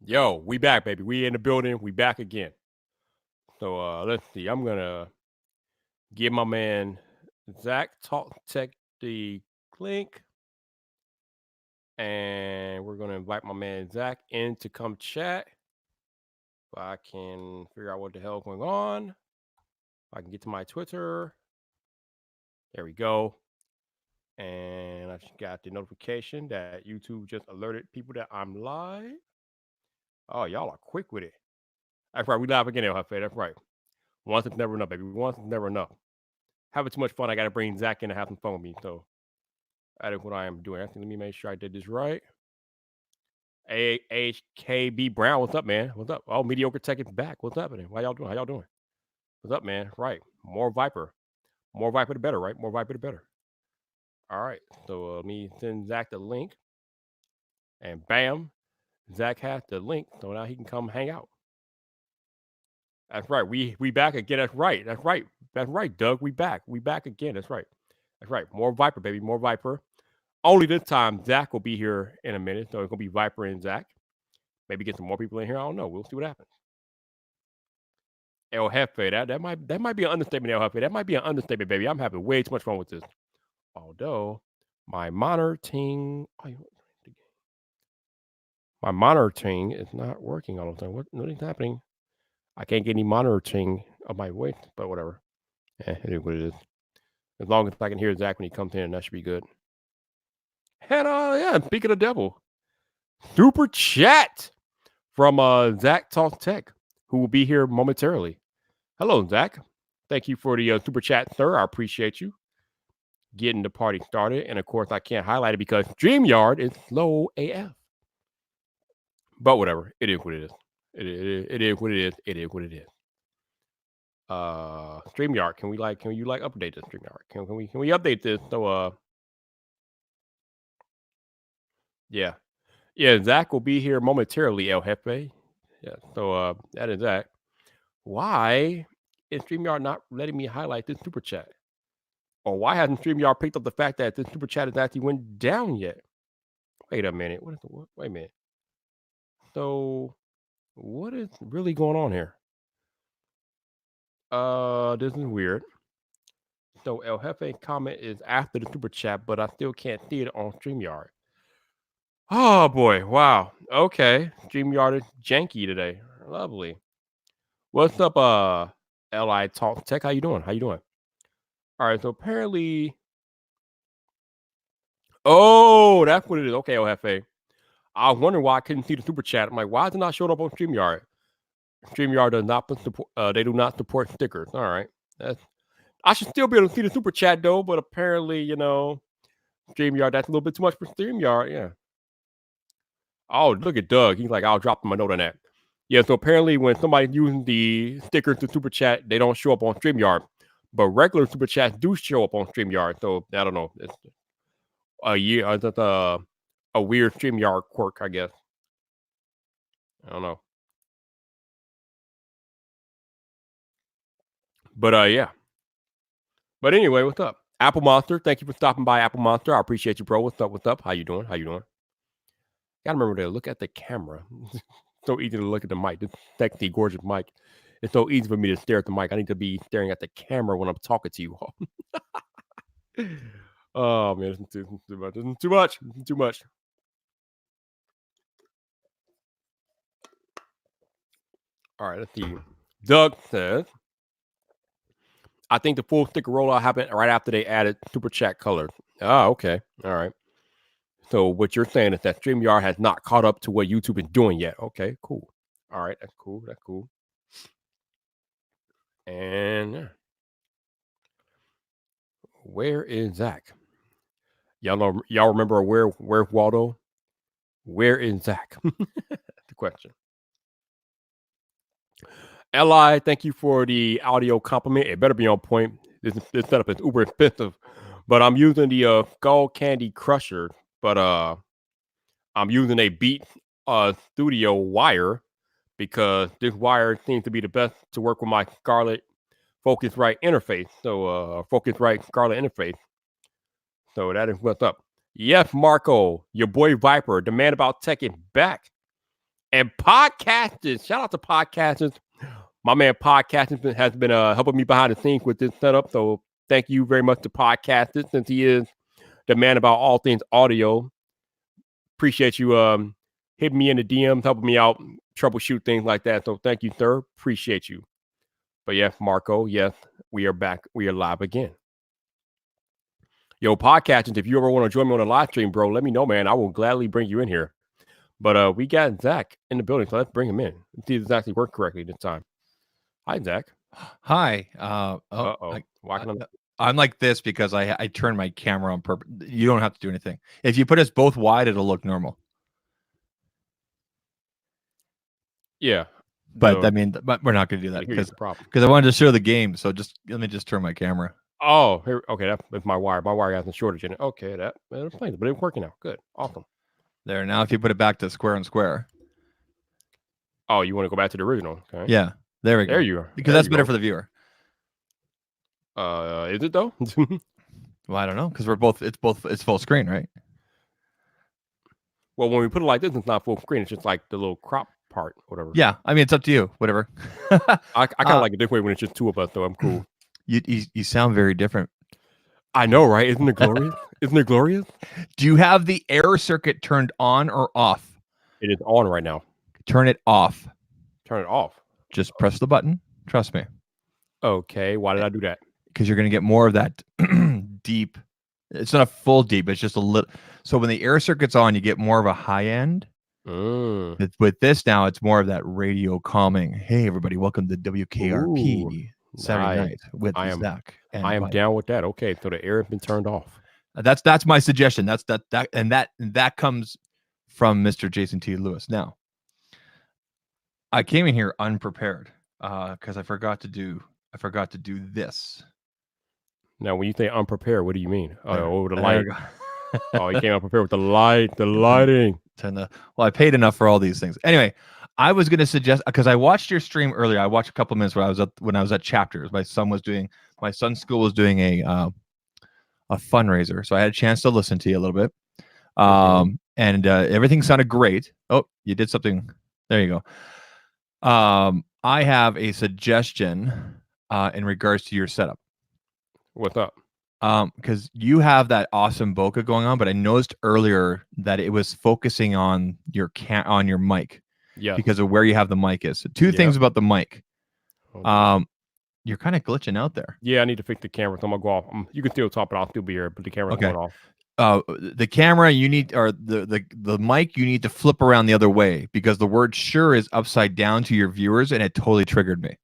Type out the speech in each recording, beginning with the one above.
Yo, we back, baby. We in the building. We back again. So let's see. I'm gonna give my man Zach Talk Tech the link, and we're gonna invite my man Zach in to come chat. If I can figure out what the hell's going on. If I can get to my Twitter. There we go. And I just got the notification that YouTube just alerted people that I'm live. Oh, y'all are quick with it. That's right. We live again, El Jefe. That's right. Once it's never enough, baby. Once it's never enough. Having too much fun, I got to bring Zach in to have some fun with me. So that is what I am doing. Actually, let me make sure I did this right. AHKB Brown, what's up, man? What's up? Oh, Mediocre Tech is back. What's happening? How y'all doing? How y'all doing? What's up, man? Right. More Viper. More Viper the better, right? More Viper the better. All right. So let me send Zach the link. And bam, Zach has the link. So now he can come hang out. That's right. We back again. That's right. That's right. That's right, Doug. We back. We back again. That's right. That's right. More Viper, baby. More Viper. Only this time, Zach will be here in a minute. So it's going to be Viper and Zach. Maybe get some more people in here. I don't know. We'll see what happens. El Jefe. That might be an understatement, El Jefe. That might be an understatement, baby. I'm having way too much fun with this. Although, my monitoring is not working all the time. Nothing's happening. I can't get any monitoring of my voice, but whatever. It is what it is. As long as I can hear Zach when he comes in, that should be good. And yeah, speaking of devil, super chat from Zach Talk Tech, who will be here momentarily. Hello, Zach. Thank you for the super chat, sir. I appreciate you getting the party started. And of course, I can't highlight it because StreamYard is slow AF. But whatever, it is what it is. It is what it is. It is what it is. StreamYard, can you update this StreamYard? Can we update this? So yeah. Yeah, Zach will be here momentarily, El Jefe. Yeah, so that is that. Why is StreamYard not letting me highlight this super chat? Or why hasn't StreamYard picked up the fact that this super chat has actually went down yet? Wait a minute. Wait a minute. So what is really going on here? This is weird. So El Jefe comment is after the super chat, but I still can't see it on StreamYard. Oh boy, wow. Okay. StreamYard is janky today. Lovely. What's up, Li Talk Tech? How you doing? How you doing? All right, so apparently, oh, that's what it is. Okay, El Jefe. I was wondering why I couldn't see the super chat. I'm like, why is it not showing up on StreamYard? StreamYard does not support. They do not support stickers. All right, I should still be able to see the super chat though, but apparently, StreamYard, that's a little bit too much for StreamYard. Yeah. Oh, look at Doug. He's like, I'll drop him a note on that. Yeah, so apparently when somebody's using the stickers to super chat, they don't show up on StreamYard. But regular super chats do show up on StreamYard. So I don't know. It's a weird StreamYard quirk, I guess. I don't know. But yeah. But anyway, what's up? Apple Monster, thank you for stopping by, Apple Monster. I appreciate you, bro. What's up? What's up? How you doing? How you doing? Gotta remember to look at the camera. So easy to look at the mic. This sexy, gorgeous mic. It's so easy for me to stare at the mic. I need to be staring at the camera when I'm talking to you all. Oh man, this is too much. This is too much. This is too much. All right, let's see. Doug says, I think the full sticker rollout happened right after they added super chat colors. Oh, okay. All right. So what you're saying is that StreamYard has not caught up to what YouTube is doing yet. Okay, cool. All right, that's cool. That's cool. And where is Zach? Y'all remember where's Waldo? Where is Zach? The question. Li, thank you for the audio compliment. It better be on point. This setup is uber expensive, but I'm using the Skull Candy Crusher, but I'm using a Beat Studio wire because this wire seems to be the best to work with my Scarlett Focusrite interface. So Focusrite Scarlett interface. So that is what's up. Yes, Marco, your boy Viper, the man about tech is back. And podcasters. Shout out to podcasters. My man podcasting has been helping me behind the scenes with this setup. So thank you very much to podcasters, since he is the man about all things audio. Appreciate you hitting me in the DMs, helping me out, troubleshoot things like that. So thank you, sir. Appreciate you. But yeah, Marco, yes, we are back. We are live again. Yo, podcasters, if you ever want to join me on a live stream, bro, let me know, man. I will gladly bring you in here. But we got Zach in the building, so let's bring him in. Let's see if this actually worked correctly this time. Hi, Zach. Hi. I'm like this because I turned my camera on purpose. You don't have to do anything. If you put us both wide, it'll look normal. Yeah. But but we're not going to do that because I wanted to show the game. So let me just turn my camera. Oh, here, okay. That's my wire. My wire has a shortage in it. Okay, that explains it, but it's working now. Good. Awesome. There. Now, if you put it back to square and square. Oh, you want to go back to the original? Okay. Yeah. There we go. There you are. Because that's better for the viewer. Is it though? Well, I don't know, because it's full screen, right? Well, when we put it like this, it's not full screen. It's just like the little crop part, whatever. Yeah, I mean, it's up to you. Whatever. I kind of like it this way when it's just two of us, though. I'm cool. You sound very different. I know, right? Isn't it glorious? Isn't it glorious? Do you have the error circuit turned on or off? It is on right now. Turn it off. Turn it off. Just press the button. Trust me. Okay. Why did I do that? Because you're going to get more of that deep. It's not a full deep. It's just a little. So when the error circuit's on, you get more of a high end. With this now, it's more of that radio calming. Hey, everybody, welcome to WKRP Saturday night with Zach. I am down with that. Okay, so the air has been turned off. That's my suggestion. That comes from Mr. Jason T. Lewis. Now, I came in here unprepared because I forgot to do this. Now, when you say unprepared, what do you mean? Oh, the light. Oh, you came unprepared with the light, the lighting. Well, I paid enough for all these things. Anyway, I was going to suggest, because I watched your stream earlier. I watched a couple minutes when I was at Chapters. My son's school was doing a fundraiser, so I had a chance to listen to you a little bit. And everything sounded great. Oh, you did something. There you go. I have a suggestion in regards to your setup. What's up? Because you have that awesome bokeh going on, but I noticed earlier that it was focusing on your mic. Yeah. Because of where you have the mic is. So two things about the mic. You're kind of glitching out there. Yeah, I need to fix the camera. So I'm gonna go off. You can still talk, but I'll still be here. But the camera's going off. The camera you need, or the mic you need to flip around the other way, because the word "sure" is upside down to your viewers, and it totally triggered me.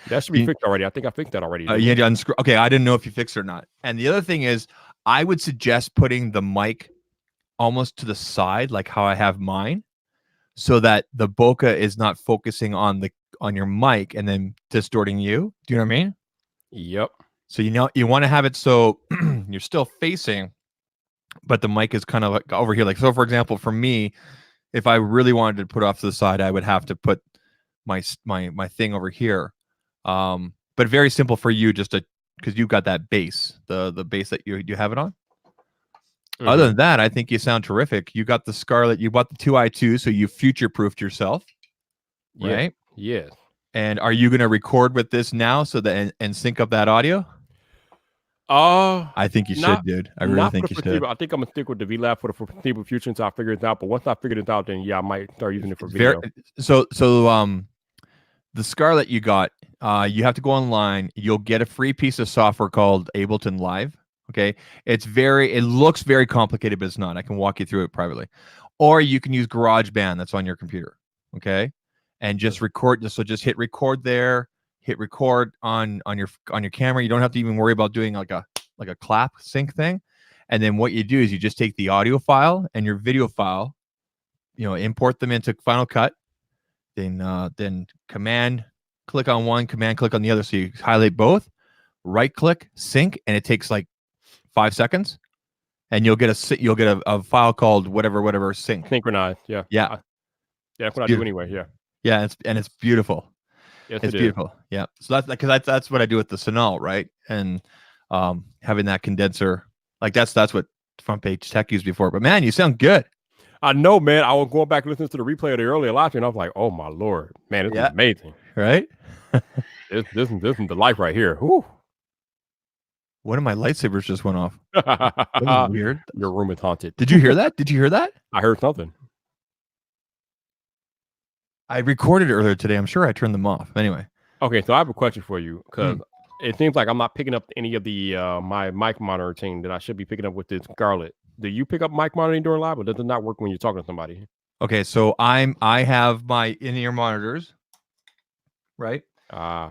That should be fixed already. I think I fixed that already. You had to unscrew. Okay, I didn't know if you fixed it or not. And the other thing is, I would suggest putting the mic almost to the side, like how I have mine, so that the bokeh is not focusing on your mic and then distorting you. Do you know what I mean? Yep. So you want to have it so you're still facing, but the mic is kind of like over here. Like, so for example, for me, if I really wanted to put off to the side, I would have to put my thing over here. But very simple for you, because you've got that bass, the bass that you have it on. Mm-hmm. Other than that, I think you sound terrific. You got the Scarlett, you bought the 2i2, so you future-proofed yourself, right? Yes. And are you going to record with this now and sync up that audio? I think you should, dude. I really think you should. I think I'm gonna stick with the VLab for the foreseeable future until I figure it out. But once I figure it out, then I might start using it for video. The Scarlett you got, you have to go online. You'll get a free piece of software called Ableton Live. Okay, it looks very complicated, but it's not. I can walk you through it privately, or you can use GarageBand that's on your computer. Okay, and just record. So just hit record there. Hit record on your camera. You don't have to even worry about doing like a clap sync thing. And then what you do is you just take the audio file and your video file, import them into Final Cut. Then command click on one, command click on the other. So you highlight both, right click, sync, and it takes like 5 seconds, and you'll get a file called whatever sync. Synchronized. Yeah. That's what I do anyway. Yeah. Yeah, it's beautiful. Yes, it's beautiful. Yeah. So that's what I do with the Sonal, right? And having that condenser, like that's what Front Page Tech used before. But man, you sound good. I know, man. I was going back and listening to the replay of the earlier live stream, and I was like, "Oh my lord, man, this Yeah. is amazing. Right? This is the life right here." Whew. One of my lightsabers just went off. That was weird. Your room is haunted. Did you hear that? Did you hear that? I heard something. I recorded earlier today. I'm sure I turned them off. Anyway. Okay, so I have a question for you because it seems like I'm not picking up any of the my mic monitoring that I should be picking up with this Scarlett. Do you pick up mic monitoring during live, or does it not work when you're talking to somebody? Okay, so I have my in-ear monitors, right?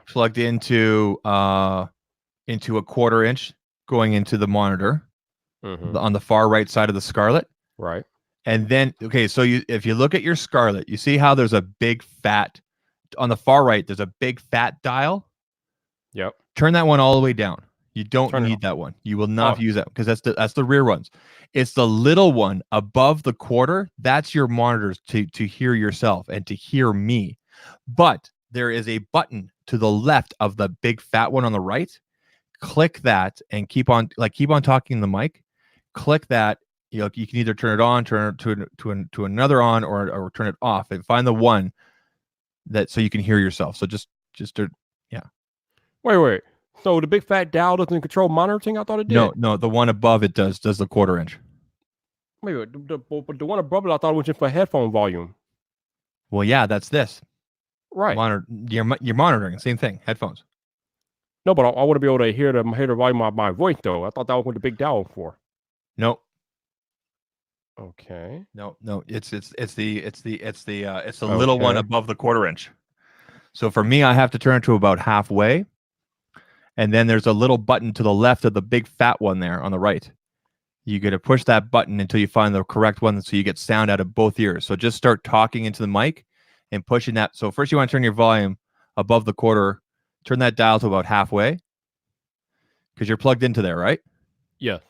Plugged into a 1/4 inch going into the monitor on the far right side of the Scarlett. Right. And then, okay, so if you look at your Scarlett, you see how there's a big fat, on the far right, there's a big fat dial. Yep. Turn that one all the way down. You don't need that one. You will not use that because that's the rear ones. It's the little one above the 1/4. That's your monitors to hear yourself and to hear me. But there is a button to the left of the big fat one on the right. Click that and keep on talking in the mic. Click that. You can either turn it on, turn it to another on, or turn it off, and find the one that so you can hear yourself. So just yeah. Wait. So the big fat dial doesn't control monitoring? I thought it did. No, the one above it does the 1/4 inch. Wait, but the one above it, I thought it was just for headphone volume. Well, yeah, that's this. Right. You're monitoring, same thing, headphones. No, but I want to be able to hear the volume of my voice, though. I thought that was what the big dial for. Nope. Okay. No, it's the little one above the 1/4 inch. So for me, I have to turn it to about halfway. And then there's a little button to the left of the big fat one there on the right. You got to push that button until you find the correct one so you get sound out of both ears. So just start talking into the mic and pushing that. So first you want to turn your volume above the 1/4, turn that dial to about halfway because you're plugged into there, right? Yeah.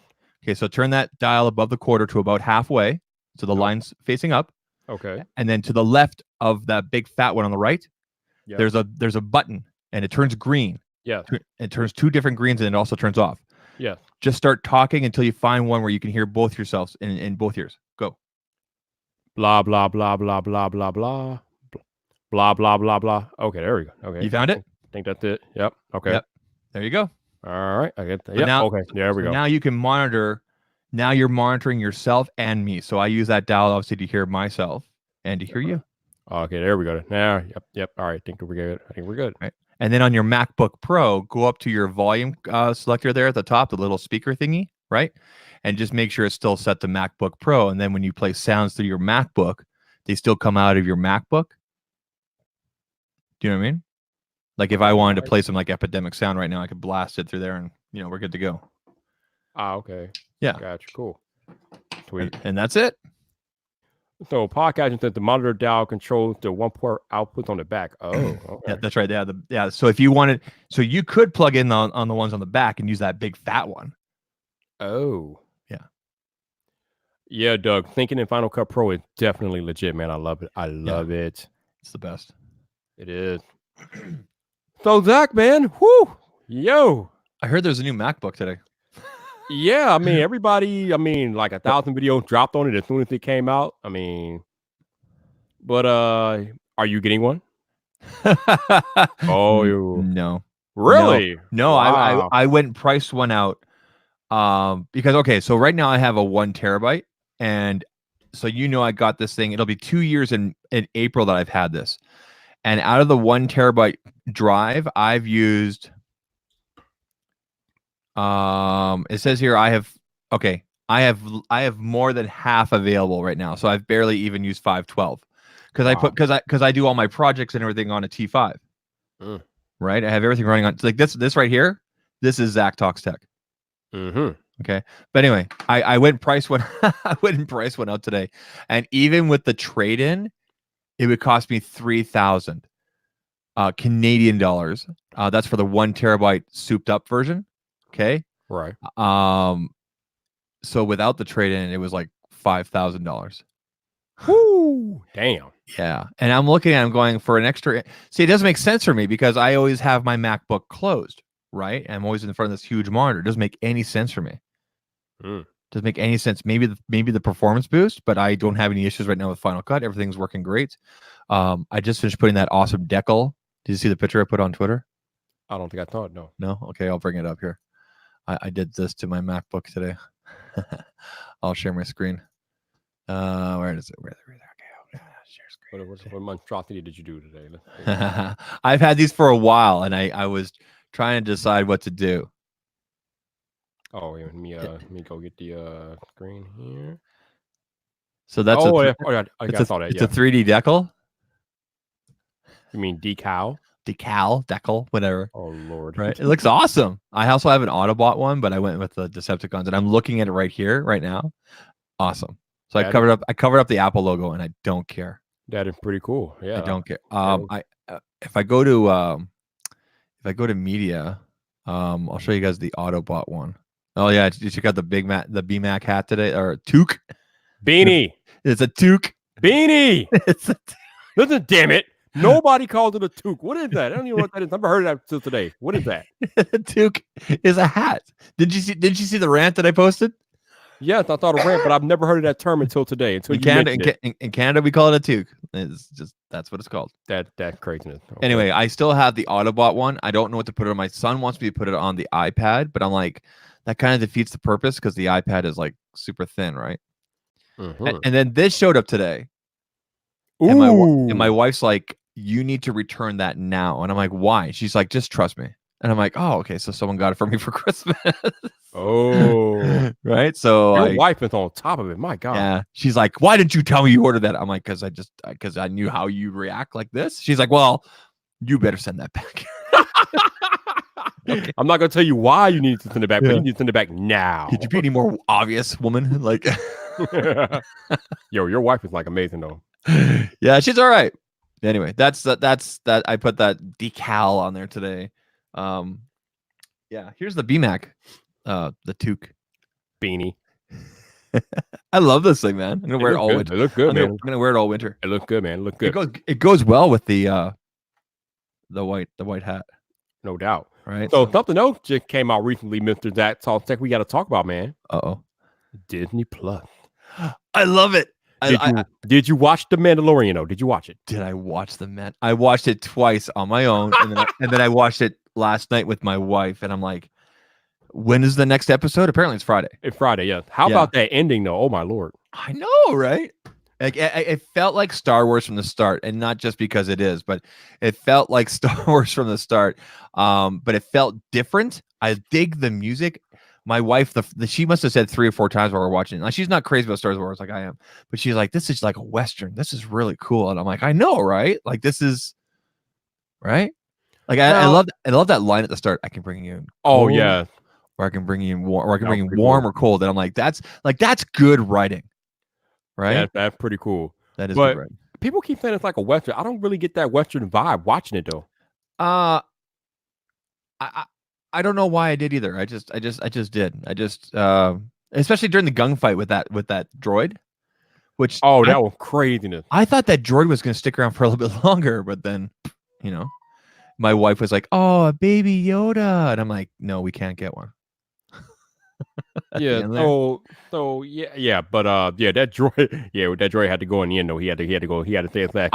Okay, so turn that dial above the 1/4 to about halfway. So the line's facing up. Okay. And then to the left of that big fat one on the right, there's a button and it turns green. Yeah. It turns 2 different greens and it also turns off. Yeah. Just start talking until you find one where you can hear both yourselves in both ears. Go. Blah, blah, blah, blah, blah, blah, blah. Blah, blah, blah, blah. Okay, there we go. Okay. You found it? I think that's it. Yep. Okay. Yep. There you go. All right. I get that. Yeah. Okay. There we go. Now you can monitor. Now you're monitoring yourself and me. So I use that dial obviously to hear myself and to hear you. Okay, there we go. Now, yep. All right, I think we're good. Right. And then on your MacBook Pro, go up to your volume selector there at the top, the little speaker thingy, right? And just make sure it's still set to MacBook Pro. And then when you play sounds through your MacBook, they still come out of your MacBook. Do you know what I mean? Like if I wanted to play some like Epidemic sound right now, I could blast it through there and, we're good to go. Okay. Yeah. Gotcha. Cool. Sweet. And that's it. So podcasting says the monitor dial controls the 1-port outputs on the back. Oh, okay. Yeah, that's right. Yeah. So if you wanted, so you could plug in on the ones on the back and use that big fat one. Oh. Yeah. Yeah, Doug. Thinking in Final Cut Pro is definitely legit, man. I love it. I love it. It's the best. It is. So Zach, man, whoo, yo. I heard there's a new MacBook today. Yeah, I mean, everybody, like 1,000 videos dropped on it as soon as it came out. But are you getting one? Oh, no. Really? No, wow. I went and priced one out because, okay, so right now I have a 1 terabyte. And so, I got this thing. It'll be 2 years in April that I've had this. And out of the 1 terabyte drive, I've used... it says here I have more than half available right now, so I've barely even used 512 because I do all my projects and everything on a T5. Right, I have everything running on like this right here. This is Zach Talks Tech. Okay, but anyway, I went and priced one. I went and priced one out today, and even with the trade-in, it would cost me 3,000 Canadian dollars. That's for the 1 terabyte souped up version. Okay. Right. So without the trade-in, it was like $5,000. Whoo! Damn. Yeah. And I'm looking at, I'm going for an extra. See, it doesn't make sense for me because I always have my MacBook closed, right? I'm always in front of this huge monitor. It doesn't make any sense for me. Doesn't make any sense. Maybe the performance boost, but I don't have any issues right now with Final Cut. Everything's working great. I just finished putting that awesome decal. Did you see the picture I put on Twitter? I don't think I thought. No. No? Okay, I'll bring it up here. I did this to my MacBook today. I'll share my screen. Where is it? Where okay, share screen. What monstrosity did you do today? I've had these for a while, and I was trying to decide what to do. Oh, let me go get the screen here. So that's I saw that. It's a 3D decal. You mean decal? Decal, whatever. Oh Lord! Right, it looks awesome. I also have an Autobot one, but I went with the Decepticons, and I'm looking at it right here, right now. Awesome. So I covered up the Apple logo, and I don't care. That is pretty cool. Yeah, I don't care. If I go to media, I'll show you guys the Autobot one. Oh yeah, you check out the BMAC hat today, or toque beanie. It's a toque beanie. Listen, damn it. Nobody calls it a toque. What is that? I don't even know what that is. I've never heard of that until today. What is that? A toque is a hat. Did you see the rant that I posted? Yes, I thought a rant, but I've never heard of that term until today. In Canada, we call it a toque. It's just that's what it's called. That craziness. Okay. Anyway, I still have the Autobot one. I don't know what to put it on. My son wants me to put it on the iPad, but I'm like, that kind of defeats the purpose because the iPad is like super thin, right? Mm-hmm. And then this showed up today. Ooh. And my wife's like, you need to return that now. And I'm like, why? She's like, just trust me. And I'm like, oh, okay. So someone got it for me for Christmas. Oh, right. So your wife is on top of it. My God. Yeah. She's like, why didn't you tell me you ordered that? I'm like, because I knew how you react like this. She's like, well, you better send that back. Okay. I'm not gonna tell you why you need to send it back, but you need to send it back now. Could you be any more obvious, woman? Like, yo, your wife is like amazing though. Yeah, she's all right. Anyway, that's that. I put that decal on there today. Yeah, here's the BMAC, the toque beanie. I love this thing, man. I'm gonna wear it all winter. It looks good, man. I'm gonna wear it all winter. It looks good, man. It looks good. It goes well with the white hat. No doubt. Right. So something else just came out recently, Mr. Zach Tech. We got to talk about, man. Disney Plus. I love it. Did you watch The Mandalorian? Though? Did you watch it? Did I watch I watched it twice on my own, and then I watched it last night with my wife, and I'm like, when is the next episode? Apparently it's Friday. It's Friday, yeah. How about that ending though? Oh my Lord. I know, right? Like it felt like Star Wars from the start, and not just because it is, but it felt like Star Wars from the start. But it felt different. I dig the music. My wife, she must have said 3 or 4 times while we're watching it. Like, she's not crazy about Star Wars like I am, but she's like, "This is like a Western. This is really cool." And I'm like, "I know, right? Like this is right." Like I love that line at the start. I can bring you. Oh yeah. Or I can bring you warm, or I can bring you warm or cold. And I'm like, that's good writing. Right? Yeah, that's pretty cool. That is good writing. People keep saying it's like a Western. I don't really get that Western vibe watching it though. I don't know why I did either. I just did. Especially during the gunfight with that droid. Which that was craziness. I thought that droid was gonna stick around for a little bit longer, but then my wife was like, "Oh, a baby Yoda." And I'm like, "No, we can't get one." Yeah. So yeah. But that droid had to go in the end though. He had to go. He had to say that.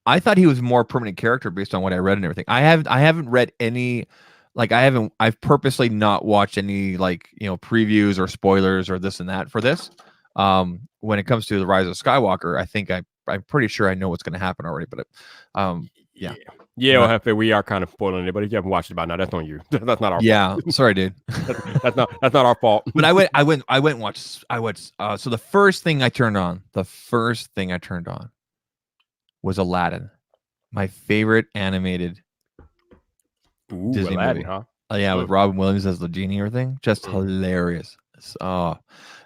I thought he was more permanent character based on what I read and everything. I haven't read any, like I've purposely not watched any previews or spoilers or this and that for this. When it comes to the Rise of Skywalker, I think I'm pretty sure I know what's going to happen already. But yeah. Yeah, well, Hefe, we are kind of spoiling it, but if you haven't watched it by now, that's on you. That's not our fault. Yeah, sorry, dude. that's not our fault. But I went and watched. So the first thing I turned on was Aladdin, my favorite animated Disney Aladdin, movie. Huh? Yeah, with Robin Williams as the genie and everything, just hilarious.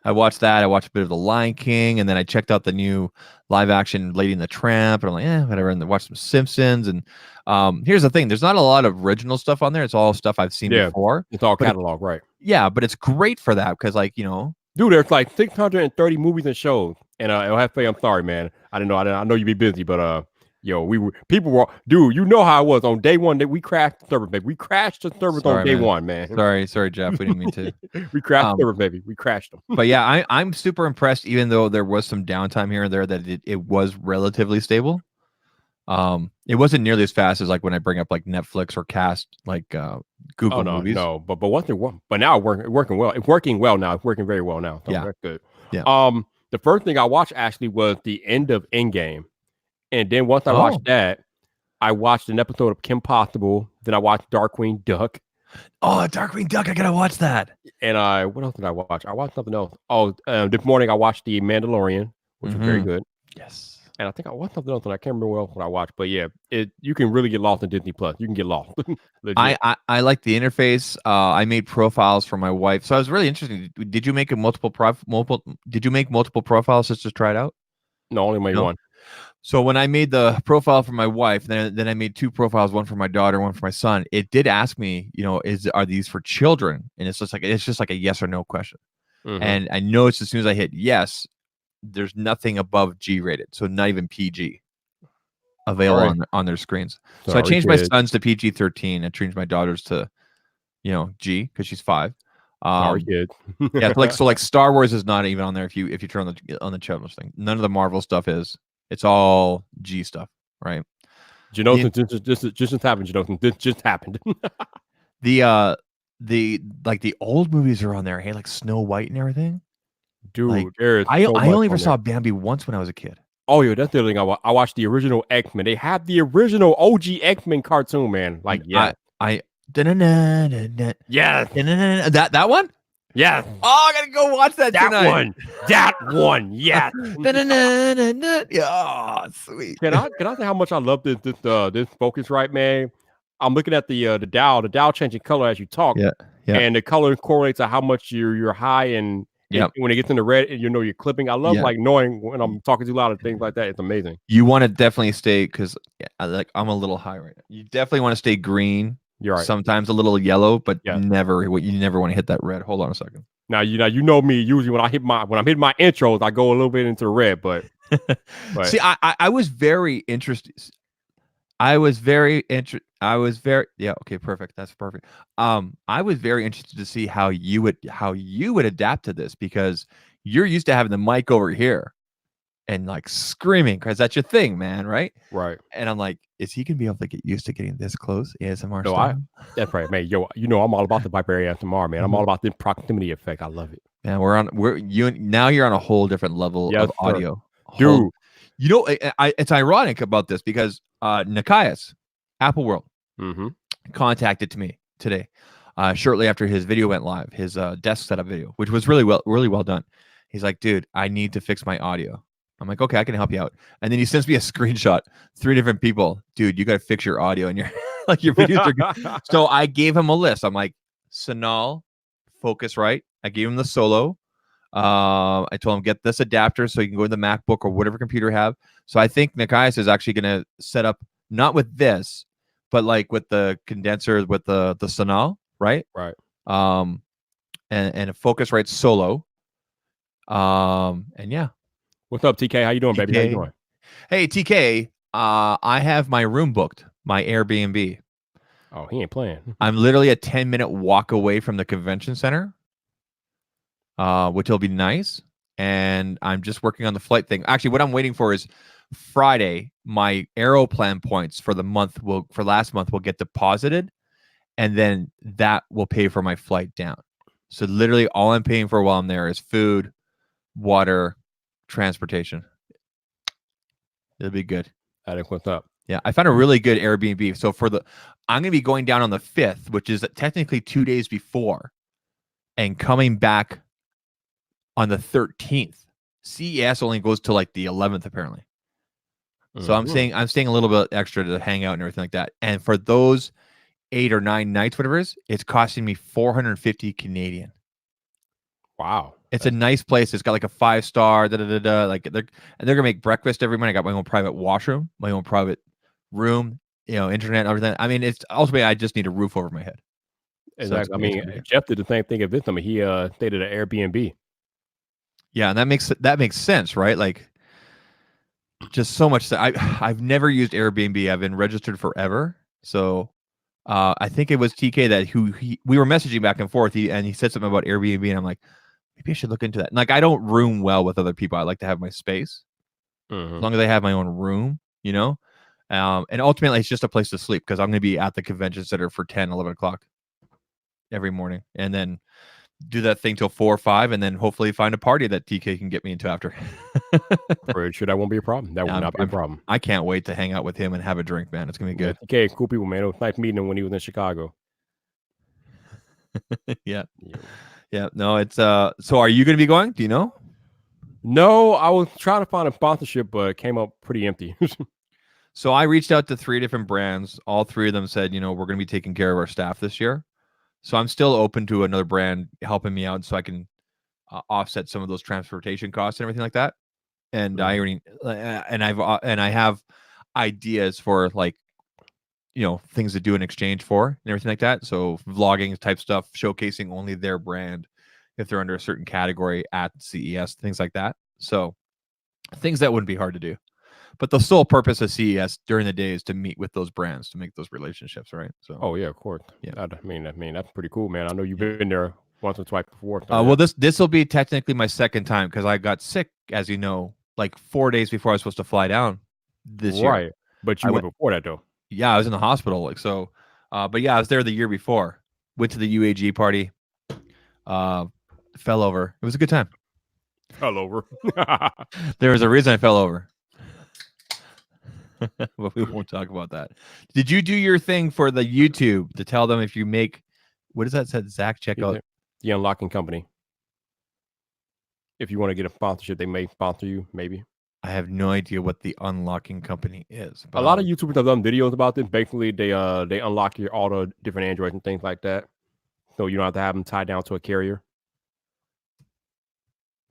I watched that. I watched a bit of The Lion King, and then I checked out the new live-action Lady and the Tramp, and I'm like, whatever. And then watched some Simpsons. And here's the thing: there's not a lot of original stuff on there. It's all stuff I've seen before. It's all catalog, right? Yeah, but it's great for that because, dude, there's like 630 movies and shows. And Hefe, I'm sorry, man. I didn't know. I know you'd be busy, but Yo, people were, dude. You know how it was on day one that we crashed the server, baby. We crashed the servers on Sorry, day man. one, man. Sorry, Jeff. We didn't mean to. We crashed the server, baby. We crashed them. But yeah, I'm super impressed. Even though there was some downtime here and there, that it was relatively stable. It wasn't nearly as fast as like when I bring up like Netflix or Cast, like Google Movies. No, but one thing, but now working well. It's working well now. It's working very well now. So Yeah, that's good. yeah. The first thing I watched actually was the end of Endgame, and then once I watched that, I watched an episode of Kim Possible. Then I watched Darkwing Duck. Oh, Darkwing Duck! I gotta watch that. And what else did I watch? I watched something else. Oh, this morning I watched The Mandalorian, which was very good. Yes. And I think I watched something else, and I can't remember what I watched. But yeah, you can really get lost in Disney Plus. You can get lost. I like the interface. I made profiles for my wife, so I was really interested. Did you make multiple profiles just to try it out? No, only made one. So when I made the profile for my wife, then I made two profiles, one for my daughter, one for my son. It did ask me, are these for children? And it's just like a yes or no question. And I noticed as soon as I hit yes, there's nothing above G rated, so not even PG available on their screens. So I changed my son's to PG-13. I changed my daughter's to, G because she's 5. Sorry, kid. Yeah, like Star Wars is not even on there if you turn on the children's thing. None of the Marvel stuff is. It's all G stuff, right? Jonathan, just happened. Jonathan, this just happened. The old movies are on there. Hey, like Snow White and everything. Dude, I only ever saw Bambi once when I was a kid. Oh yeah, that's the other thing. I watched the original X-Men. They have the original OG X-Men cartoon, man. Like yeah, yeah, that one. Yeah. Oh, I gotta go watch that tonight. That one. Yeah. Yeah. Sweet. Can I say how much I love this Focusrite, man? I'm looking at the dial changing color as you talk. Yeah. And the color correlates to how much you're high and when it gets in the red, and you're clipping. I love like knowing when I'm talking too loud and things like that. It's amazing. You want to definitely stay because I'm a little high right now. You definitely want to stay green. You're right. Sometimes a little yellow, but you never want to hit that red. Hold on a second. Now you know me. Usually when I'm hitting my intros, I go a little bit into the red. But see, I was very interested. Okay, perfect. That's perfect. I was very interested to see how you would adapt to this because you're used to having the mic over here and like screaming because that's your thing, man, right? Right. And I'm like, is he gonna be able to get used to getting this close? ASMR. No, that's right, man. Yo, I'm all about the Viper ASMR, man. I'm all about the proximity effect. I love it. Man, you're on a whole different level of audio, dude. It's ironic about this because Nikias, Apple World, contacted to me today, shortly after his video went live, his desk setup video, which was really well done. He's like, dude, I need to fix my audio. I'm like, okay, I can help you out. And then he sends me a screenshot, 3 different people. Dude, you got to fix your audio and your your videos are good. So I gave him a list. I'm like, Sonal, Focusrite. I gave him the Solo. I told him get this adapter so you can go to the MacBook or whatever computer you have. So I think Nikias is actually going to set up not with this, but like with the condenser with the Sonal, right? Right. And a Focusrite Solo. And yeah. What's up, TK? How you doing, baby? How you doing? Hey, TK. I have my room booked, my Airbnb. Oh, he ain't playing. I'm literally a 10-minute walk away from the convention center, which will be nice. And I'm just working on the flight thing. Actually, what I'm waiting for is Friday. My Aeroplan points for last month will get deposited, and then that will pay for my flight down. So literally, all I'm paying for while I'm there is food, water, transportation. It'll be good. What's up? Yeah, I found a really good Airbnb. So I'm going to be going down on the 5th, which is technically 2 days before, and coming back on the 13th. CES only goes to like the 11th apparently. So I'm staying a little bit extra to hang out and everything like that. And for those 8 or 9 nights, whatever it is, it's costing me 450 Canadian. Wow. It's a nice place. It's got like a 5-star, like they're gonna make breakfast every morning. I got my own private washroom, my own private room, internet, everything. I mean, it's ultimately I just need a roof over my head. Exactly. So I mean, Jeff did the same thing at this time. He stayed at an Airbnb. Yeah, and that makes sense, right? Like just so much. I've never used Airbnb. I've been registered forever. So I think it was TK that we were messaging back and forth. And he said something about Airbnb, and I'm like, maybe I should look into that. And, like, I don't room well with other people. I like to have my space as long as I have my own room, you know. And ultimately, it's just a place to sleep because I'm going to be at the convention center for 10, 11 o'clock every morning, and then do that thing till 4 or 5, and then hopefully find a party that TK can get me into after. Pretty sure that won't be a problem. That would not be a problem. I can't wait to hang out with him and have a drink, man. It's gonna be good. TK, cool people, man. It was nice meeting him when he was in Chicago. Yeah. No, it's so are you gonna be going? Do you know? No, I was trying to find a sponsorship, but it came up pretty empty. So I reached out to 3 different brands. All 3 of them said, we're going to be taking care of our staff this year. So I'm still open to another brand helping me out so I can offset some of those transportation costs and everything like that. And I already I have ideas for, like, things to do in exchange for and everything like that. So vlogging type stuff, showcasing only their brand if they're under a certain category at CES, things like that. So things that wouldn't be hard to do. But the sole purpose of CES during the day is to meet with those brands, to make those relationships, right? So, oh yeah, of course. Yeah. I mean, that's pretty cool, man. I know you've been there once or twice before. So, well, this will be technically my second time because I got sick, as you know, like 4 days before I was supposed to fly down this year. right. But you went before that though. Yeah, I was in the hospital, like, so. But yeah, I was there the year before. Went to the UAG party. Fell over. It was a good time. Fell over. There was a reason I fell over. But we won't talk about that. Did you do your thing for the YouTube to tell them if you make, what does that say? Zach, check out the Unlocking Company. If you want to get a sponsorship, they may sponsor you, maybe. I have no idea what the Unlocking Company is. A lot of YouTubers have done videos about this. Basically, they unlock all the different Androids and things like that, so you don't have to have them tied down to a carrier.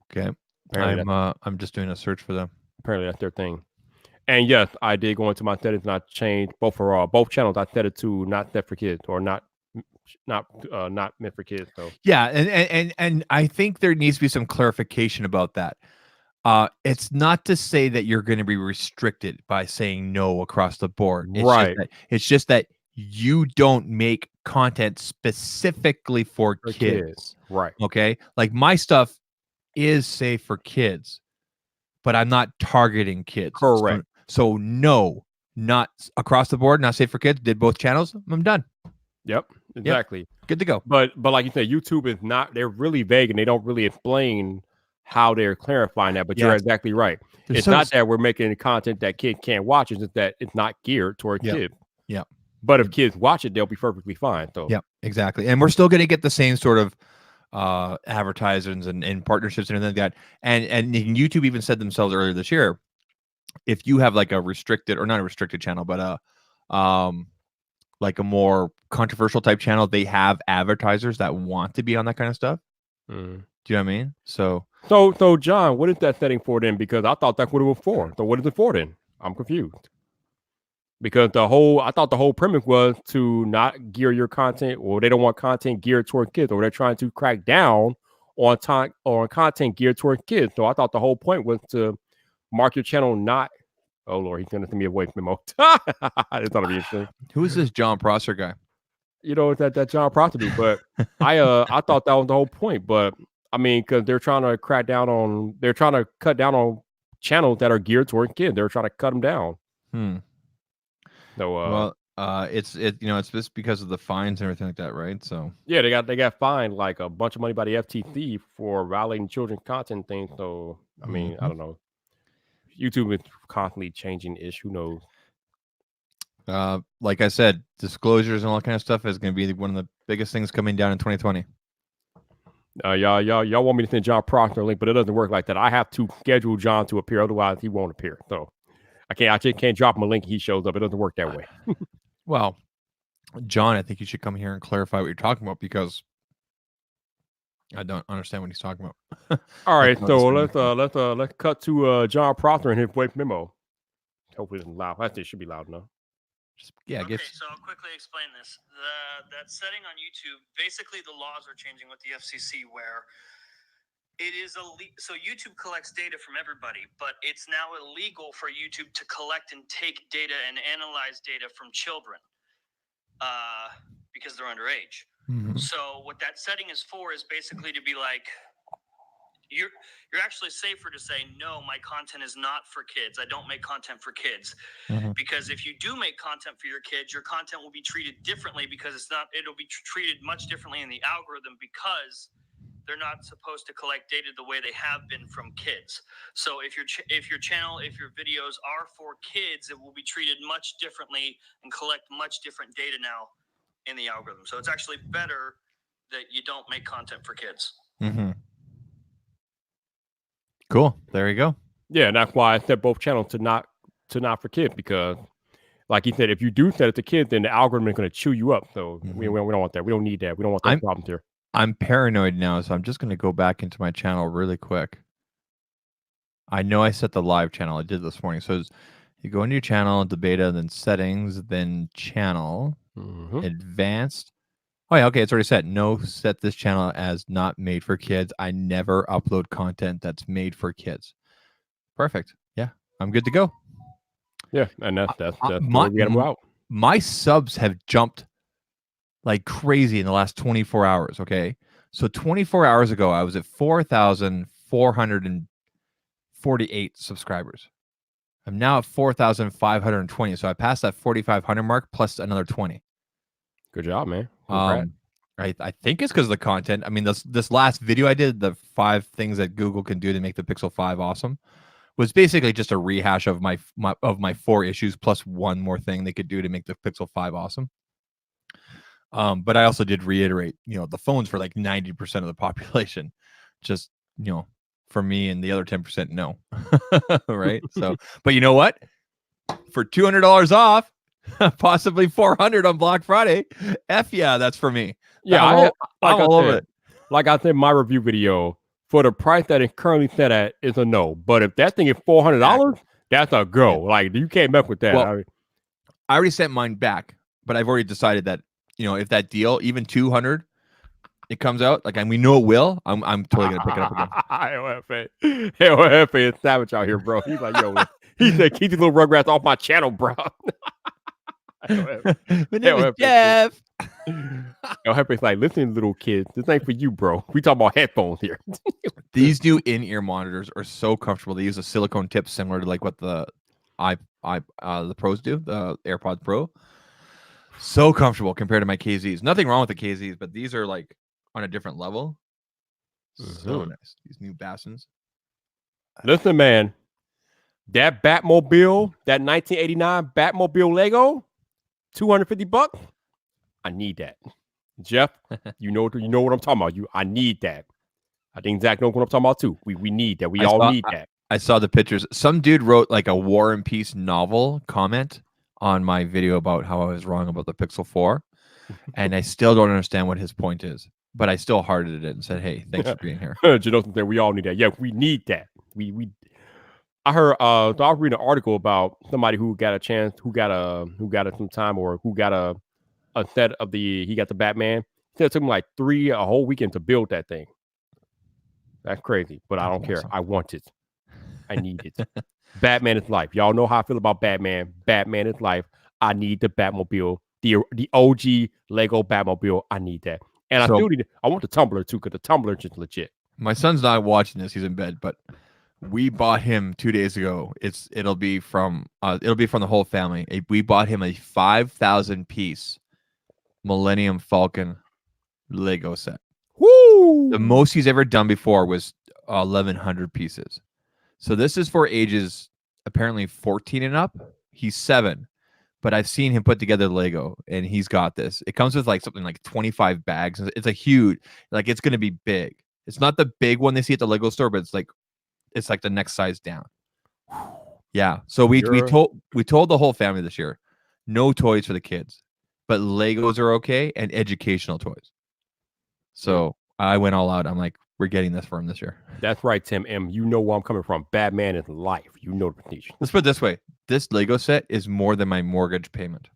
Okay, I'm just doing a search for them. Apparently, that's their thing. And yes, I did go into my settings and I changed both channels. I set it to not set for kids or not meant for kids. So yeah, and I think there needs to be some clarification about that. It's not to say that you're going to be restricted by saying no across the board. Right. It's just that you don't make content specifically for kids. Right. Okay. Like, my stuff is safe for kids, but I'm not targeting kids. Correct. So no, not across the board, not safe for kids. Did both channels. I'm done. Yep. Exactly. Yep. Good to go. But like you said, YouTube is not, they're really vague and they don't really explain how they're clarifying that. But you're exactly right. It's not that we're making content that kids can't watch. It's just that it's not geared toward kids. Yeah. But if kids watch it, they'll be perfectly fine. So yeah, exactly. And we're still going to get the same sort of advertisements and partnerships and everything like that. And YouTube even said themselves earlier this year, if you have like a restricted, or not a restricted channel, but like a more controversial type channel, they have advertisers that want to be on that kind of stuff. Do you know what I mean? So John, what is that setting for then? Because I thought that's what it was for. So what is it for then? I'm confused. Because I thought the whole premise was to not gear your content, or they don't want content geared toward kids, or they're trying to crack down on content geared toward kids. So I thought the whole point was to mark your channel not. Oh Lord, he's gonna send me a voice memo. It's gonna be interesting. Who is this John Prosser guy? You know, that John Prosser dude. But I thought that was the whole point. But I mean, because they're trying to cut down on channels that are geared toward kids. They're trying to cut them down. So well, it's just because of the fines and everything like that, right? So yeah, they got fined like a bunch of money by the FTC for violating children's content things. So I mean, I don't know. YouTube is constantly changing ish. Who knows? Like I said, disclosures and all that kind of stuff is going to be one of the biggest things coming down in 2020. Y'all want me to send John Proctor a link, but it doesn't work like that. I have to schedule John to appear, otherwise he won't appear. So I just can't drop him a link. He shows up. It doesn't work that way. Well, John, I think you should come here and clarify what you're talking about, because I don't understand what he's talking about. All right, so let's cut to John Proctor and his voice memo. Hopefully it's loud. I think it should be loud enough. Okay, so I'll quickly explain this. That setting on YouTube, basically the laws are changing with the FCC, where It is so YouTube collects data from everybody, but it's now illegal for YouTube to collect and take data and analyze data from children because they're underage. Mhm. So what that setting is for is basically to be like, you're actually safer to say, no, my content is not for kids. I don't make content for kids. Mhm. Because if you do make content for your kids, your content will be treated differently because it'll be treated much differently in the algorithm because they're not supposed to collect data the way they have been from kids. So if your channel, if your videos are for kids, it will be treated much differently and collect much different data now in the algorithm. So it's actually better that you don't make content for kids. Mhm. Cool. There you go. Yeah, and that's why I set both channels to not for kids, because like he said, if you do set it to kids, then the algorithm is going to chew you up. So we don't want that. We don't need that. We don't want those problems here. I'm paranoid now, so I'm just going to go back into my channel really quick. I know I set the live channel. I did this morning. So you go into your channel, the beta, then settings, then channel, advanced. Oh yeah, okay, it's already set. No, set this channel as not made for kids. I never upload content that's made for kids. Perfect. Yeah, I'm good to go. Yeah, and that's the way we got to move out. My subs have jumped like crazy in the last 24 hours. Okay, so 24 hours ago, I was at 4,448 subscribers. I'm now at 4,520. So I passed that 4,500 mark plus another 20. Good job, man. I think it's because of the content. I mean, this last video I did, the 5 things that Google can do to make the Pixel 5 awesome, was basically just a rehash of my 4 issues plus one more thing they could do to make the Pixel 5 awesome. But I also did reiterate, the phone's for like 90% of the population. Just, for me and the other 10%, no. Right? So, but you know what? For $200 off, possibly $400 on Black Friday. Yeah, that's for me. Yeah, I'm all over it. Like I said, my review video, for the price that it's currently set at, is a no. But if that thing is $400, that's a go. Yeah. Like, you can't mess with that. Well, I already sent mine back, but I've already decided that if that deal, even $200, it comes out, like, and we know it will, I'm totally gonna pick it up again. LFA is savage out here, bro. He's like, yo, he said, keep these little rugrats off my channel, bro. My name is Jeff. LFA's like, listen, little kids, this ain't for you, bro. We talking about headphones here. These new in-ear monitors are so comfortable. They use a silicone tip similar to like what the the Pros do, the AirPods Pro. So comfortable compared to my KZs. Nothing wrong with the KZs, but these are like on a different level. So nice. These new Bassons. Listen, man, that Batmobile, that 1989 Batmobile Lego, $250. I need that. Jeff, you know what I'm talking about. I need that. I think Zach knows what I'm talking about too. We need that. We all need that. I saw the pictures. Some dude wrote like a War and Peace novel comment on my video about how I was wrong about the Pixel 4. And I still don't understand what his point is. But I still hearted it and said, hey, thanks for being here. We all need that. Yeah, we need that. I heard I was reading an article about somebody who got a chance, who got some time, or who got a set of he got the Batman. It took him like a whole weekend to build that thing. That's crazy, but I don't care. I want it. I need it. Batman is life. Y'all know how I feel about Batman. Batman is life. I need the Batmobile, the OG Lego Batmobile. I need that. And I want the tumbler too, because the tumbler is just legit. My son's not watching this; he's in bed. But we bought him 2 days ago. It'll be from the whole family. We bought him a 5,000 piece Millennium Falcon Lego set. Woo! The most he's ever done before was 1,100 pieces. So this is for ages apparently 14 and up. He's 7. But I've seen him put together Lego, and he's got this. It comes with like something like 25 bags. It's a huge, like, it's going to be big. It's not the big one they see at the Lego store, but it's like the next size down. Yeah. So we told the whole family this year, no toys for the kids, but Legos are okay and educational toys. So I went all out. I'm like, we're getting this for him this year. That's right, Tim M. You know where I'm coming from. Batman is life. You know the prestige. Let's put it this way. This Lego set is more than my mortgage payment.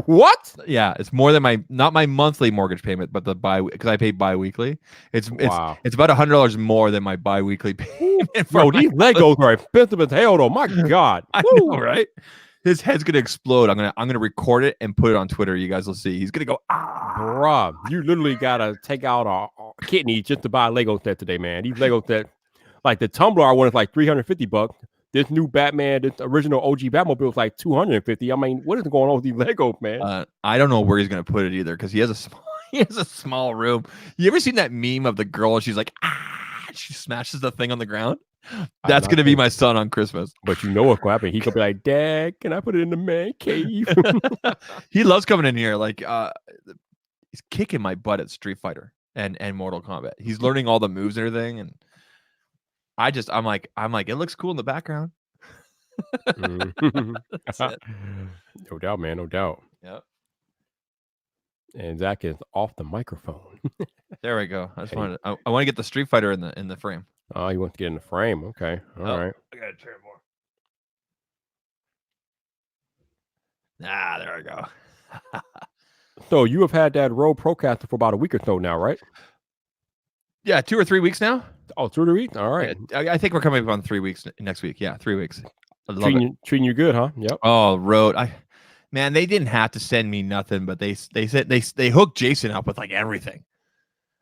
What? Yeah, it's more than not my monthly mortgage payment, but the because I pay bi-weekly. It's Wow. it's about $100 more than my bi-weekly Ooh. payment. For Yo, these Legos are expensive as hell, though. My God. I Woo. know, right? His head's gonna explode. I'm gonna record it and put it on Twitter. You guys will see. He's gonna go, ah, Bruh, you literally gotta take out a kidney just to buy a Lego set today, man. These Lego sets, like the Tumbler, I wanted like $350. This new Batman, this original OG Batmobile is like $250. I mean, what is going on with these Legos, man? I don't know where he's gonna put it either because he has a small room. You ever seen that meme of the girl? She's like, ah, she smashes the thing on the ground. That's gonna be my son on Christmas. But you know what's gonna happen? He's gonna be like, Dad, can I put it in the man cave? He loves coming in here. Like, he's kicking my butt at Street Fighter and Mortal Kombat. He's learning all the moves and everything, and I'm like, it looks cool in the background. That's it. No doubt, man. No doubt. Yep. And Zach is off the microphone. There we go. I want to get the Street Fighter in the frame. Oh, you want to get in the frame? Okay. All right. I gotta turn more. Ah, there we go. So you have had that Rode Procaster for about a week or so now, right? Yeah, 2 or 3 weeks now. Oh, 2 to week. All right. Yeah, I think we're coming up on 3 weeks next week. Yeah, 3 weeks. I love treating you good, huh? Yep. Oh, Rode. Man, they didn't have to send me nothing, but they said they hooked Jason up with like everything,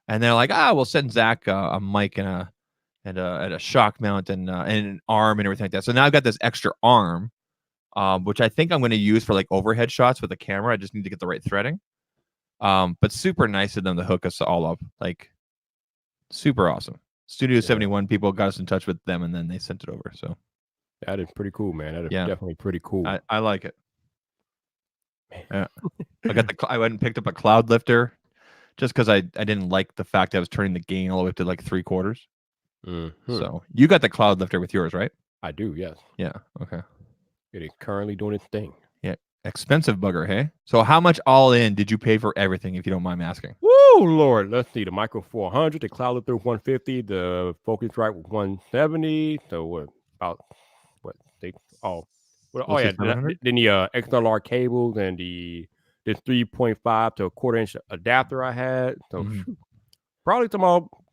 and they're like, we'll send Zach a mic and a shock mount and an arm and everything like that. So now I've got this extra arm, which I think I'm going to use for like overhead shots with the camera. I just need to get the right threading. But super nice of them to hook us all up. Like, super awesome. Studio 71 people got us in touch with them, and then they sent it over. So that is pretty cool, man. That is definitely pretty cool. I like it. Yeah. I went and picked up a cloud lifter just because I didn't like the fact that I was turning the gain all the way up to like 3/4. So you got the cloud lifter with yours, right? I do, yes. Yeah. Okay. It is currently doing its thing. Yeah. Expensive bugger, hey? So how much all in did you pay for everything, if you don't mind me asking? Woo, Lord. Let's see. The micro 400, the cloud lifter 150, the Focusrite 170. So then the XLR cables and the 3.5 to a 1/4 inch adapter I had. So probably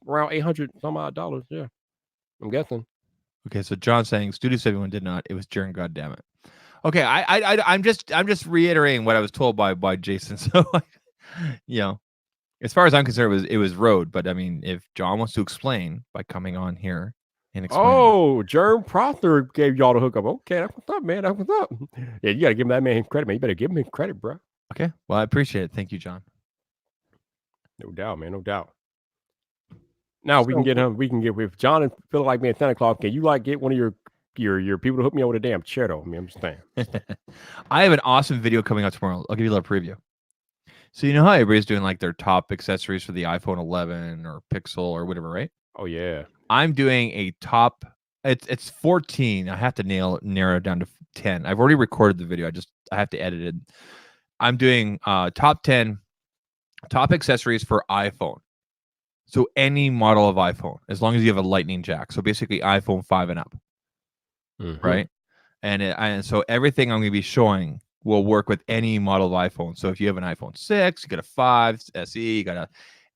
around $800 some odd dollars. Yeah, I'm guessing. Okay, so John's saying Studio 71 did not. It was Jern. God damn it. Okay, I'm just reiterating what I was told by Jason. So, as far as I'm concerned, it was Rode. But I mean, if John wants to explain by coming on here. Oh, Germ Proctor gave y'all the hookup. Okay, that's what's up, man. That's what's up. Yeah, you gotta give that man credit, man. You better give him credit, bro. Okay, well, I appreciate it. Thank you, John. No doubt, man. No doubt. Now we can get him. We can get with John and feel like me and Santa Claus. Can you like get one of your people to hook me up with a damn chair though? I mean, I'm just saying. I have an awesome video coming out tomorrow. I'll give you a little preview. So you know how everybody's doing like their top accessories for the iPhone 11 or Pixel or whatever, right? Oh yeah. I'm doing a top. It's 14. I have to narrow it down to 10. I've already recorded the video. I have to edit it. I'm doing top 10 top accessories for iPhone. So any model of iPhone, as long as you have a Lightning jack. So basically iPhone 5 and up, right? And so everything I'm going to be showing will work with any model of iPhone. So if you have an iPhone 6, you got a 5 SE, you got a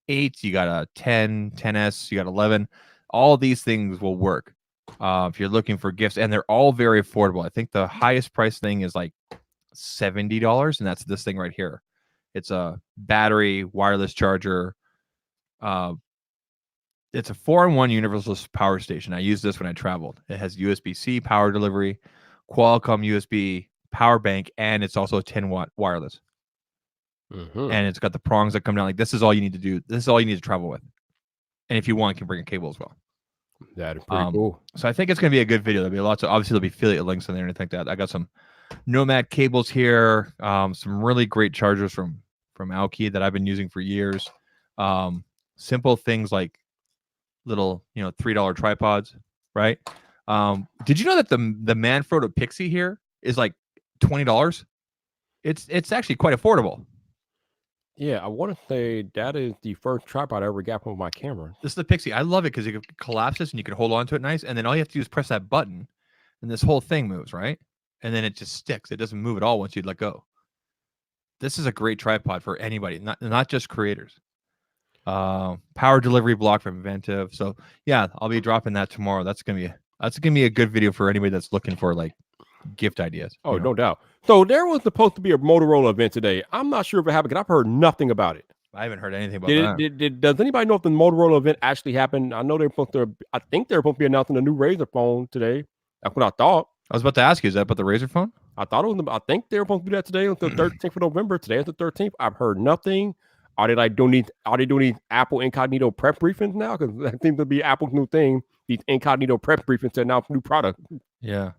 8, you got a 10, 10s, you got 11. All of these things will work if you're looking for gifts, and they're all very affordable. I think the highest price thing is like $70, and that's this thing right here. It's a battery, wireless charger. It's a 4-in-1 universal power station. I use this when I traveled. It has USB-C power delivery, Qualcomm USB power bank, and it's also a 10-watt wireless. And it's got the prongs that come down. Like, this is all you need to do. This is all you need to travel with. And if you want, you can bring a cable as well. That is pretty cool. So I think it's going to be a good video. There'll be obviously there'll be affiliate links in there and anything like that. I got some Nomad cables here, some really great chargers from Aoki that I've been using for years. Simple things like little, $3 tripods, right? Did you know that the Manfrotto Pixie here is like $20? It's actually quite affordable. Yeah, I want to say that is the first tripod I ever got from my camera. This is the Pixie. I love it because you can collapse this and you can hold on to it nice. And then all you have to do is press that button and this whole thing moves, right? And then it just sticks. It doesn't move at all once you let go. this is a great tripod for anybody, not just creators. Power delivery block from Inventive. So yeah, I'll be dropping that tomorrow. That's gonna be a good video for anybody that's looking for like gift ideas. Oh, no doubt. So there was supposed to be a Motorola event today. I'm not sure if it happened because I've heard nothing about it. I haven't heard anything about that. Does anybody know if the Motorola event actually happened? I know I think they're supposed to be announcing a new Razer phone today. That's what I thought. I was about to ask you, is that about the Razer phone? I think they were supposed to do that today on the 13th of November. Today is the 13th. I've heard nothing. Are they doing these Apple incognito prep briefings now? Because that seems to be Apple's new thing. These incognito prep briefings to announce new product. Yeah.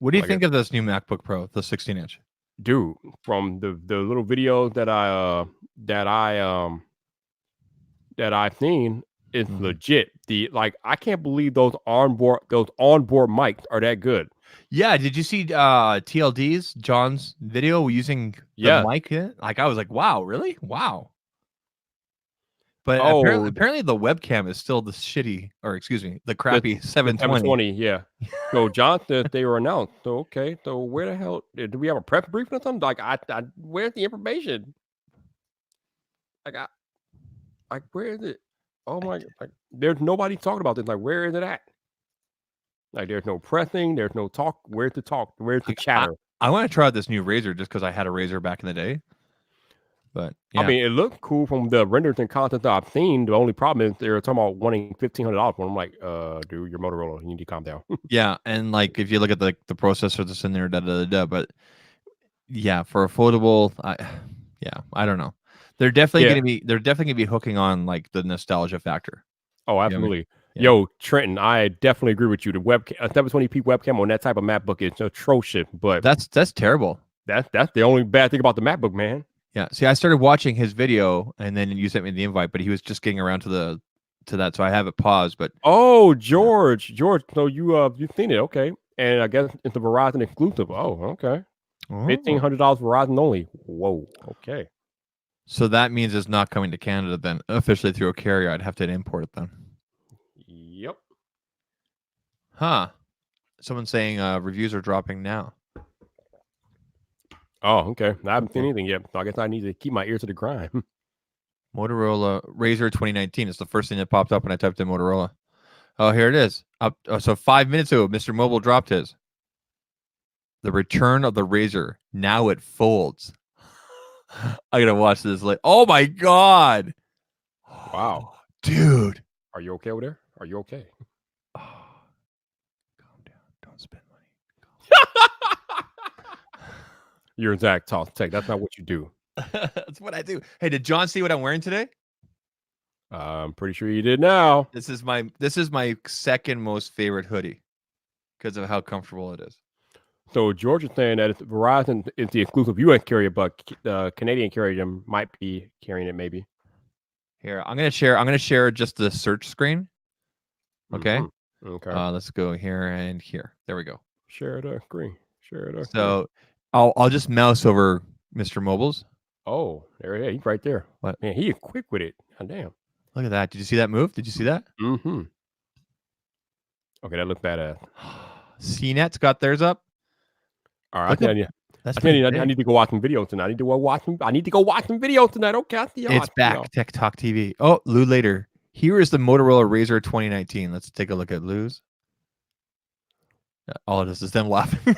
What do you think of this new MacBook Pro, the 16-inch? Dude, from the little videos that I've seen, it's legit. I can't believe those onboard mics are that good. Yeah, did you see TLD's John's video using the mic? Like I was like, wow, really? Wow. But apparently the webcam is still the crappy 720. 720, yeah. So John said they were announced. So okay, so where the hell do we have a prep briefing or something? Like where's the information? Where is it? Oh my! There's nobody talking about this. Like, where is it at? Like, there's no pressing. There's no talk. Where's the talk? Where's the chatter? I want to try out this new Razer just because I had a Razer back in the day. But yeah. I mean, it looked cool from the renders and content that I've seen. The only problem is they're talking about wanting $1,500 for. I'm like, dude, your Motorola, you need to calm down. Yeah, and like if you look at the processor that's in there, but yeah, for affordable, I don't know. They're definitely gonna be hooking on like the nostalgia factor. Oh, absolutely. You know what I mean? Yo, Trenton, I definitely agree with you. The webcam, a 720p webcam on that type of MacBook is atrocious. But that's terrible. That's the only bad thing about the MacBook, man. Yeah. See, I started watching his video, and then you sent me the invite, but he was just getting around to that, so I have it paused. But George, so you've seen it, okay? And I guess it's a Verizon exclusive. Oh, okay. $1,500 Verizon only. Whoa, okay. So that means it's not coming to Canada then officially through a carrier. I'd have to import it then. Yep. Huh. Someone's saying reviews are dropping now. Oh, okay. I haven't seen anything yet. So I guess I need to keep my ear to the grind. Motorola Razer 2019. It's the first thing that popped up when I typed in Motorola. Oh, here it is. So 5 minutes ago, Mr. Mobile dropped his. The return of the Razer. Now it folds. I gotta watch this later. Oh my god! Wow, dude, are you okay over there? Are you okay? Oh, calm down. Don't spend money. You're Zach Toss Tech. That's not what you do. That's what I do. Hey, did John see what I'm wearing today? I'm pretty sure you did now. This is my second most favorite hoodie because of how comfortable it is. So George is saying that Verizon is the exclusive U.S. carrier, but the Canadian carrier might be carrying it. Maybe. Here, I'm gonna share just the search screen. Okay. Mm-hmm. Okay. Let's go here and here. There we go. Share the screen. So I'll just mouse over Mr. Mobile's. Oh, there he is. He's right there. What? Man, he is quick with it. God damn. Look at that. Did you see that move? Did you see that? Mm-hmm. Okay, that looked badass. CNET's got theirs up. All right, I need to go watch some videos tonight. I need to go watch some videos tonight. Okay, I see it's back. Tech Talk TV. Oh, Lou later. Here is the Motorola Razer 2019. Let's take a look at Lou's. All it is them laughing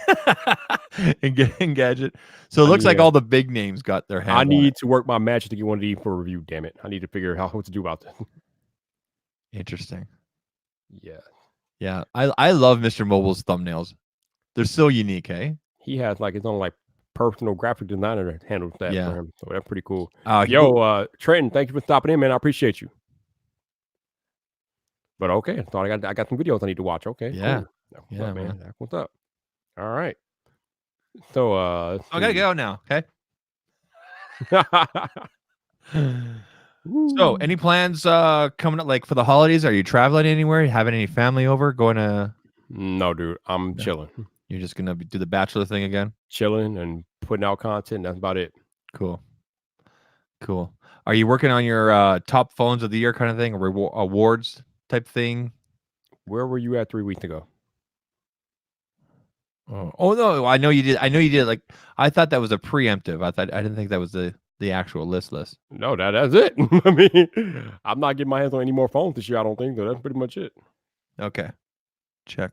and getting gadget. So it looks like all the big names got their hands. I need to work my magic to get one of these for review. Damn it! I need to figure out what to do about this. Interesting. Yeah. I love Mr. Mobile's thumbnails. They're so unique, eh? He has like his own like personal graphic designer that handles that for him. So that's pretty cool. Trenton, thank you for stopping in, man. I appreciate you. But okay, so I got some videos I need to watch. Okay. Yeah. Cool. Yeah, man. That's what's up. All right. So I gotta go now. Okay. So any plans coming up like for the holidays? Are you traveling anywhere? Having any family over? Going to No, dude. I'm chilling. You're just gonna do the bachelor thing again? Chilling and putting out content. That's about it. Cool. Are you working on your top phones of the year kind of thing, or awards type thing? Where were you at 3 weeks ago? Oh no, I know you did. I know you did. Like I thought that was a preemptive. I didn't think that was the actual list. No, that's it. I mean, I'm not getting my hands on any more phones this year. I don't think so. That's pretty much it. Okay. Check.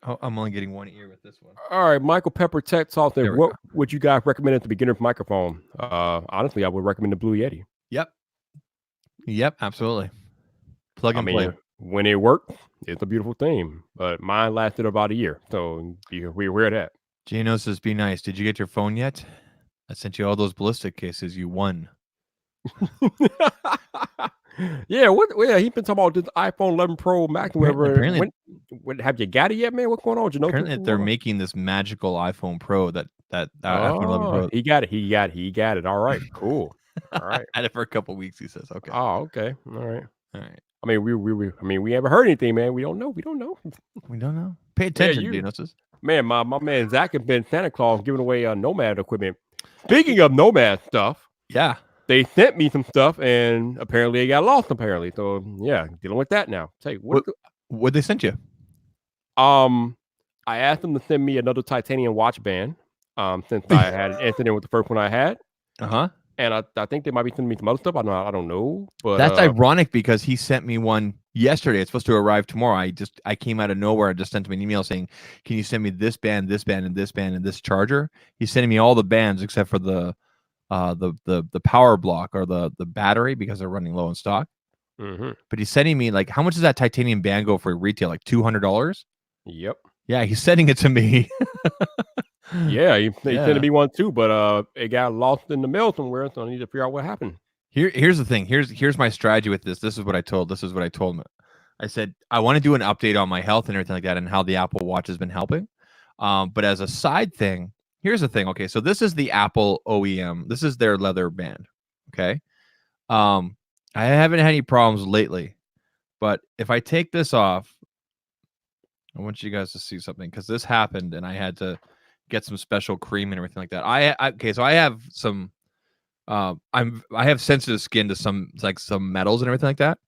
Oh, I'm only getting one ear with this one. All right, Michael Pepper Tech Talk said, There we what go. would you guys recommend as the beginner microphone? Honestly, I would recommend the Blue Yeti. Yep, absolutely. Plug and play. When it works, it's a beautiful thing. But mine lasted about a year, so we're aware of that. Jano says, "Be nice. Did you get your phone yet? I sent you all those ballistic cases. You won." Yeah, he's been talking about this iPhone 11 Pro Max. Apparently, Have you got it yet, man? What's going on, Jano? apparently they're making this magical iPhone Pro that iPhone 11 Pro. He got it. All right, cool. All right. Had it for a couple weeks. He says, "Okay." Oh, okay. All right. All right. I mean, we haven't heard anything, man. We don't know. We don't know. Pay attention, Jano says. Man, my man Zach has been Santa Claus giving away Nomad equipment. Speaking of Nomad stuff, yeah, they sent me some stuff, and apparently it got lost. Apparently, so yeah, dealing with that now. Say what they sent you? I asked them to send me another titanium watch band. Since I had an incident with the first one I had. And I think they might be sending me some other stuff. I don't know, but that's ironic because he sent me one yesterday. It's supposed to arrive tomorrow. I came out of nowhere. I just sent him an email saying, "Can you send me this band, this band, and this band, and this charger?" He's sending me all the bands except for the power block or the battery because they're running low in stock. But he's sending me like, how much does that titanium band go for retail? Like $200? Yep. Yeah, he's sending it to me. Yeah, he sent me one too, but it got lost in the mail somewhere, so I need to figure out what happened. Here's the thing. Here's my strategy with this. This is what I told him. I said I want to do an update on my health and everything like that, and how the Apple Watch has been helping. But as a side thing, here's the thing. Okay, so this is the Apple OEM. This is their leather band. Okay, I haven't had any problems lately, but if I take this off, I want you guys to see something because this happened, and I had to get some special cream and everything like that. Okay, so I have some I have sensitive skin to some metals and everything like that.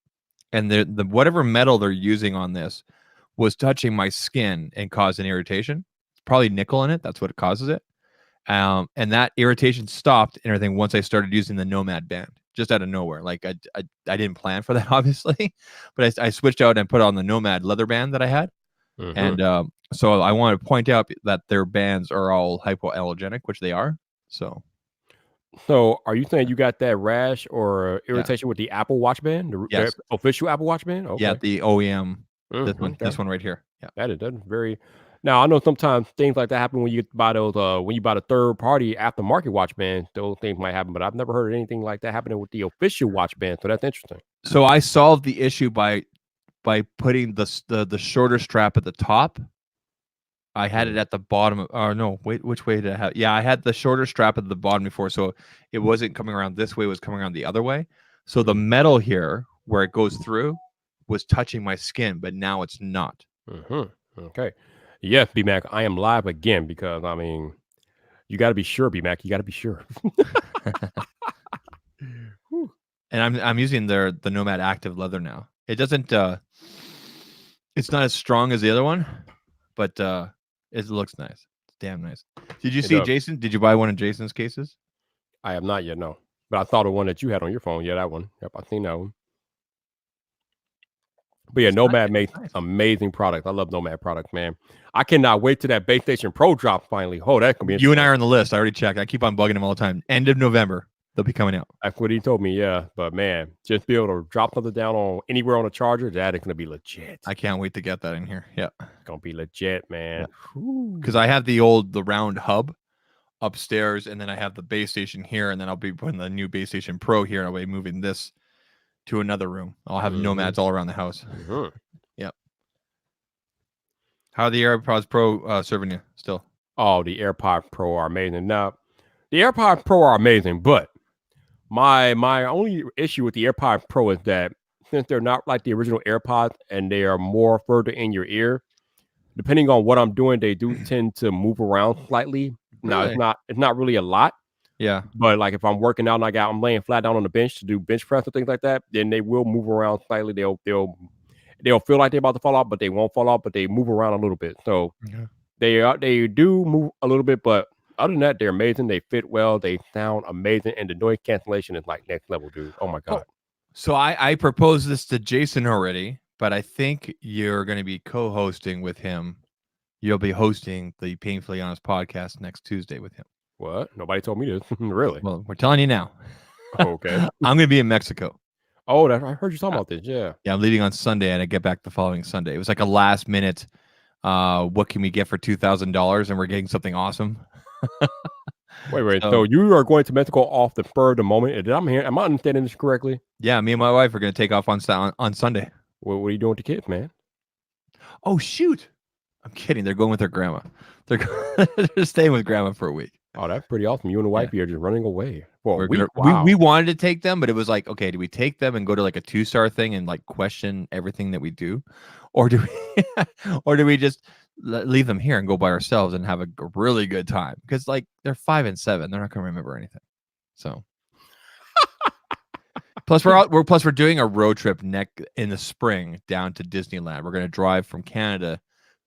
And the whatever metal they're using on this was touching my skin and caused an irritation. It's probably nickel in it. That's what causes it. And that irritation stopped and everything once I started using the Nomad band, just out of nowhere. Like I didn't plan for that, obviously, but I switched out and put on the Nomad leather band that I had. And so I want to point out that their bands are all hypoallergenic, which they are. So are you saying you got that rash or irritation with the Apple Watch band, the official Apple Watch band? Okay. Yeah, the OEM. This one right here. Yeah, that's very. Now I know sometimes things like that happen when you buy those. When you buy the third party aftermarket watch band, those things might happen. But I've never heard anything like that happening with the official watch band. So that's interesting. So I solved the issue by putting the shorter strap at the top. I had it at the bottom. No, wait, which way did I have? Yeah, I had the shorter strap at the bottom before, so it wasn't coming around this way. It was coming around the other way. So the metal here, where it goes through, was touching my skin, but now it's not. Okay. Yes, B-Mac, I am live again because, I mean, you got to be sure, B-Mac. You got to be sure. And I'm using the Nomad Active leather now. It doesn't. It's not as strong as the other one, but it looks nice. It's damn nice. Did you see Jason? Did you buy one of Jason's cases? I have not yet, no. But I saw the one that you had on your phone. Yeah, that one. Yep, I've seen that one. But yeah, Nomad makes amazing products. I love Nomad products, man. I cannot wait till that Base Station Pro drop finally. Oh, that can be interesting. You and I are on the list. I already checked. I keep on bugging him all the time. End of November, they'll be coming out. That's what he told me, yeah. But man, just be able to drop something down on anywhere on a charger, that is going to be legit. I can't wait to get that in here. Yeah. It's going to be legit, man. Because I have the round hub upstairs, and then I have the Base Station here, and then I'll be putting the new Base Station Pro here, and I'll be moving this to another room. I'll have Nomads all around the house. Yep. How are the AirPods Pro serving you still? Oh, the AirPods Pro are amazing. Now, the AirPods Pro are amazing, but my only issue with the AirPods Pro is that since they're not like the original AirPods and they are more further in your ear, depending on what I'm doing, they do tend to move around slightly. Really? Now, it's not really a lot. Yeah. But like if I'm working out and I'm laying flat down on the bench to do bench press or things like that, then they will move around slightly. They'll feel like they're about to fall off, but they won't fall off, but they move around a little bit. So They do move a little bit, but other than that, they're amazing. They fit well. They sound amazing, and the noise cancellation is like next level, dude. Oh my god. So I proposed this to Jason already, but I think you're going to be co-hosting with him. You'll be hosting the Painfully Honest podcast next Tuesday with him. What? Nobody told me this. Really? Well, we're telling you now. Okay. I'm going to be in Mexico. Oh, I heard you talking about this. Yeah. Yeah, I'm leaving on Sunday, and I get back the following Sunday. It was like a last minute. What can we get for $2,000? And we're getting something awesome. Wait. So you are going to Mexico off the spur of the moment? Am I understanding this correctly? Yeah, me and my wife are going to take off on Sunday. What are you doing with the kids, man? Oh shoot! I'm kidding. They're going with their grandma. They're staying with grandma for a week. Oh, that's pretty awesome. You and the wife are just running away for a week. We wanted to take them, but it was like, okay, do we take them and go to like a 2-star thing and like question everything that we do, or do we just leave them here and go by ourselves and have a really good time? Because like they're 5 and 7, they're not going to remember anything. So plus we're doing a road trip in the spring down to Disneyland. We're going to drive from Canada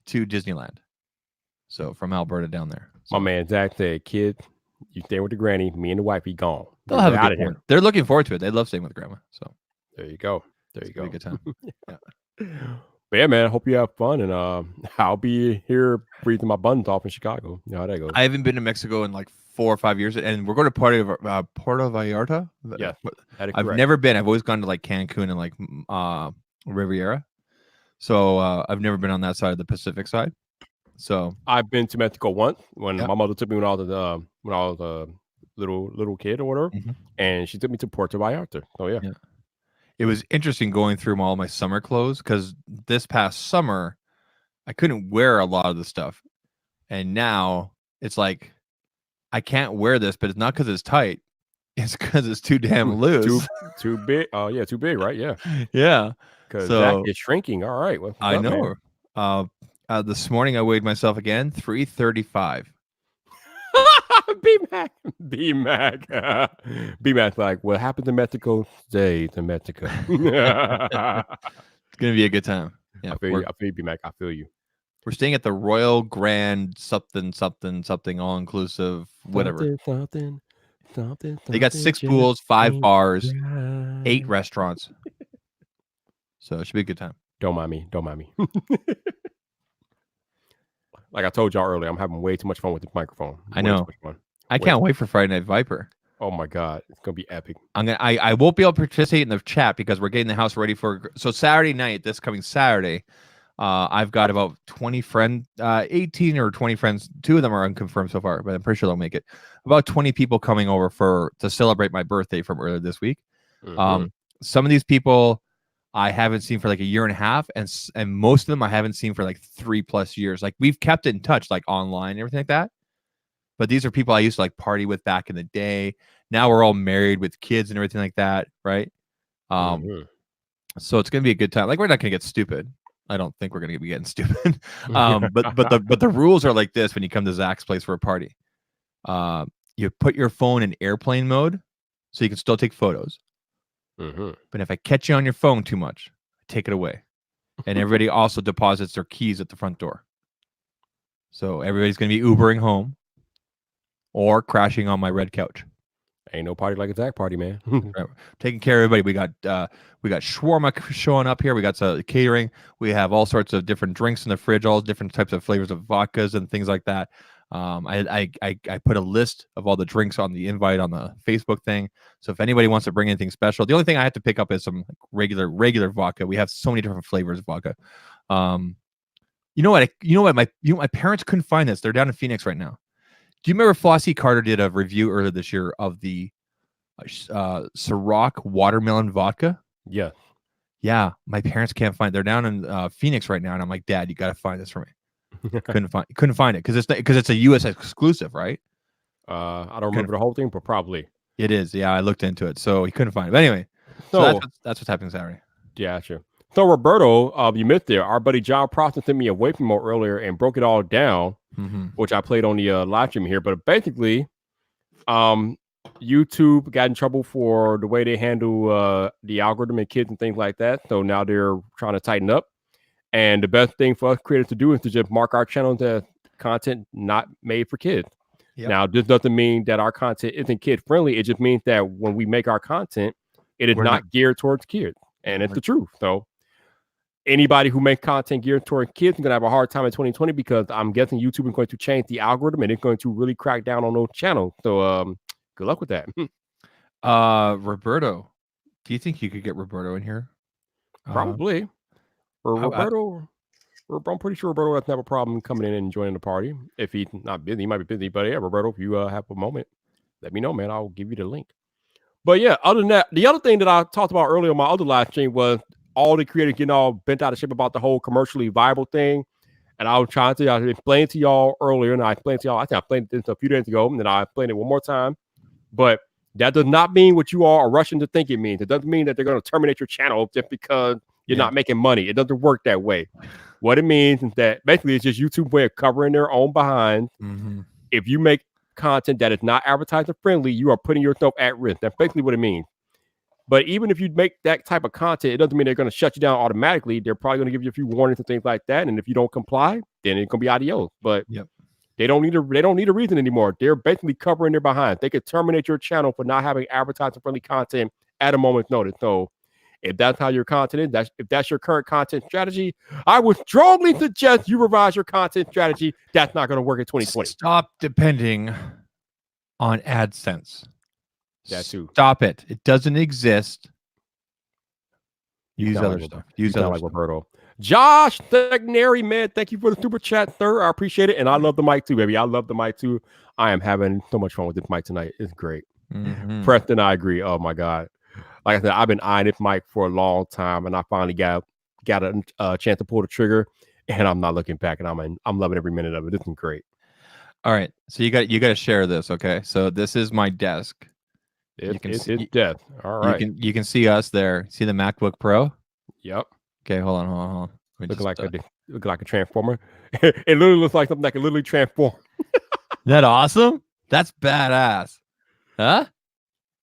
to Disneyland. So from Alberta down there. So, my man Zach said, "Kid, you stay with the granny. Me and the wife be gone. They'll have a good time. They're looking forward to it. They love staying with grandma. So there you go. It's a good time. Yeah. But yeah, man, I hope you have fun, and I'll be here breathing my buns off in Chicago. You know how that goes. I haven't been to Mexico in like 4 or 5 years, and we're going to Puerto Vallarta. Yeah, I've never been. I've always gone to like Cancun and like Riviera. So I've never been on that side of the Pacific side. So I've been to Mexico once when my mother took me when I was a little kid or whatever, and she took me to Puerto Vallarta. So yeah. It was interesting going through all my summer clothes because this past summer I couldn't wear a lot of the stuff, and now it's like I can't wear this, but it's not because it's tight; it's because it's too damn loose, too big. Yeah, too big, right? Yeah, yeah. Because that is shrinking. All right, well, I know. This morning I weighed myself again, 335. B-Mac, like, what happened to Mexico stays in Mexico. It's gonna be a good time. Yeah, I feel you, B-Mac. I feel you. We're staying at the Royal Grand something all inclusive, whatever. Something. They got 6 pools, 5 bars, 8 restaurants. So it should be a good time. Don't mind me. Like I told y'all earlier, I'm having way too much fun with this microphone. I know. I can't wait for Friday Night Viper. Oh my god, it's gonna be epic. I won't be able to participate in the chat because we're getting the house ready for. So Saturday night, this coming Saturday, I've got about 18 or 20 friends. 2 of them are unconfirmed so far, but I'm pretty sure they'll make it. About 20 people coming over to celebrate my birthday from earlier this week. Some of these people I haven't seen for like a year and a half, and most of them I haven't seen for like 3+ years. Like we've kept in touch, like online and everything like that. But these are people I used to like party with back in the day. Now we're all married with kids and everything like that, right? So it's gonna be a good time. Like we're not gonna get stupid. I don't think we're gonna be getting stupid. But the rules are like this when you come to Zach's place for a party. You put your phone in airplane mode so you can still take photos. But if I catch you on your phone too much, take it away. And everybody also deposits their keys at the front door. So everybody's gonna be Ubering home or crashing on my red couch. Ain't no party like a Zach party, man. Taking care of everybody. We got shawarma showing up here. We got some catering. We have all sorts of different drinks in the fridge, all different types of flavors of vodkas and things like that. I put a list of all the drinks on the invite on the Facebook thing. So if anybody wants to bring anything special, the only thing I have to pick up is some regular vodka. We have so many different flavors of vodka. You know what? My parents couldn't find this. They're down in Phoenix right now. Do you remember Flossie Carter did a review earlier this year of the Ciroc watermelon vodka? Yeah. Yeah, my parents can't find it. They're down in Phoenix right now, and I'm like, Dad, you got to find this for me. Couldn't find it because it's a U.S. exclusive, right? I don't remember the whole thing, but probably it is. Yeah, I looked into it, so he couldn't find it. But anyway, so that's what's happening Saturday. Yeah, sure. So Roberto, you missed there. Our buddy John Proston sent me a wave mode earlier and broke it all down, which I played on the live stream here. But basically, YouTube got in trouble for the way they handle the algorithm and kids and things like that. So now they're trying to tighten up. And the best thing for us creators to do is to just mark our channels as content not made for kids. Yep. Now, this doesn't mean that our content isn't kid friendly. It just means that when we make our content, it is not geared towards kids, and it's the truth. So, anybody who makes content geared toward kids is going to have a hard time in 2020 because I'm guessing YouTube is going to change the algorithm and it's going to really crack down on those channels. So, good luck with that. Roberto, do you think you could get Roberto in here? Probably. Roberto. I'm pretty sure Roberto doesn't have a problem coming in and joining the party. If he's not busy, he might be busy. But yeah, Roberto, if you have a moment, let me know, man. I'll give you the link. But yeah, other than that, the other thing that I talked about earlier on my other live stream was all the creators getting all bent out of shape about the whole commercially viable thing. And I was trying to explain to y'all earlier, and I explained to y'all, I think I explained this a few days ago, and then I explained it one more time. But that does not mean what you all are rushing to think it means. It doesn't mean that they're going to terminate your channel just because you're not making money. It doesn't work that way. What it means is that basically it's just YouTube's way of covering their own behind. Mm-hmm. If you make content that is not advertiser friendly, you are putting yourself at risk. That's basically what it means. But even if you make that type of content, it doesn't mean they're going to shut you down automatically. They're probably going to give you a few warnings and things like that. And if you don't comply, then it's going to be adios. But they don't need a reason anymore. They're basically covering their behind. They could terminate your channel for not having advertiser friendly content at a moment's notice. So if that's how your content is, if that's your current content strategy, I would strongly suggest you revise your content strategy. That's not going to work in 2020. Stop depending on AdSense. That too. Stop it. It doesn't exist. Use other stuff. Use other like stuff. Roberto. Josh Thegnary, man, thank you for the super chat, sir. I appreciate it. And I love the mic too, baby. I love the mic too. I am having so much fun with this mic tonight. It's great. Mm-hmm. Preston, I agree. Oh my God. Like I said, I've been eyeing this mic for a long time, and I finally got a chance to pull the trigger, and I'm not looking back, and I'm loving every minute of it. This is great. All right, so you got to share this, okay? So this is my desk. It's death. All right. You can see us there. See the MacBook Pro? Yep. Okay, hold on. Looking like a transformer. It literally looks like something that can literally transform. Isn't that awesome? That's badass. Huh?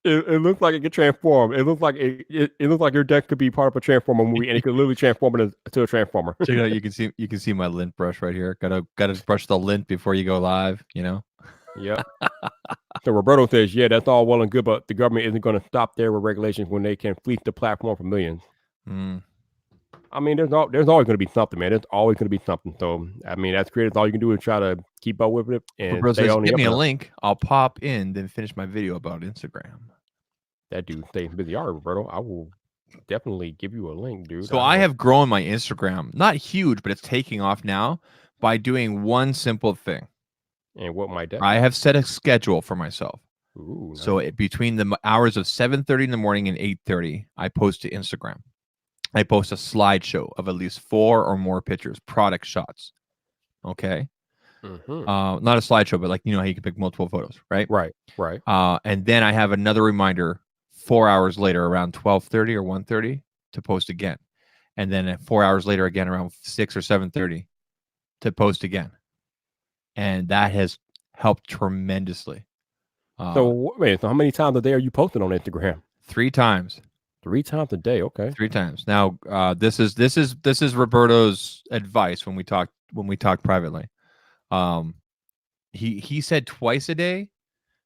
It looks like it could transform. It looks like it looks like your deck could be part of a Transformer movie, and it could literally transform into a Transformer. Check it out. You can see my lint brush right here. Gotta brush the lint before you go live. You know. Yeah. So Roberto says, yeah, that's all well and good, but the government isn't going to stop there with regulations when they can fleece the platform for millions. I mean, there's always going to be something, man. There's always going to be something. So I mean, that's creators, all you can do is try to keep up with it and stay on the give me a link. I'll pop in, then finish my video about Instagram. That dude stays busy. All right, Roberto, I will definitely give you a link, dude. So I have grown my Instagram, not huge, but it's taking off now by doing one simple thing. And what might that be? I have set a schedule for myself. Ooh, nice. So between the hours of 7:30 in the morning and 8:30, I post to Instagram. I post a slideshow of at least 4 or more pictures, product shots. Okay. Mm-hmm. Not a slideshow, but like, you know, how you can pick multiple photos, right? Right. And then I have another reminder 4 hours later around 12:30 or 1:30 to post again. And then 4 hours later again around 6 or 7:30 to post again. And that has helped tremendously. So how many times a day are you posting on Instagram? 3 times. 3 times a day. Okay. 3 times. Now, this is Roberto's advice when we talk privately. He said twice a day,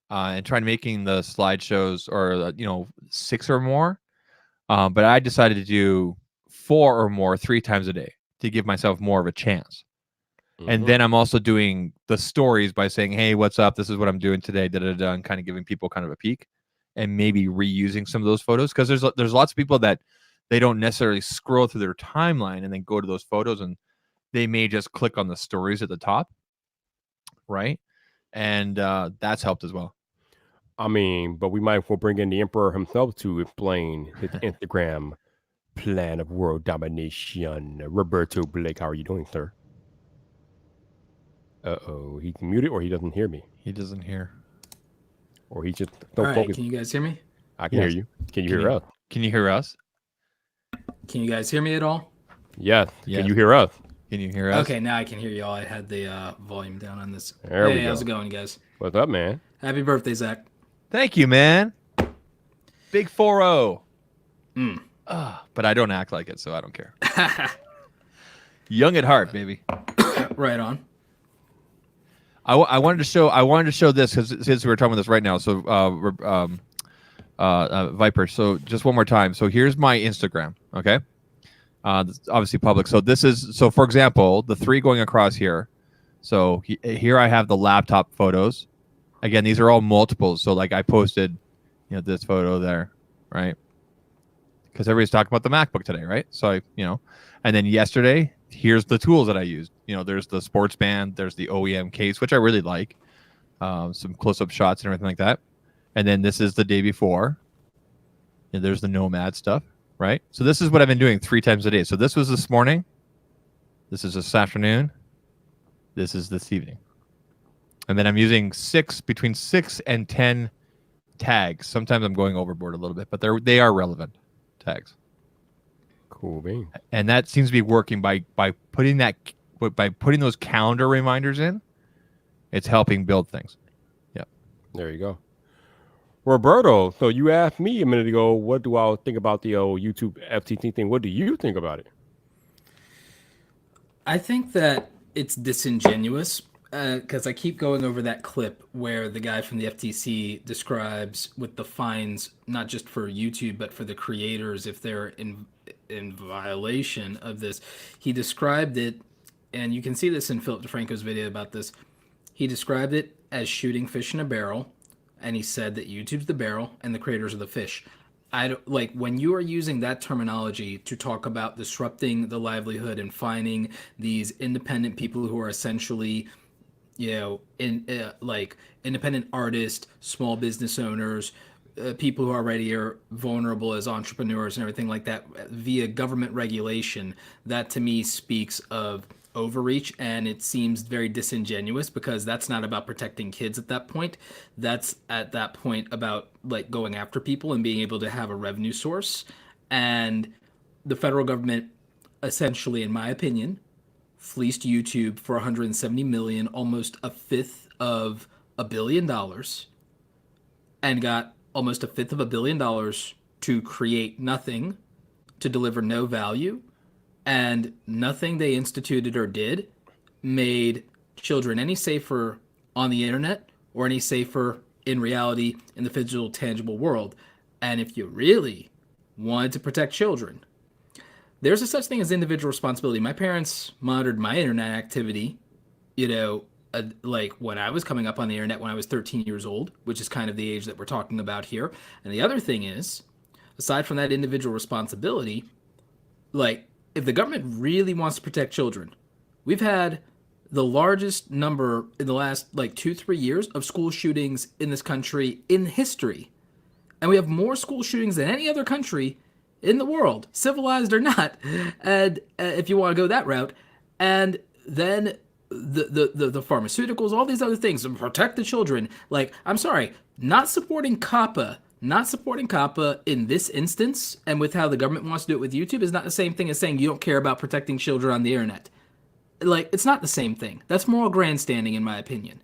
and trying making the slideshows or 6 or more. But I decided to do 4 or more 3 times a day to give myself more of a chance. Mm-hmm. And then I'm also doing the stories by saying, hey, what's up? This is what I'm doing today, and kind of giving people kind of a peek and maybe reusing some of those photos. Because there's lots of people that they don't necessarily scroll through their timeline and then go to those photos, and they may just click on the stories at the top. Right. And that's helped as well. I mean, but we might as well bring in the Emperor himself to explain his Instagram plan of world domination. Roberto Blake, how are you doing, sir? Uh-oh, he's muted, or he doesn't hear me. He doesn't hear. Or he just don't All right, focus. can you guys hear me? I can hear you. Can you hear us? Can you hear us? Can you guys hear me at all? Yes. Can you hear us? Can you hear us? Okay, now I can hear you all. I had the volume down on this. There we go. How's it going, guys? What's up, man? Happy birthday, Zach. Thank you, man. Big 4-0. But I don't act like it, so I don't care. Young at heart, baby. Right on. I wanted to show this because since we're talking about this right now. So Viper. So just one more time. So here's my Instagram. Okay. This is obviously public. So this is for example, the 3 going across here. So here I have the laptop photos. Again, these are all multiples. So like I posted, this photo there, right? Because everybody's talking about the MacBook today, right? So and then yesterday, here's the tools that I used. There's the sports band, there's the OEM case, which I really like. Some close-up shots and everything like that. And then this is the day before. And there's the Nomad stuff, right? So this is what I've been doing 3 times a day. So this was this morning. This is this afternoon. This is this evening. And then I'm using between 6 and 10 tags. Sometimes I'm going overboard a little bit, but they are relevant tags. Cool bean. And that seems to be working by putting those calendar reminders in. It's helping build things. Yep. There you go. Roberto, so you asked me a minute ago, what do I think about the old YouTube FTT thing? What do you think about it? I think that it's disingenuous because I keep going over that clip where the guy from the FTC describes with the fines, not just for YouTube, but for the creators if they're in violation of this. He described it, and you can see this in Philip DeFranco's video about this. He described it as shooting fish in a barrel, and he said that YouTube's the barrel and the creators are the fish. I don't like when you are using that terminology to talk about disrupting the livelihood and finding these independent people who are essentially, like independent artists, small business owners, people who already are vulnerable as entrepreneurs and everything like that via government regulation. That to me speaks of overreach, and it seems very disingenuous because that's not about protecting kids at that point. That's at that point about like going after people and being able to have a revenue source. And the federal government essentially, in my opinion, fleeced YouTube for 170 million, almost a fifth of $1 billion, and got almost a fifth of $1 billion to create nothing, to deliver no value. And nothing they instituted or did made children any safer on the internet or any safer in reality in the physical, tangible world. And if you really wanted to protect children, there's a such thing as individual responsibility. My parents monitored my internet activity, like when I was coming up on the internet when I was 13 years old, which is kind of the age that we're talking about here. And the other thing is, aside from that individual responsibility, like, if the government really wants to protect children, we've had the largest number in the last 2-3 years of school shootings in this country in history. And we have more school shootings than any other country in the world, civilized or not. And if you want to go that route, and then the pharmaceuticals, all these other things to protect the children. Like, I'm sorry, not supporting COPPA in this instance, and with how the government wants to do it with YouTube, is not the same thing as saying you don't care about protecting children on the internet. Like, it's not the same thing. That's moral grandstanding, in my opinion.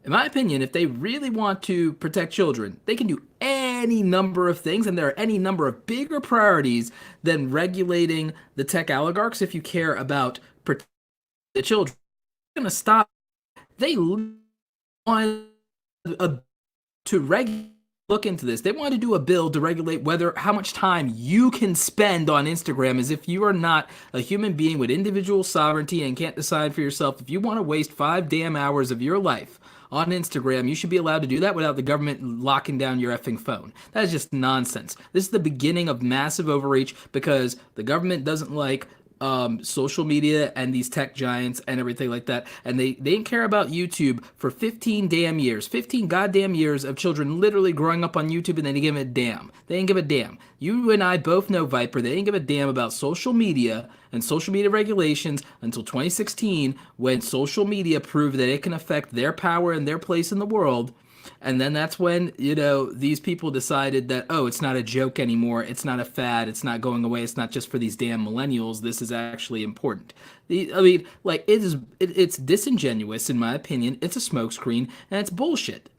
In my opinion, if they really want to protect children, they can do any number of things, and there are any number of bigger priorities than regulating the tech oligarchs if you care about protecting the children. They're going to stop. They want to regulate. Look into this. They want to do a bill to regulate how much time you can spend on Instagram, as if you are not a human being with individual sovereignty and can't decide for yourself. If you want to waste 5 damn hours of your life on Instagram, you should be allowed to do that without the government locking down your effing phone. That is just nonsense. This is the beginning of massive overreach because the government doesn't like social media and these tech giants and everything like that, and they didn't care about YouTube for 15 goddamn years of children literally growing up on YouTube, and they didn't give a damn. They didn't give a damn. You and I both know, Viper, they didn't give a damn about social media and social media regulations until 2016, when social media proved that it can affect their power and their place in the world. And then that's when, these people decided that, oh, it's not a joke anymore. It's not a fad. It's not going away. It's not just for these damn millennials. This is actually important. It's disingenuous, in my opinion. It's a smokescreen, and it's bullshit.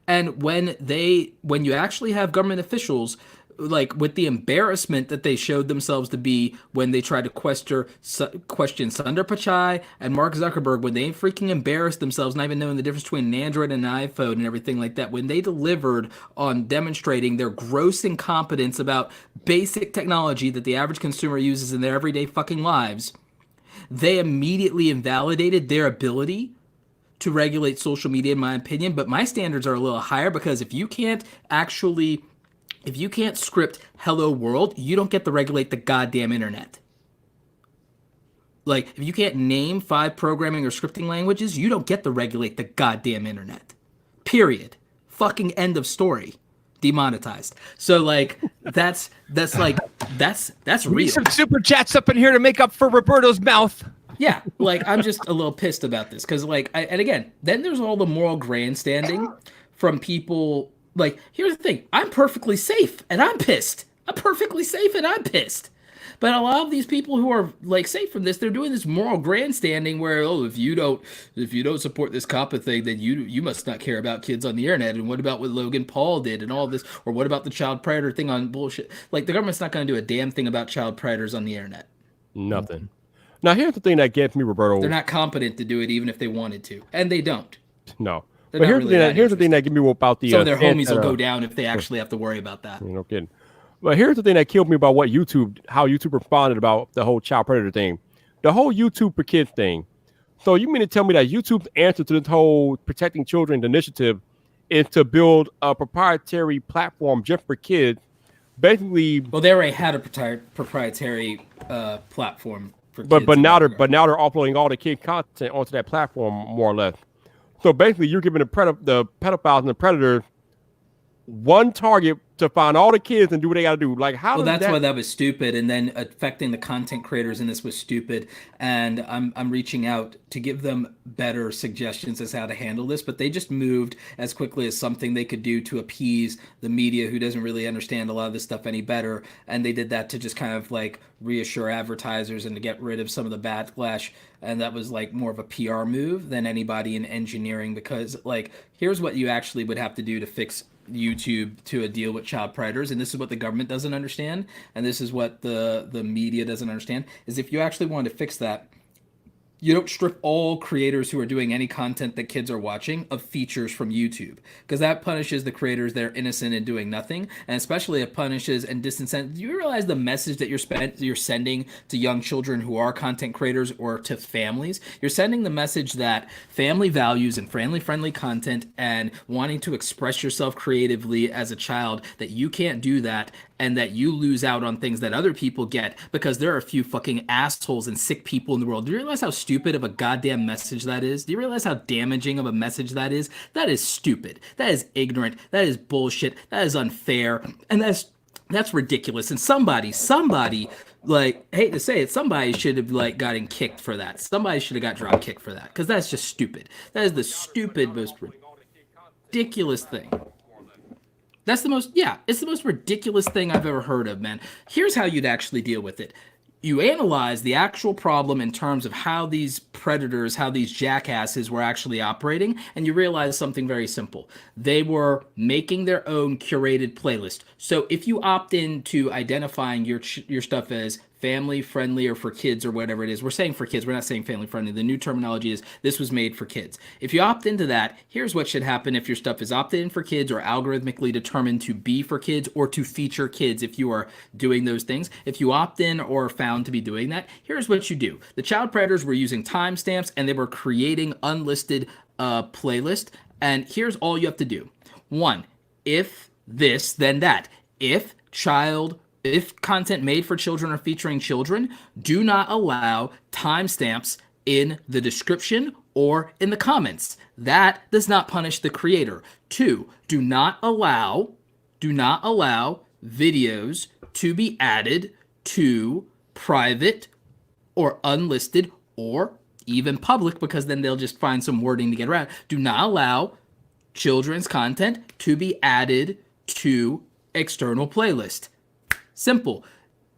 And when you actually have government officials like with the embarrassment that they showed themselves to be when they tried to question Sundar Pichai and Mark Zuckerberg, when they freaking embarrassed themselves, not even knowing the difference between an Android and an iPhone and everything like that, when they delivered on demonstrating their gross incompetence about basic technology that the average consumer uses in their everyday fucking lives, they immediately invalidated their ability to regulate social media, in my opinion. But my standards are a little higher, because if you can't script hello world, you don't get to regulate the goddamn internet. Like, if you can't name 5 programming or scripting languages, you don't get to regulate the goddamn internet. Period. Fucking end of story. Demonetized. So like that's real. Need some super chats up in here to make up for Roberto's mouth. Yeah, like I'm just a little pissed about this, because like and again, then there's all the moral grandstanding from people. Like, here's the thing: I'm perfectly safe and I'm pissed. I'm perfectly safe and I'm pissed. But a lot of these people who are like safe from this, they're doing this moral grandstanding where, oh, if you don't support this COPPA thing, then you must not care about kids on the internet. And what about what Logan Paul did and all this? Or what about the child predator thing on bullshit? Like, the government's not going to do a damn thing about child predators on the internet. Nothing. Now, here's the thing that gets me, Roberto. They're not competent to do it, even if they wanted to, and they don't. No. They're But not here's really the thing that gets me about the some of their homies will Santana- go down if they actually have to worry about that. No kidding. But here's the thing that killed me about how YouTube responded about the whole child predator thing, the whole YouTube for kids thing. So you mean to tell me that YouTube's answer to this whole protecting children initiative is to build a proprietary platform just for kids? Basically, Well, they already had a proprietary platform for kids. but now they're uploading all the kid content onto that platform, more or less. So basically, you're giving the pedophiles and the predators one target to find all the kids and do what they got to do. Like, how? Well, that's why that was stupid, and then affecting the content creators in this was stupid. And I'm reaching out to give them better suggestions as how to handle this, but they just moved as quickly as something they could do to appease the media, who doesn't really understand a lot of this stuff any better. And they did that to just kind of like reassure advertisers and to get rid of some of the backlash. And that was like more of a PR move than anybody in engineering, because like, here's what you actually would have to do to fix YouTube to a deal with child predators, and this is what the government doesn't understand, and this is what the media doesn't understand, is if you actually wanted to fix that, you don't strip all creators who are doing any content that kids are watching of features from YouTube, because that punishes the creators that are innocent and doing nothing, and especially it punishes and disincentivizes. Do you realize the message that you're sending to young children who are content creators, or to families? You're sending the message that family values and family-friendly content and wanting to express yourself creatively as a child, that you can't do that, and that you lose out on things that other people get because there are a few fucking assholes and sick people in the world. Do you realize how stupid of a goddamn message that is? Do you realize how damaging of a message that is? That is stupid. That is ignorant. That is bullshit. That is unfair. And that's ridiculous. And somebody, like, I hate to say it, somebody should have like gotten kicked for that. Somebody should have got drop kicked for that, because that's just stupid. That is the stupid, most ridiculous thing. It's the most ridiculous thing I've ever heard of, man. Here's how you'd actually deal with it. You analyze the actual problem in terms of how these predators, how these jackasses were actually operating, and you realize something very simple. They were making their own curated playlist. So if you opt into identifying your stuff as family friendly or for kids or whatever it is, we're saying for kids, we're not saying family friendly. The new terminology is this was made for kids. If you opt into that, here's what should happen if your stuff is opted in for kids or algorithmically determined to be for kids or to feature kids. If you are doing those things, if you opt in or found to be doing that, here's what you do. The child predators were using timestamps and they were creating unlisted playlist. And here's all you have to do. 1, if this, then that. If content made for children or featuring children, do not allow timestamps in the description or in the comments. That does not punish the creator. 2, do not allow videos to be added to private or unlisted or even public, because then they'll just find some wording to get around. Do not allow children's content to be added to external playlist. Simple.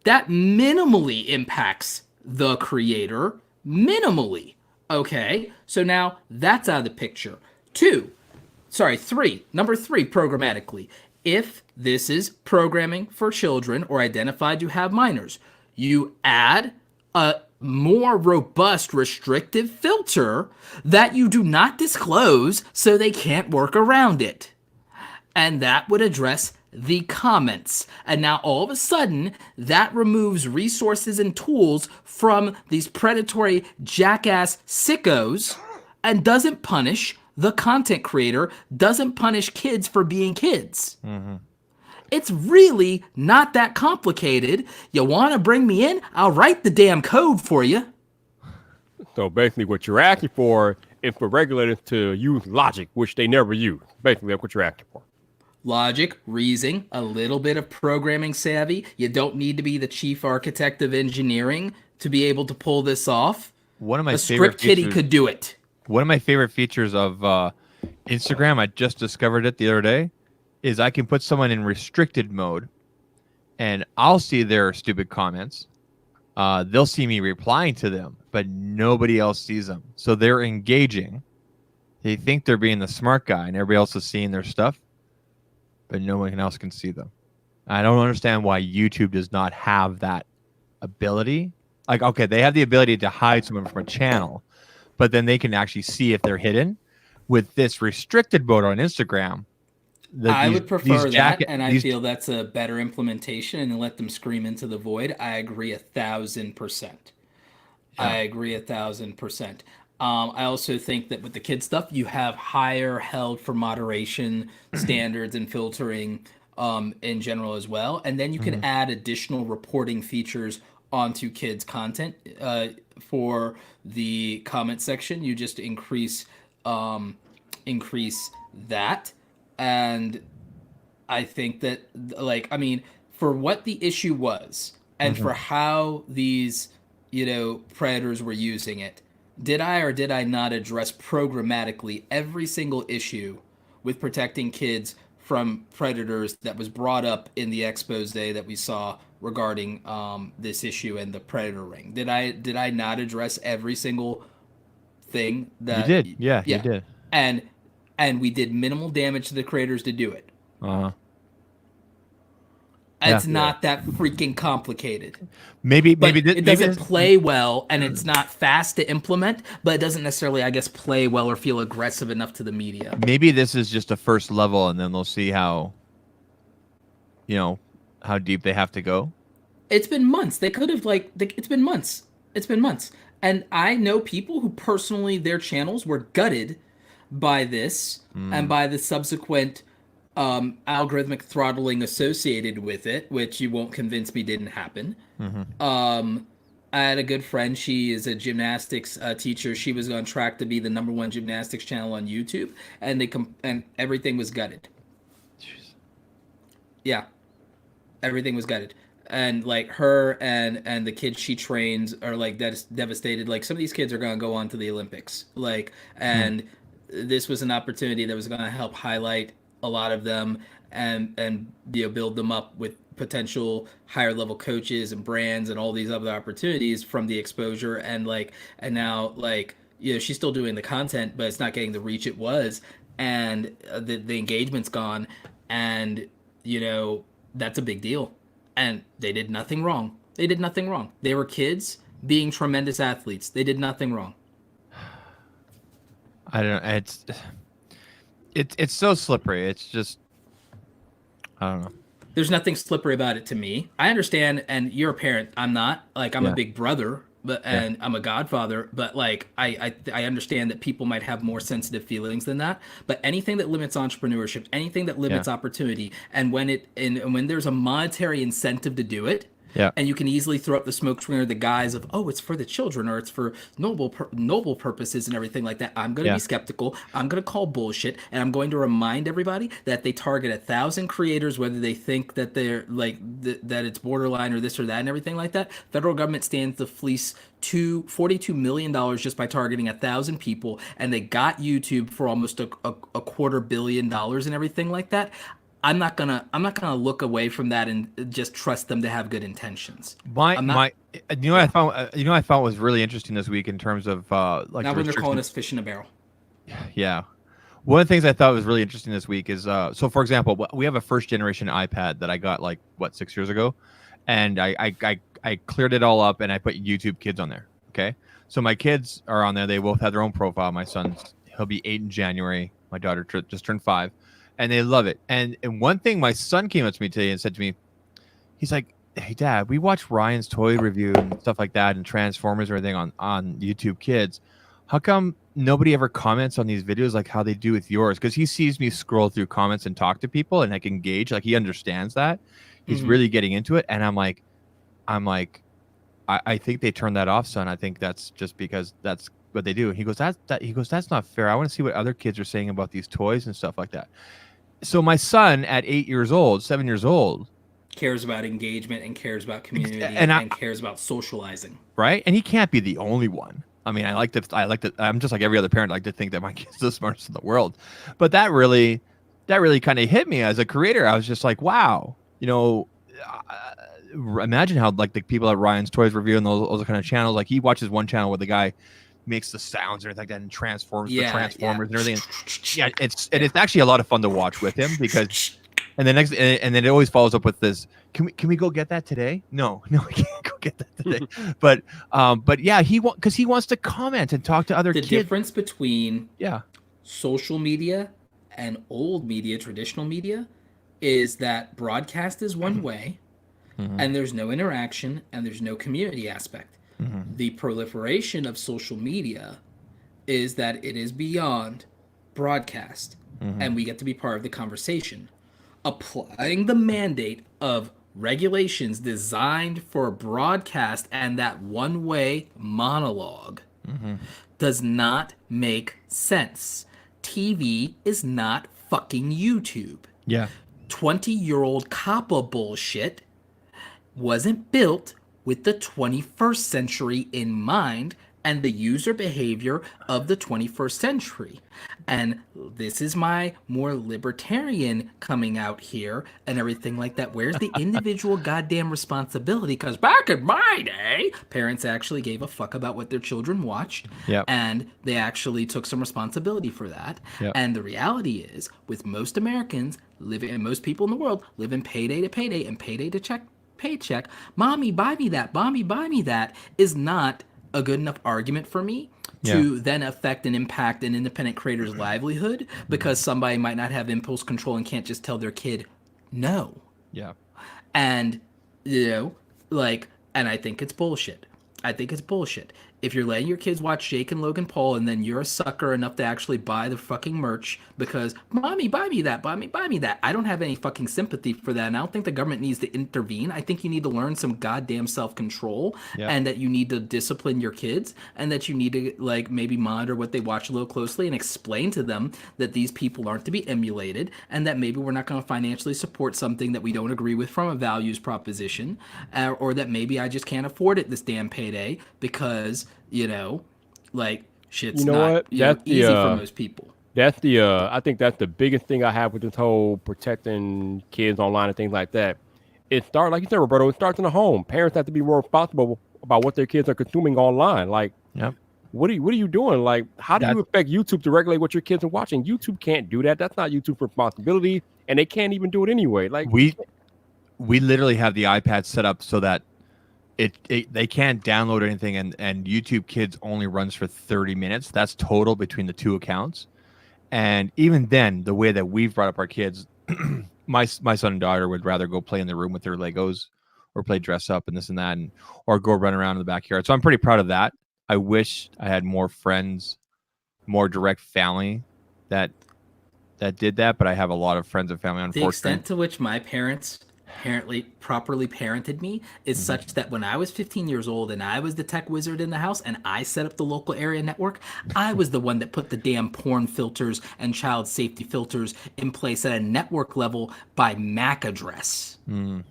That minimally impacts the creator. Minimally. Okay, so now that's out of the picture. 3, number 3, programmatically. if this is programming for children or identified to have minors, you add a more robust restrictive filter that you do not disclose so they can't work around it. And that would address the comments. And now all of a sudden, that removes resources and tools from these predatory jackass sickos and doesn't punish the content creator, doesn't punish kids for being kids. It's really not that complicated. You want to bring me in? I'll write the damn code for you. So basically what you're asking for is for regulators to use logic, which they never use. Basically, that's what you're asking for. Logic, reasoning, a little bit of programming savvy. You don't need to be the chief architect of engineering to be able to pull this off. One of my a favorite script kiddie features, could do it. One of my favorite features of Instagram, I just discovered it the other day, is I can put someone in restricted mode and I'll see their stupid comments. They'll see me replying to them, but nobody else sees them. So they're engaging. They think they're being the smart guy and everybody else is seeing their stuff, but no one else can see them. I don't understand why YouTube does not have that ability. Like, okay, they have the ability to hide someone from a channel, but then they can actually see if they're hidden. With this restricted mode on Instagram, I would prefer that, and I feel that's a better implementation, and let them scream into the void. I agree 1,000%. Yeah. I agree 1,000%. I also think that with the kid stuff, you have higher held for moderation standards and filtering in general as well, and then you can add additional reporting features onto kids' content for the comment section. You just increase that. And I think that, like, I mean, for what the issue was and for how these, predators were using it, did I or did I not address programmatically every single issue with protecting kids from predators that was brought up in the expose that we saw regarding this issue and the predator ring? Did I not address every single thing that you did? Yeah, you did. And we did minimal damage to the creators to do it. It's not that freaking complicated. Maybe it doesn't play well, and it's not fast to implement, but it doesn't necessarily, I guess, play well or feel aggressive enough to the media. Maybe this is just a first level, and then they'll see how deep they have to go. It's been months. They could have it's been months. It's been months. And I know people who personally, their channels were gutted by this and by the subsequent algorithmic throttling associated with it, which you won't convince me didn't happen. I had a good friend. She is a gymnastics teacher. She was on track to be the #1 gymnastics channel on YouTube, and and everything was gutted. Jeez. Yeah, everything was gutted. And like her and the kids she trains are like devastated. Like some of these kids are gonna go on to the Olympics. And this was an opportunity that was gonna help highlight a lot of them and build them up with potential higher level coaches and brands and all these other opportunities from the exposure. And now she's still doing the content, but it's not getting the reach it was, and the engagement's gone, and that's a big deal. And they did nothing wrong. They were kids being tremendous athletes. They did nothing wrong. I don't know. It's so slippery. It's just, I don't know. There's nothing slippery about it to me. I understand, and you're a parent. I'm not. I'm a big brother, and I'm a godfather. But I understand that people might have more sensitive feelings than that. But anything that limits entrepreneurship, anything that limits opportunity, and when there's a monetary incentive to do it. Yeah. And you can easily throw up the smoke screen or the guise of, it's for the children or it's for noble purposes and everything like that. I'm going to be skeptical. I'm going to call bullshit. And I'm going to remind everybody that they target 1,000 creators, whether they think that they're that it's borderline or this or that and everything like that. Federal government stands to fleece $42 million just by targeting 1,000 people. And they got YouTube for almost a $250 million and everything like that. I'm not gonna look away from that and just trust them to have good intentions. I found was really interesting this week in terms of now when they're calling us fish in a barrel. Yeah, One of the things I thought was really interesting this week is, so for example, we have a first generation iPad that I got like 6 years ago, and I cleared it all up and I put YouTube Kids on there. Okay, so my kids are on there. They both have their own profile. My son's he'll be 8 in January. My daughter just turned 5, and they love it. And one thing, my son came up to me today and said to me, he's like, "Hey, Dad, we watched Ryan's toy review and stuff like that, and Transformers and everything on YouTube Kids. How come nobody ever comments on these videos like how they do with yours?" Because he sees me scroll through comments and talk to people and like engage. Like he understands that. He's really getting into it. And I'm like, I think they turned that off, son. I think that's just because that's what they do. And he goes, that's not fair. I want to see what other kids are saying about these toys and stuff like that. So my son at 7 years old, cares about engagement and cares about community and cares about socializing. Right. And he can't be the only one. I mean, I'm just like every other parent. I like to think that my kid's the smartest in the world, but that really kind of hit me as a creator. I was just like, wow, imagine how like the people at Ryan's Toys Review and those kind of channels, like he watches one channel where the guy makes the sounds and everything like that and transforms the Transformers and everything. Yeah, it's actually a lot of fun to watch with him because, and then it always follows up with this. Can we go get that today? No, I can't go get that today. but yeah, because he wants to comment and talk to other kids. The difference between social media and old media, traditional media, is that broadcast is one way, and there's no interaction and there's no community aspect. The proliferation of social media is that it is beyond broadcast, and we get to be part of the conversation. Applying the mandate of regulations designed for broadcast and that one-way monologue does not make sense. TV is not fucking YouTube. Yeah. 20-year-old COPPA bullshit wasn't built with the 21st century in mind and the user behavior of the 21st century. And this is my more libertarian coming out here and everything like that. Where's the individual goddamn responsibility? Because back in my day, parents actually gave a fuck about what their children watched. And they actually took some responsibility for that. And the reality is, with most Americans living, and most people in the world living payday to payday and payday to paycheck, mommy, buy me that, mommy, buy me that, is not a good enough argument for me to then affect and impact an independent creator's livelihood, because somebody might not have impulse control and can't just tell their kid no. And and I think it's bullshit. If you're letting your kids watch Jake and Logan Paul and then you're a sucker enough to actually buy the fucking merch because, mommy, buy me that, mommy, buy me that. I don't have any fucking sympathy for that. And I don't think the government needs to intervene. I think you need to learn some goddamn self-control and that you need to discipline your kids and that you need to maybe monitor what they watch a little closely and explain to them that these people aren't to be emulated and that maybe we're not going to financially support something that we don't agree with from a values proposition, or that maybe I just can't afford it this damn payday because shit's not easy for most people. That's I think that's the biggest thing I have with this whole protecting kids online and things like that. It starts, like you said, Roberto, it starts in the home. Parents have to be more responsible about what their kids are consuming online. What are you doing? Like, how do you expect YouTube to regulate what your kids are watching? YouTube can't do that. That's not YouTube's responsibility, and they can't even do it anyway. Like, we literally have the iPad set up so that they can't download anything, and YouTube Kids only runs for 30 minutes. That's total between the two accounts. And even then, the way that we've brought up our kids, my son and daughter would rather go play in the room with their Legos or play dress up and this and that, or go run around in the backyard. So I'm pretty proud of that. I wish I had more friends, more direct family that did that, but I have a lot of friends and family, unfortunately. The extent to which my parents properly parented me is such that when I was 15 years old and I was the tech wizard in the house and I set up the local area network, I was the one that put the damn porn filters and child safety filters in place at a network level by MAC address. And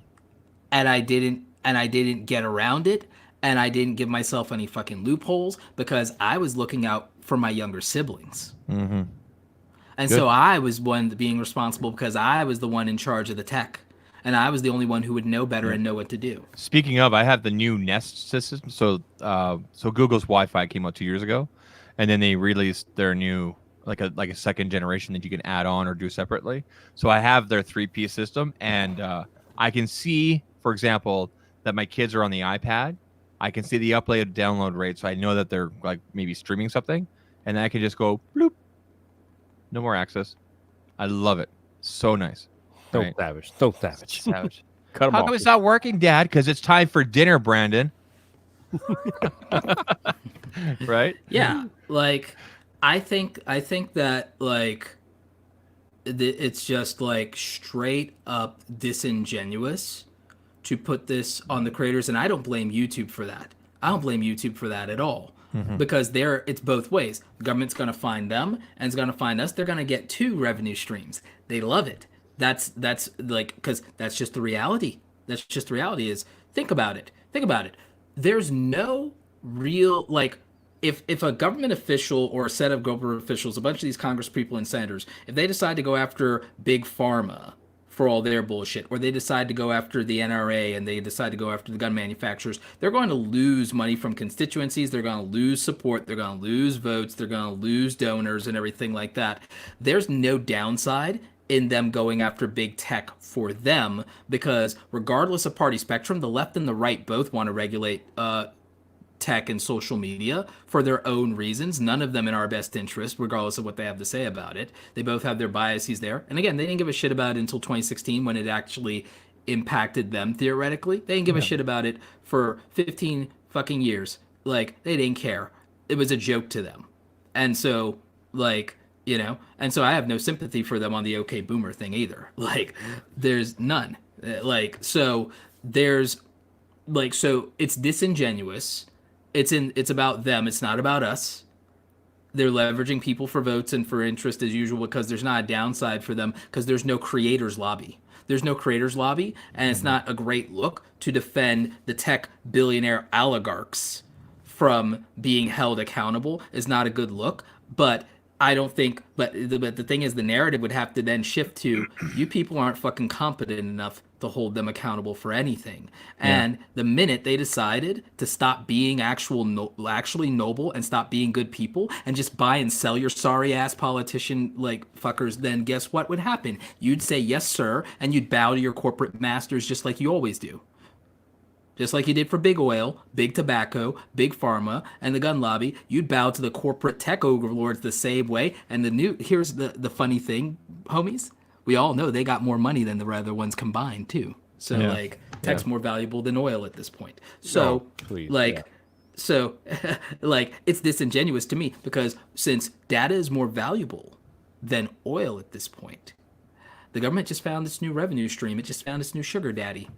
I didn't get around it, and I didn't give myself any fucking loopholes because I was looking out for my younger siblings. And so I was one being responsible because I was the one in charge of the tech. And I was the only one who would know better and know what to do. Speaking of, I have the new Nest system. So Google's Wi-Fi came out 2 years ago, and then they released their new like a second generation that you can add on or do separately. So I have their 3-piece system, and I can see, for example, that my kids are on the iPad. I can see the upload download rate, so I know that they're like maybe streaming something, and then I can just go bloop, no more access. I love it. So nice. So Right? savage. So savage. Savage. Cut 'em How off. come it's not working, Dad? Because it's time for dinner, Brandon. Right? Yeah, like I think that like it's just like straight up disingenuous to put this on the creators, and I don't blame YouTube for that. I don't blame YouTube for that at all. Because it's both ways. The government's going to find them and it's going to find us. They're going to get 2 revenue streams. They love it. That's like, because that's just the reality. That's just the reality. Is think about it. There's no real, like, if a government official or a set of government officials, a bunch of these Congress people and senators, if they decide to go after big pharma for all their bullshit, or they decide to go after the NRA and they decide to go after the gun manufacturers, they're going to lose money from constituencies, they're going to lose support, they're going to lose votes, they're going to lose donors and everything like that. There's no downside in them going after big tech for them, because regardless of party spectrum, the left and the right both want to regulate tech and social media for their own reasons, none of them in our best interest, regardless of what they have to say about it. They both have their biases there. And again, they didn't give a shit about it until 2016 when it actually impacted them theoretically. They didn't give a shit about it for 15 fucking years. Like, they didn't care. It was a joke to them. And so, like, you know, and so I have no sympathy for them on the OK Boomer thing either. Like, there's none. Like, so there's, like, so it's disingenuous. It's about them. It's not about us. They're leveraging people for votes and for interest as usual, because there's not a downside for them, because there's no creators lobby. There's no creators lobby, and it's not a great look to defend the tech billionaire oligarchs from being held accountable. Is not a good look. But I don't think, but the thing is, the narrative would have to then shift to, you people aren't fucking competent enough to hold them accountable for anything. And the minute they decided to stop being actually noble and stop being good people and just buy and sell your sorry ass politician like fuckers, then guess what would happen? You'd say yes sir, and you'd bow to your corporate masters just like you always do. Just like you did for big oil, big tobacco, big pharma, and the gun lobby, you'd bow to the corporate tech overlords the same way. And here's the funny thing, homies. We all know they got more money than the other ones combined too. So like, tech's more valuable than oil at this point. So so like, it's disingenuous to me, because since data is more valuable than oil at this point, the government just found this new revenue stream. It just found this new sugar daddy.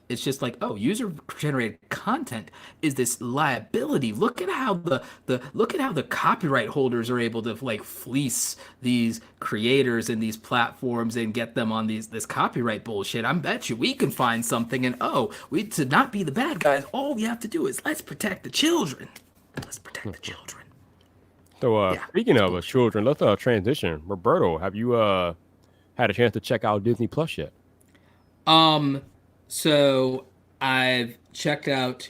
It's just like, oh, user-generated content is this liability. Look at how the copyright holders are able to like fleece these creators and these platforms and get them on this copyright bullshit. I bet you we can find something, and we to not be the bad guys, all we have to do is let's protect the children. Let's protect the children. So speaking of children, let's transition. Roberto, have you had a chance to check out Disney Plus yet? So I've checked out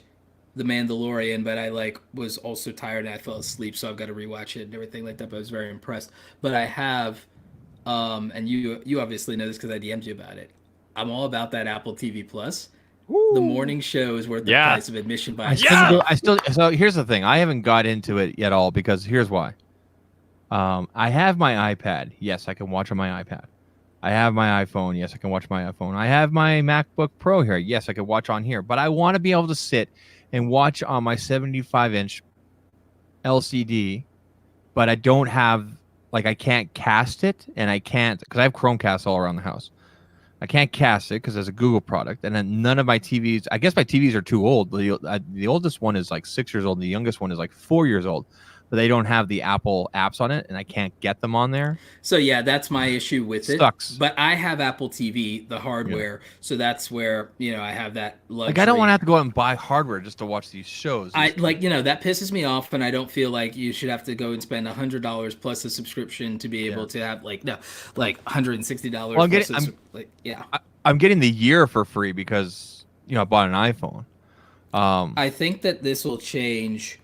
The Mandalorian, but I was also tired and I fell asleep, so I've got to rewatch it and everything like that. But I was very impressed. But I have, and you obviously know this because I DM'd you about it. I'm all about that Apple TV Plus. Woo. The morning show is worth the price of admission by So here's the thing. I haven't got into it yet all, because here's why. I have my iPad. Yes, I can watch on my iPad. I have my iPhone. Yes, I can watch my iPhone. I have my MacBook Pro here. Yes, I can watch on here. But I want to be able to sit and watch on my 75-inch LCD, but I don't have, I can't cast it, and I can't, because I have Chromecast all around the house. I can't cast it because it's a Google product, and then none of my TVs, I guess my TVs are too old. The oldest one is 6 years old, and the youngest one is 4 years old. But they don't have the Apple apps on it, and I can't get them on there. So yeah, that's my issue with it. Sucks. But I have Apple TV, the hardware, so that's where I have that luxury. I don't want to have to go out and buy hardware just to watch these shows. That pisses me off, and I don't feel like you should have to go and spend $100 plus a subscription to be able to have $160. Well, I'm getting the year for free because I bought an iPhone. I think that this will change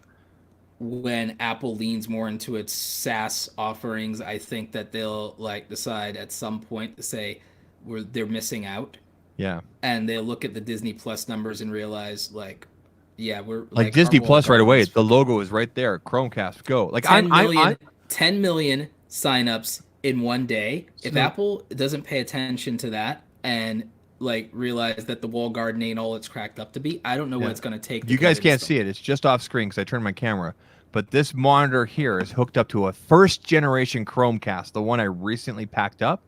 when Apple leans more into its SaaS offerings, I think that they'll like decide at some point to say they're missing out, Yeah. and they'll look at the Disney Plus numbers and realize like, yeah, we're Like like Disney our walled Plus right away. gardens. The logo is right there. Chromecast, go. Like 10 million, 10 million signups in one day. If So- Apple doesn't pay attention to that and like realize that the wall garden ain't all it's cracked up to be, I don't know what it's going to take. To You guys can't convince them. see it. It's just off screen because I turned my camera. But this monitor here is hooked up to a first generation Chromecast, the one I recently packed up.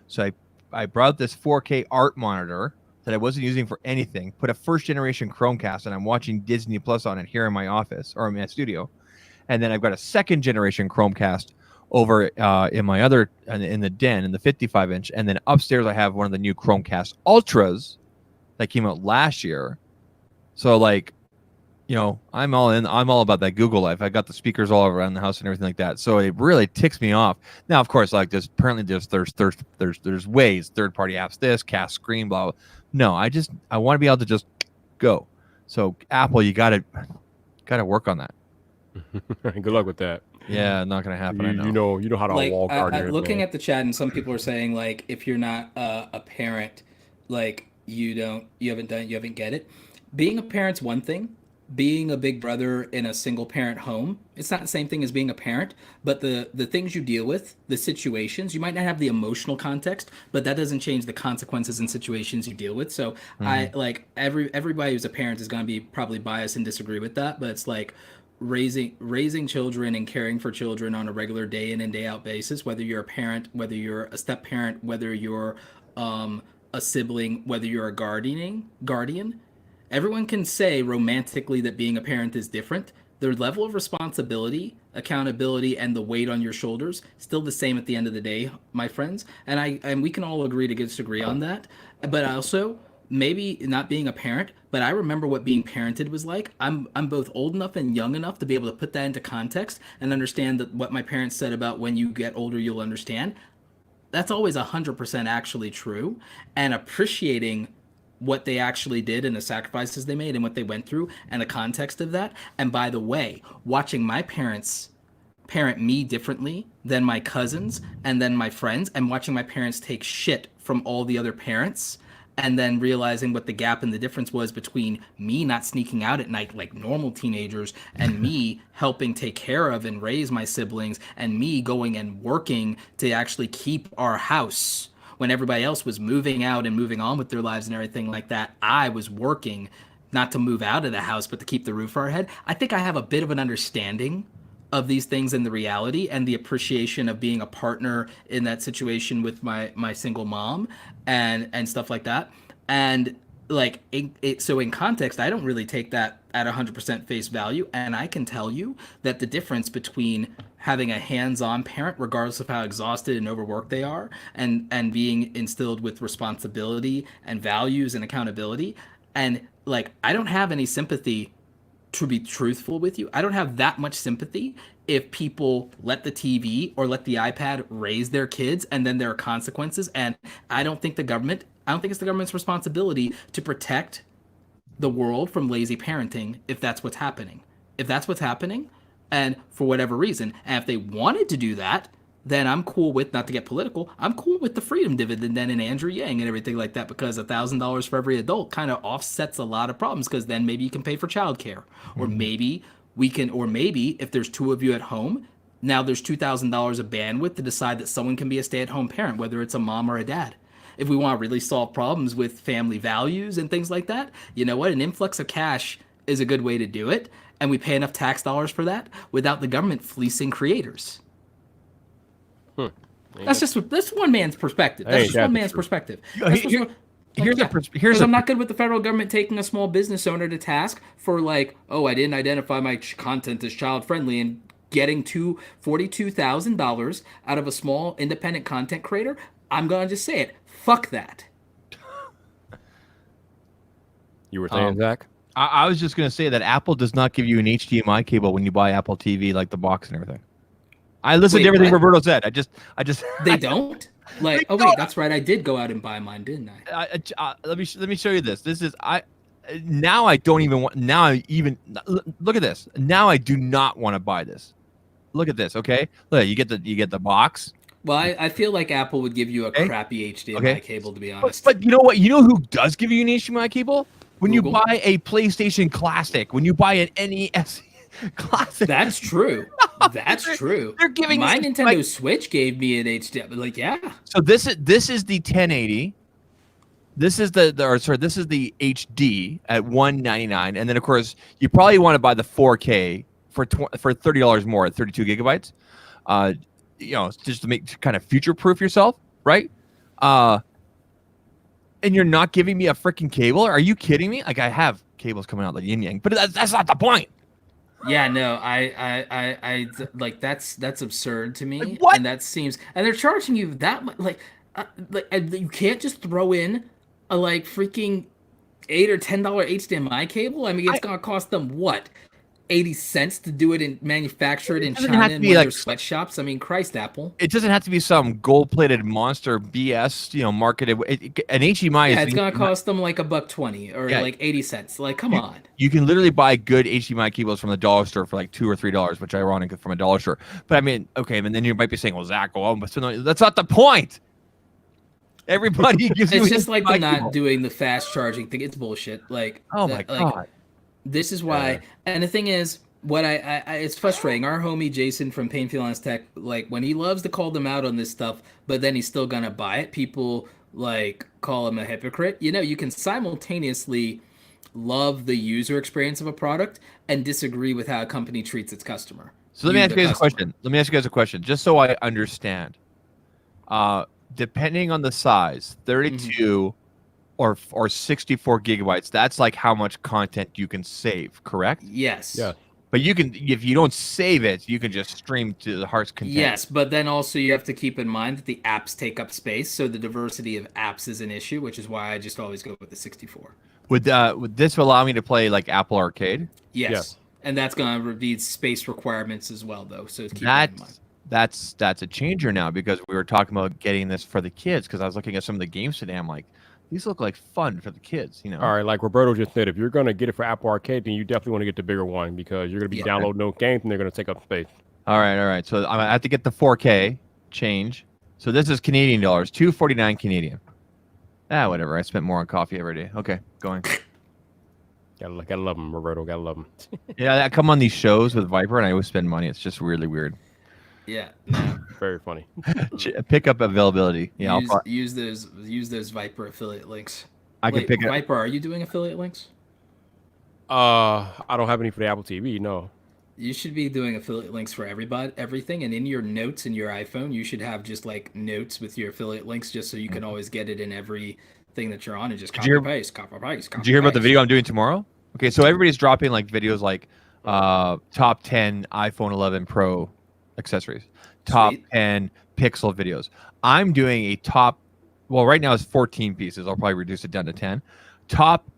So I brought this 4K art monitor that I wasn't using for anything, put a first generation Chromecast, and I'm watching Disney Plus on it here in my office or in my studio. And then I've got a second generation Chromecast over in my other in the den in the 55-inch, and then upstairs I have one of the new Chromecast Ultras that came out last year. So like, you know, I'm all in. I'm all about that Google life. I got the speakers all around the house and everything like that. So it really ticks me off. Now, of course, like there's ways third-party apps, this cast screen, blah, blah. No, I want to be able to just go. So Apple, you gotta work on that. Good luck with that. Yeah, not gonna happen. I know. You know how to Like wall guard. looking at the chat, and some people are saying like, if you're not a parent, like you haven't get it. Being a parent's one thing. Being a big brother in a single parent home, it's not the same thing as being a parent, but the things you deal with, the situations, you might not have the emotional context, but that doesn't change the consequences and situations you deal with. So I like everybody who's a parent is going to be probably biased and disagree with that, but it's like raising children and caring for children on a regular day in and day out basis, whether you're a parent, whether you're a step parent, whether you're a sibling, whether you're a guardian. Everyone can say romantically that being a parent is different. Their level of responsibility, accountability, and the weight on your shoulders still the same at the end of the day, my friends. And we can all agree to disagree on that. But also, maybe not being a parent, but I remember what being parented was like. I'm both old enough and young enough to be able to put that into context and understand that what my parents said about when you get older you'll understand. That's always 100% actually true, and appreciating what they actually did and the sacrifices they made and what they went through and the context of that. And by the way, watching my parents parent me differently than my cousins and then my friends, and watching my parents take shit from all the other parents, and then realizing what the gap and the difference was between me not sneaking out at night like normal teenagers and me helping take care of and raise my siblings, and me going and working to actually keep our house when everybody else was moving out and moving on with their lives and everything like that. I was working not to move out of the house, but to keep the roof over our head. I think I have a bit of an understanding of these things and the reality and the appreciation of being a partner in that situation with my single mom and stuff like that. And like so in context, I don't really take that at 100% face value. And I can tell you that the difference between having a hands-on parent, regardless of how exhausted and overworked they are, and being instilled with responsibility and values and accountability, and like I don't have any sympathy, to be truthful with you, I don't have that much sympathy if people let the TV or let the iPad raise their kids and then there are consequences. And I don't think it's the government's responsibility to protect the world from lazy parenting if that's what's happening. If that's what's happening, and for whatever reason, and if they wanted to do that, then I'm cool with, not to get political, I'm cool with the freedom dividend then and Andrew Yang and everything like that, because $1,000 for every adult kind of offsets a lot of problems, because then maybe you can pay for childcare, or maybe if there's two of you at home, now there's $2,000 of bandwidth to decide that someone can be a stay-at-home parent, whether it's a mom or a dad. If we want to really solve problems with family values and things like that, you know what? An influx of cash is a good way to do it, and we pay enough tax dollars for that without the government fleecing creators. That's one man's perspective. That's just one man's perspective. Because I'm not good with the federal government taking a small business owner to task for like, oh, I didn't identify my content as child friendly, and getting $42,000 out of a small independent content creator. I'm gonna just say it. Fuck that. You were saying, Zach? I was just gonna say that Apple does not give you an HDMI cable when you buy Apple TV, like the box and everything. I listened to everything Roberto said. I just. They don't. Like, oh wait, that's right. I did go out and buy mine, didn't I? Let me show you this. This is now I don't even want. Now I even look at this. Now I do not want to buy this. Look at this. Okay, look, you get the box. Well, I feel like Apple would give you a Okay. crappy HDMI Okay. cable, to be honest. But you know what? You know who does give you an HDMI cable? When Google. you buy a PlayStation Classic, when you buy an NES Classic. That's true. That's true. They're giving my me, Nintendo like, Switch gave me an HDMI. Like, yeah. So this is the 1080. This is this is the HD at $199, and then of course you probably want to buy the 4K for $30 more at 32 gigabytes. You know, just to kind of future proof yourself, right? And you're not giving me a freaking cable? Are you kidding me? Like, I have cables coming out like yin yang, but that's not the point. Yeah, no, I like that's absurd to me. Like, what? And that seems, and they're charging you that much. You can't just throw in a like freaking $8 or $10 HDMI cable. I mean, it's gonna cost them what, 80 cents to do it and manufacture it in China in one of their sweatshops. I mean, Christ, Apple. It doesn't have to be some gold-plated monster BS, you know, marketed. An HDMI it's gonna cost them like $1.20 or like 80 cents. Like, come on. You can literally buy good HDMI cables from the dollar store for like $2 or $3, which is ironic from a dollar store. But I mean, okay, and then you might be saying, "Well, Zach, that's not the point." Everybody gives you. It's just like they're not doing the fast charging thing. It's bullshit. Like, oh my god. This is why, and the thing is, what I it's frustrating. Our homie Jason from Pain Freelance Tech, like when he loves to call them out on this stuff, but then he's still gonna buy it. People like call him a hypocrite. You know, you can simultaneously love the user experience of a product and disagree with how a company treats its customer. So let me ask you guys a question. Let me ask you guys a question, just so I understand. Depending on the size, 32 or 64 gigabytes, that's like how much content you can save, correct? Yes. Yeah. But you can, if you don't save it, you can just stream to the heart's content. Yes, but then also you have to keep in mind that the apps take up space, so the diversity of apps is an issue, which is why I just always go with the 64. Would this allow me to play like Apple Arcade? Yes. Yes. And that's going to be space requirements as well, though. So keep that in mind. That's a changer now, because we were talking about getting this for the kids, because I was looking at some of the games today. I'm like, these look like fun for the kids, you know. All right, like Roberto just said, if you're going to get it for Apple Arcade, then you definitely want to get the bigger one, because you're going to be downloading those games and they're going to take up space. All right. So I have to get the 4K change. So this is Canadian dollars, $2.49 Canadian. Whatever. I spent more on coffee every day. Okay, going. Gotta love them, Roberto. Gotta love them. Yeah, I come on these shows with Viper, and I always spend money. It's just really weird. Yeah. Very funny. Pick up availability. Yeah, use those Viper affiliate links. I can pick it. Viper, are you doing affiliate links? I don't have any for the Apple TV. No. You should be doing affiliate links for everything, and in your notes in your iPhone, you should have just like notes with your affiliate links, just so you can always get it in everything that you're on, and just copy paste. Did you hear about the video I'm doing tomorrow? Okay, so everybody's dropping like videos like top 10 iPhone 11 Pro accessories, top 10 Pixel videos. I'm doing a top, well, right now it's 14 pieces. I'll probably reduce it down to 10. Top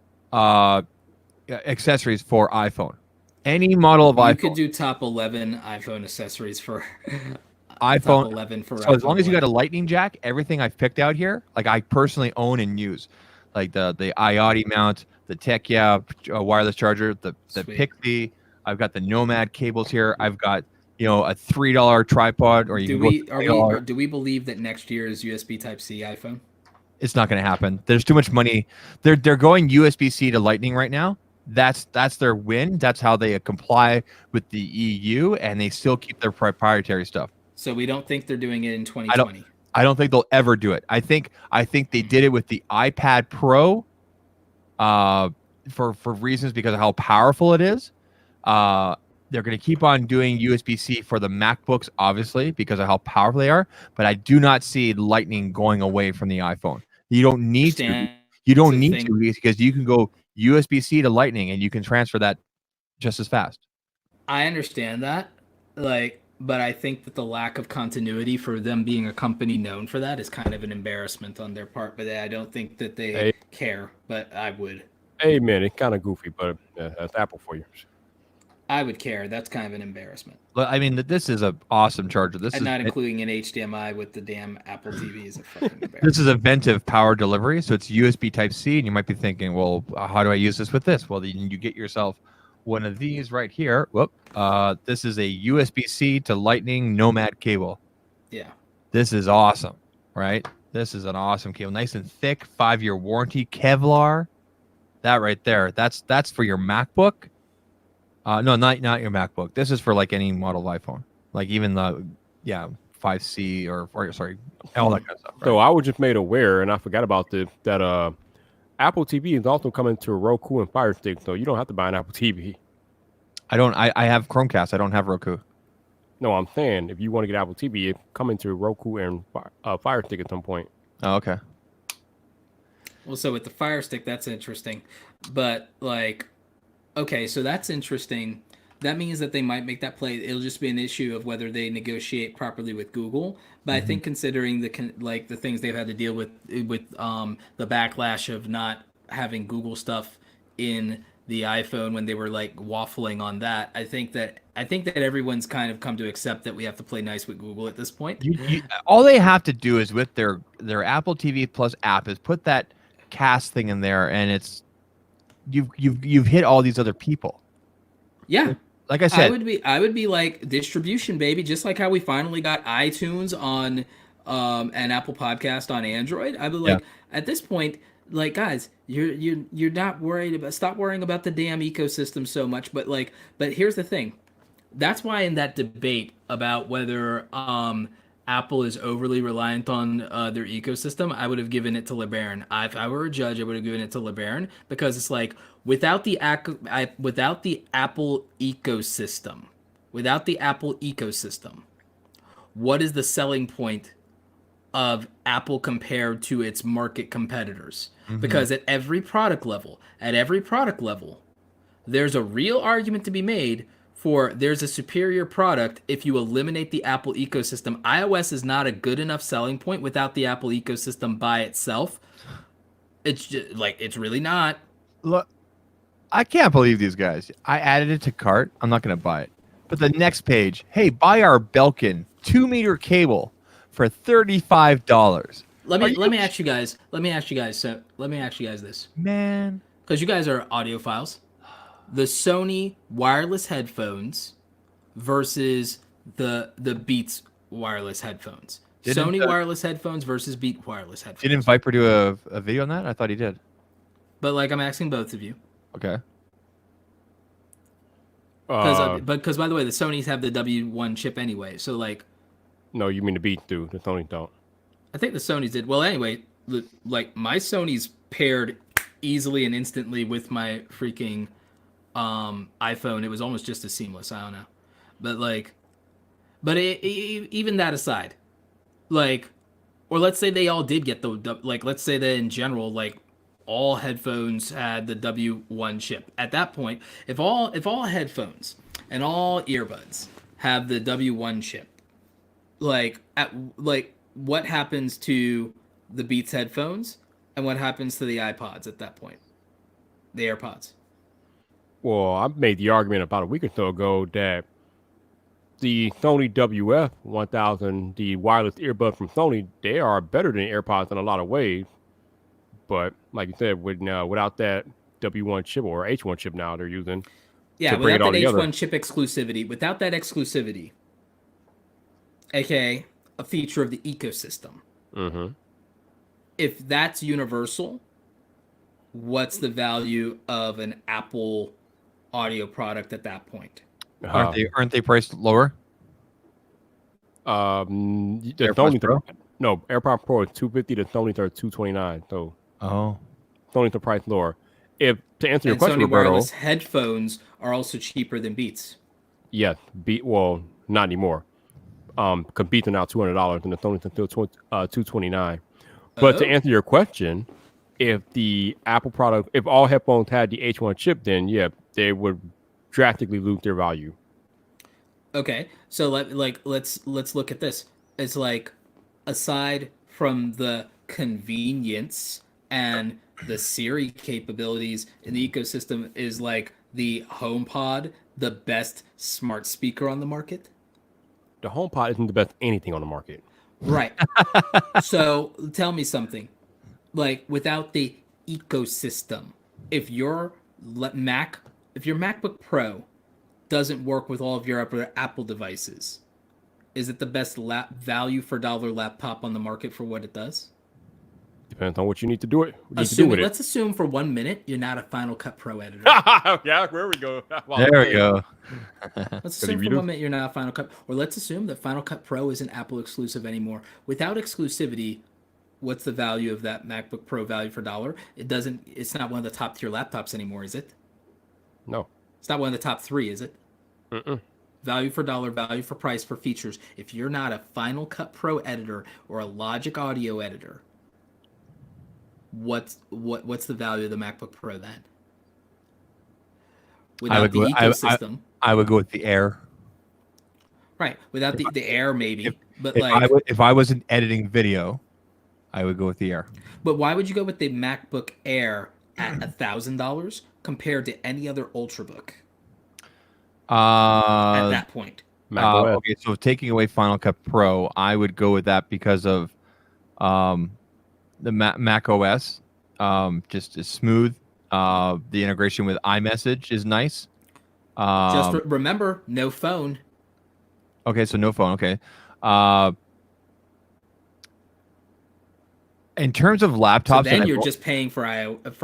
accessories for iPhone. Any model of iPhone. You could do top 11 iPhone accessories for iPhone. Top 11 for so iPhone as long as you 11. got a lightning jack, everything I've picked out here, like I personally own and use, like the iOtti mount, the Tekia wireless charger, the Pixie. I've got the Nomad cables here. I've got, you know, a $3 tripod. Or do we believe that next year is USB Type-C iPhone? It's not going to happen. There's too much money. They're going USB-C to Lightning right now. That's their win. That's how they comply with the EU, and they still keep their proprietary stuff. So we don't think they're doing it in 2020. I don't think they'll ever do it. I think they did it with the iPad Pro, for reasons because of how powerful it is. They're going to keep on doing USB-C for the MacBooks, obviously, because of how powerful they are. But I do not see Lightning going away from the iPhone. You don't need to. You don't need to, because you can go USB-C to Lightning and you can transfer that just as fast. I understand that, but I think that the lack of continuity for them being a company known for that is kind of an embarrassment on their part. But I don't think that they care. But I would. Hey man, it's kind of goofy, but that's Apple for you. I would care. That's kind of an embarrassment. But I mean, this is an awesome charger. This And is not including an HDMI with the damn Apple TV is a fucking embarrassment. this is a Ventive power delivery, so it's USB Type C, and you might be thinking, well, how do I use this with this? Well, then you get yourself one of these right here. Whoop. This is a USB-C to Lightning Nomad cable. Yeah. This is awesome, right? This is an awesome cable, nice and thick, 5-year warranty, Kevlar. That right there, that's for your MacBook. No, not your MacBook. This is for like any model of iPhone, like even the 5C or sorry, all that kind of stuff. Right? So I was just made aware, and I forgot about this, that Apple TV is also coming to Roku and Fire Stick, so you don't have to buy an Apple TV. I have Chromecast. I don't have Roku. No, I'm saying if you want to get Apple TV, it's coming to Roku and Fire Stick at some point. Oh, okay. Well, so with the Fire Stick, that's interesting. But, like, okay, so that's interesting. That means that they might make that play. It'll just be an issue of whether they negotiate properly with Google. But I think considering the things they've had to deal with the backlash of not having Google stuff in the iPhone when they were like waffling on that, I think that everyone's kind of come to accept that we have to play nice with Google at this point. All they have to do is with their Apple TV Plus app is put that cast thing in there, and it's you've hit all these other people. Yeah. Like I said, I would be like distribution, baby, just like how we finally got iTunes on an Apple Podcast on Android. I would like at this point, like, guys, you're not worried about, stop worrying about the damn ecosystem so much. But here's the thing. That's why in that debate about whether Apple is overly reliant on their ecosystem, I would have given it to LeBaron. If I were a judge, I would have given it to LeBaron, because it's like without the Apple ecosystem, what is the selling point of Apple compared to its market competitors? Because at every product level, there's a real argument to be made for there's a superior product if you eliminate the Apple ecosystem. iOS is not a good enough selling point without the Apple ecosystem by itself. It's just like, it's really not. look, I can't believe these guys. I added it to cart. I'm not going to buy it. But the next page, hey, buy our Belkin 2-meter cable for $35. Let me ask you guys this. Man. Because you guys are audiophiles. The Sony wireless headphones versus the Beats wireless headphones. Sony wireless headphones versus Beat wireless headphones. Didn't Viper do a video on that? I thought he did. But like, I'm asking both of you. Okay. Because by the way, the Sonys have the W1 chip anyway. So like, No, you mean the Beat do. The Sony don't. I think the Sonys did. Well, anyway, like my Sony's paired easily and instantly with my freaking iPhone. It was almost just as seamless. I don't know, but even that aside, like, or let's say they all did get let's say that in general, like, all headphones had the W1 chip. At that point, if all headphones and all earbuds have the W1 chip, like what happens to the Beats headphones and what happens to the iPods at that point? The AirPods. Well, I made the argument about a week or so ago that the Sony WF-1000, the wireless earbud from Sony, they are better than AirPods in a lot of ways. But like you said, without that W1 chip or H1 chip now they're using, yeah, without that H1 chip exclusivity, aka a feature of the ecosystem. Mm-hmm. If that's universal, what's the value of an Apple audio product at that point? Aren't they priced lower? The AirPods Pro? No, AirPods Pro is $250. The Sony's are $229. So Sony's the price lower. To answer your question, Sony Roberto, wireless headphones are also cheaper than Beats. Yes, well, not anymore. Because Beats are now $200 and the Sony's are still $229. But to answer your question, if the Apple product, if all headphones had the H1 chip, then yeah, they would drastically lose their value. Okay, so let's look at this. It's like, aside from the convenience and the Siri capabilities in the ecosystem, is like the HomePod the best smart speaker on the market? The HomePod isn't the best anything on the market. Right. So tell me something. Like without the ecosystem, if your if your MacBook Pro doesn't work with all of your Apple devices, is it the best value for dollar laptop on the market for what it does? Depends on what you need to do it. What you need to do with Let's assume for 1 minute you're not a Final Cut Pro editor. it. Yeah, there we go. There we go. Let's assume for 1 minute you're not a Final Cut, or let's assume that Final Cut Pro isn't Apple exclusive anymore. Without exclusivity, what's the value of that MacBook Pro value for dollar? It's not one of the top tier laptops anymore, is it? No. It's not one of the top 3, is it? Mm-mm. Value for dollar, value for price for features. If you're not a Final Cut Pro editor or a Logic Audio editor, what's the value of the MacBook Pro then? Without the ecosystem, I would go with the Air. Right. Without the Air, maybe. But if I wasn't editing video, I would go with the Air. But why would you go with the MacBook Air at $1,000 compared to any other Ultrabook? At that point. Okay, so taking away Final Cut Pro, I would go with that because of the Mac OS. Just is smooth. The integration with iMessage is nice. Just remember, no phone. Okay, so no phone. Okay. In terms of laptops, so then you're just paying for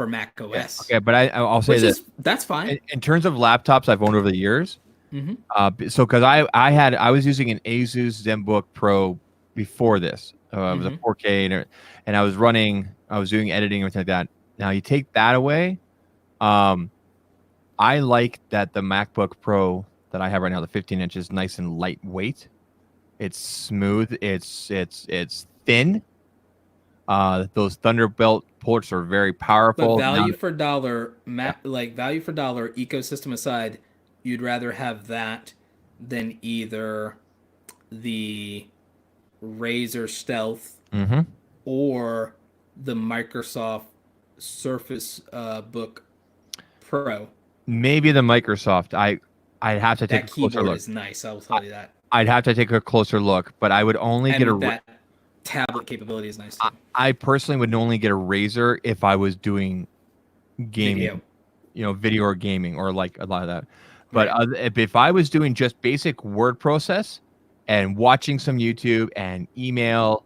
Mac OS. Okay, but I'll say this. That's fine. In terms of laptops I've owned over the years, so because I was using an Asus ZenBook Pro before this. It was a 4K, and I was doing editing and everything like that. Now you take that away. I like that the MacBook Pro that I have right now, the 15 inch, is nice and lightweight. It's smooth. It's thin. Those Thunderbolt ports are very powerful. But value for dollar, value for dollar, ecosystem aside, you'd rather have that than either the Razer Stealth or the Microsoft Surface Book Pro. Maybe the Microsoft. I'd have to take a closer look. That keyboard is nice. I'll tell you that. I'd have to take a closer look, but I would only get that tablet capability is nice too. I personally would only get a Razer if I was doing gaming, video or gaming, or like a lot of that. But if I was doing just basic word process and watching some YouTube and email,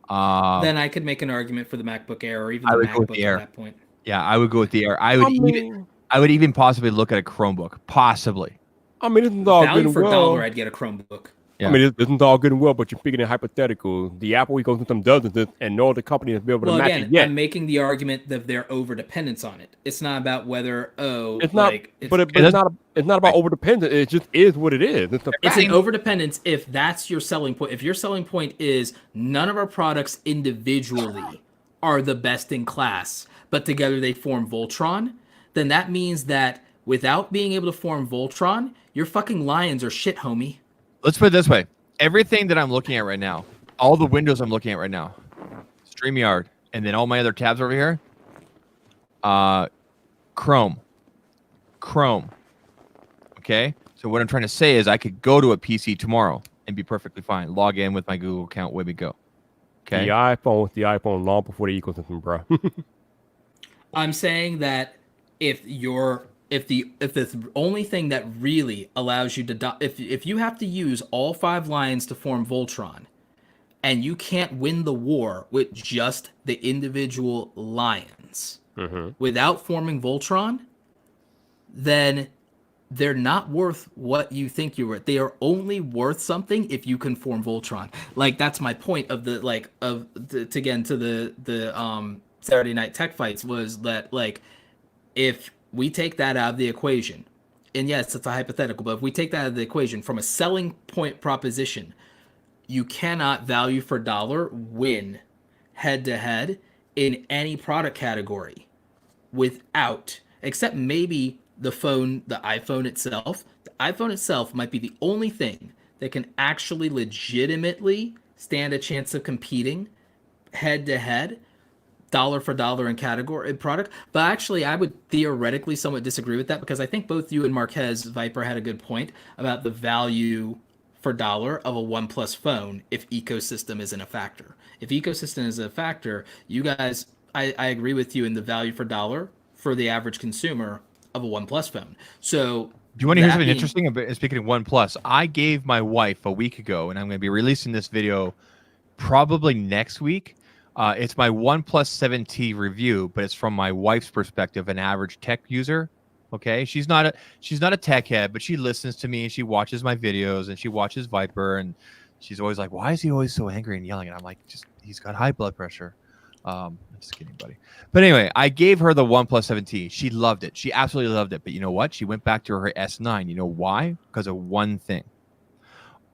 then I could make an argument for the MacBook Air or even the MacBook at that point. Yeah, I would go with the Air. I would even possibly look at a Chromebook, possibly. I mean, isn't all good and for well. dollar, I'd get a Chromebook. Yeah. I mean, it isn't all good and well, but you're speaking in hypothetical. The Apple ecosystem doesn't, and no other company has been able to match it yet. I'm making the argument that their over-dependence on it. It's not about whether, it's not about over-dependence. It just is what it is. It's an over-dependence if that's your selling point. If your selling point is none of our products individually are the best in class, but together they form Voltron, then that means that without being able to form Voltron, your fucking lions are shit, homie. Let's put it this way. Everything that I'm looking at right now, all the windows I'm looking at right now, StreamYard, and then all my other tabs over here, Chrome. Okay? So what I'm trying to say is I could go to a PC tomorrow and be perfectly fine. Log in with my Google account, way we go. Okay? The iPhone with the iPhone long before the ecosystem, bro. I'm saying that if the only thing that really allows you to if you have to use all 5 lions to form Voltron, and you can't win the war with just the individual lions without forming Voltron, then they're not worth what you think you're worth. They are only worth something if you can form Voltron. Like that's my point of the Saturday Night Tech Fights was that if we take that out of the equation, and yes, it's a hypothetical, but if we take that out of the equation from a selling point proposition, you cannot value for dollar win head to head in any product category except maybe the iPhone itself. The iPhone itself might be the only thing that can actually legitimately stand a chance of competing head to head dollar for dollar in category product. But actually, I would theoretically somewhat disagree with that, because I think both you and Marquez Viper had a good point about the value for dollar of a OnePlus phone if ecosystem isn't a factor. If ecosystem is a factor, you guys, I agree with you in the value for dollar for the average consumer of a OnePlus phone. So do you want to hear that something being- interesting? Speaking of OnePlus, I gave my wife a week ago, and I'm going to be releasing this video probably next week. It's my OnePlus 7T review, but it's from my wife's perspective, an average tech user. Okay, she's not a tech head, but she listens to me and she watches my videos and she watches Viper, and she's always like, "Why is he always so angry and yelling?" And I'm like, "Just he's got high blood pressure." I'm just kidding, buddy. But anyway, I gave her the OnePlus 7T. She loved it. She absolutely loved it. But you know what? She went back to her S9. You know why? Because of one thing: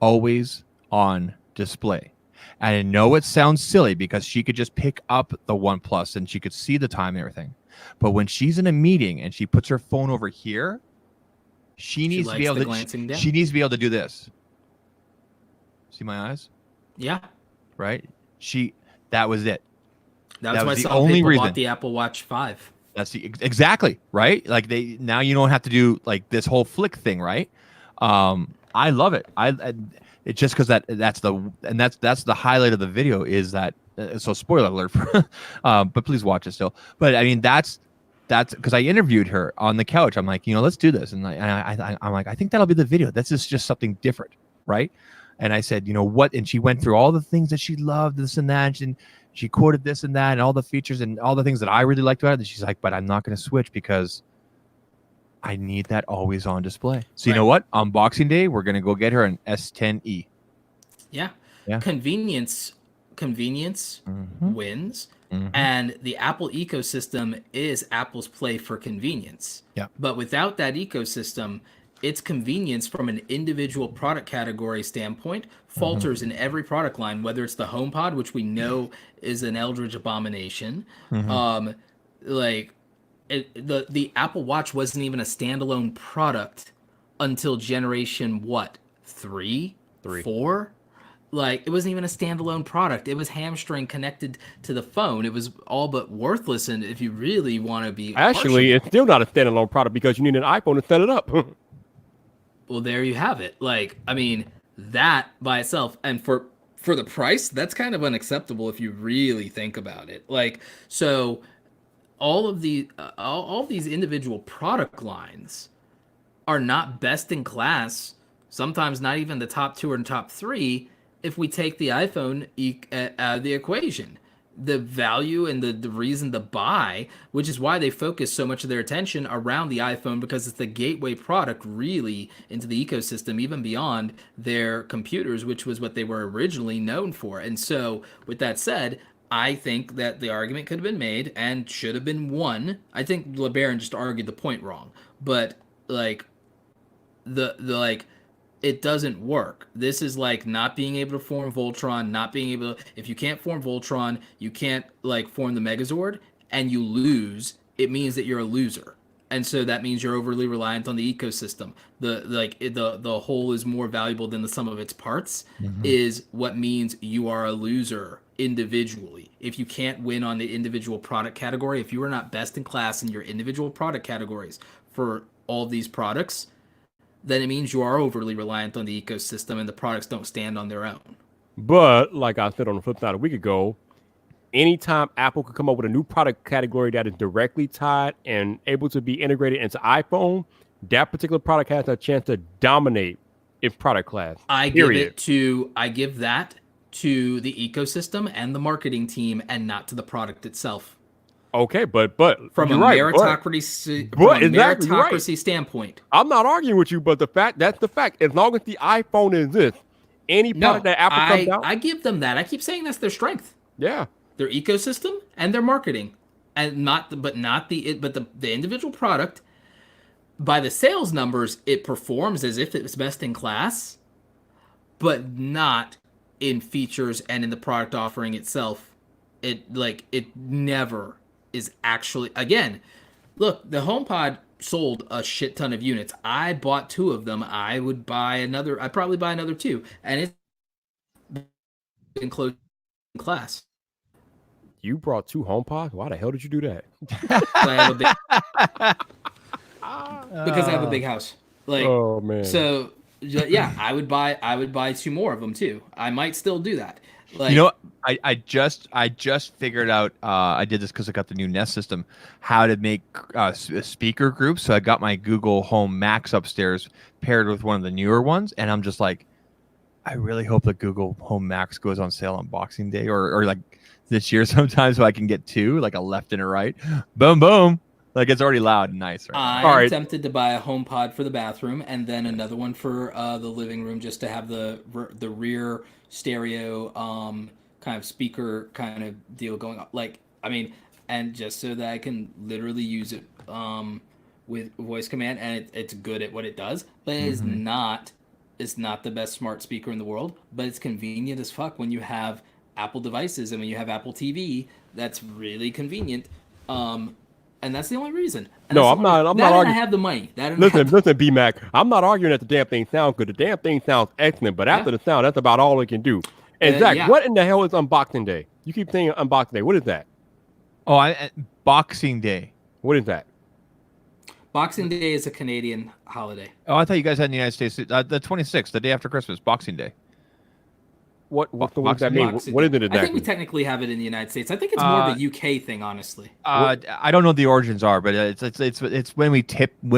always on display. And I know it sounds silly because she could just pick up the OnePlus and she could see the time and everything. But when she's in a meeting and she puts her phone over here, she needs to be able to. She needs to be able to do this. See my eyes? Yeah. Right. That was it. That's why the some only people reason. bought the Apple Watch 5. That's exactly right. Like now you don't have to do like this whole flick thing, right? I love it. It's just because that's the highlight of the video is that. So spoiler alert, but please watch it still. But I mean that's because I interviewed her on the couch. I'm like, let's do this, and I'm like, I think that'll be the video. This is just something different, right? And I said, what? And she went through all the things that she loved, this and that, and she quoted this and that, and all the features and all the things that I really liked about it. And she's like, but I'm not going to switch because I need that always on display. So you know what? On Boxing Day, we're going to go get her an S10e. Yeah. Yeah. Convenience wins. And the Apple ecosystem is Apple's play for convenience. Yeah. But without that ecosystem, its convenience from an individual product category standpoint falters in every product line, whether it's the HomePod, which we know is an eldritch abomination. The Apple Watch wasn't even a standalone product until generation three, 4? Like, it wasn't even a standalone product. It was hamstring connected to the phone. It was all but worthless. And if you really want to be actually, it's still not a standalone product because you need an iPhone to set it up. Well, there you have it. Like, I mean, that by itself, and for the price, that's kind of unacceptable if you really think about it. Like, so all of these individual product lines are not best in class. Sometimes not even the top 2 or top 3. If we take the iPhone out of the equation, the value and the reason to buy, which is why they focus so much of their attention around the iPhone, because it's the gateway product really into the ecosystem, even beyond their computers, which was what they were originally known for. And so with that said, I think that the argument could have been made and should have been won. I think LeBaron just argued the point wrong, but like it doesn't work. This is like not being able to form Voltron, not being able to, if you can't form Voltron, you can't like form the Megazord, and you lose, it means that you're a loser. And so that means you're overly reliant on the ecosystem. The whole is more valuable than the sum of its parts is what means you are a loser individually. If you can't win on the individual product category, if you are not best in class in your individual product categories for all of these products, then it means you are overly reliant on the ecosystem and the products don't stand on their own. But like I said on the flip side a week ago, anytime Apple could come up with a new product category that is directly tied and able to be integrated into iPhone, that particular product has a chance to dominate its product class. I give that to the ecosystem and the marketing team and not to the product itself. Okay, but from a meritocracy standpoint, I'm not arguing with you, but that's the fact. As long as the iPhone exists, any product that Apple comes out, I give them that. I keep saying that's their strength. Yeah, their ecosystem and their marketing, and the individual product. By the sales numbers, it performs as if it was best in class, but not in features and in the product offering itself. It never is actually, again, look, the HomePod sold a shit ton of units. I bought 2 of them. I'd probably buy another 2, and it's in close class. You brought 2 HomePods? Why the hell did you do that? I have a big, because I have a big house. Like, Oh man. so yeah, I would buy 2 more of them too. I might still do that. Like, You know, I just figured out. I did this because I got the new Nest system. How to make speaker groups. So I got my Google Home Max upstairs paired with one of the newer ones, and I'm just like, I really hope the Google Home Max goes on sale on Boxing Day or like this year sometime, so I can get 2, like a left and a right. Boom, boom. Like it's already loud and nice, right? I'm tempted to buy a HomePod for the bathroom and then another one for the living room, just to have the rear stereo kind of speaker kind of deal going on. Like, I mean, and just so that I can literally use it with voice command, and it's good at what it does, but it is not. It's not the best smart speaker in the world, but it's convenient as fuck when you have Apple devices and when you have Apple TV. That's really convenient. And that's the only reason. And No, I'm not arguing. I have the money. Listen, B-Mac. I'm not arguing that the damn thing sounds good. The damn thing sounds excellent, but after the sound, that's about all it can do. And Zach, what in the hell is Unboxing Day? You keep saying Unboxing Day. What is that? Oh, Boxing Day. What is that? Boxing Day is a Canadian holiday. Oh, I thought you guys had in the United States the 26th, the day after Christmas, Boxing Day. What does that mean? What is it exactly? I think we technically have it in the United States. I think it's more of a UK thing, honestly. I don't know what the origins are, but it's when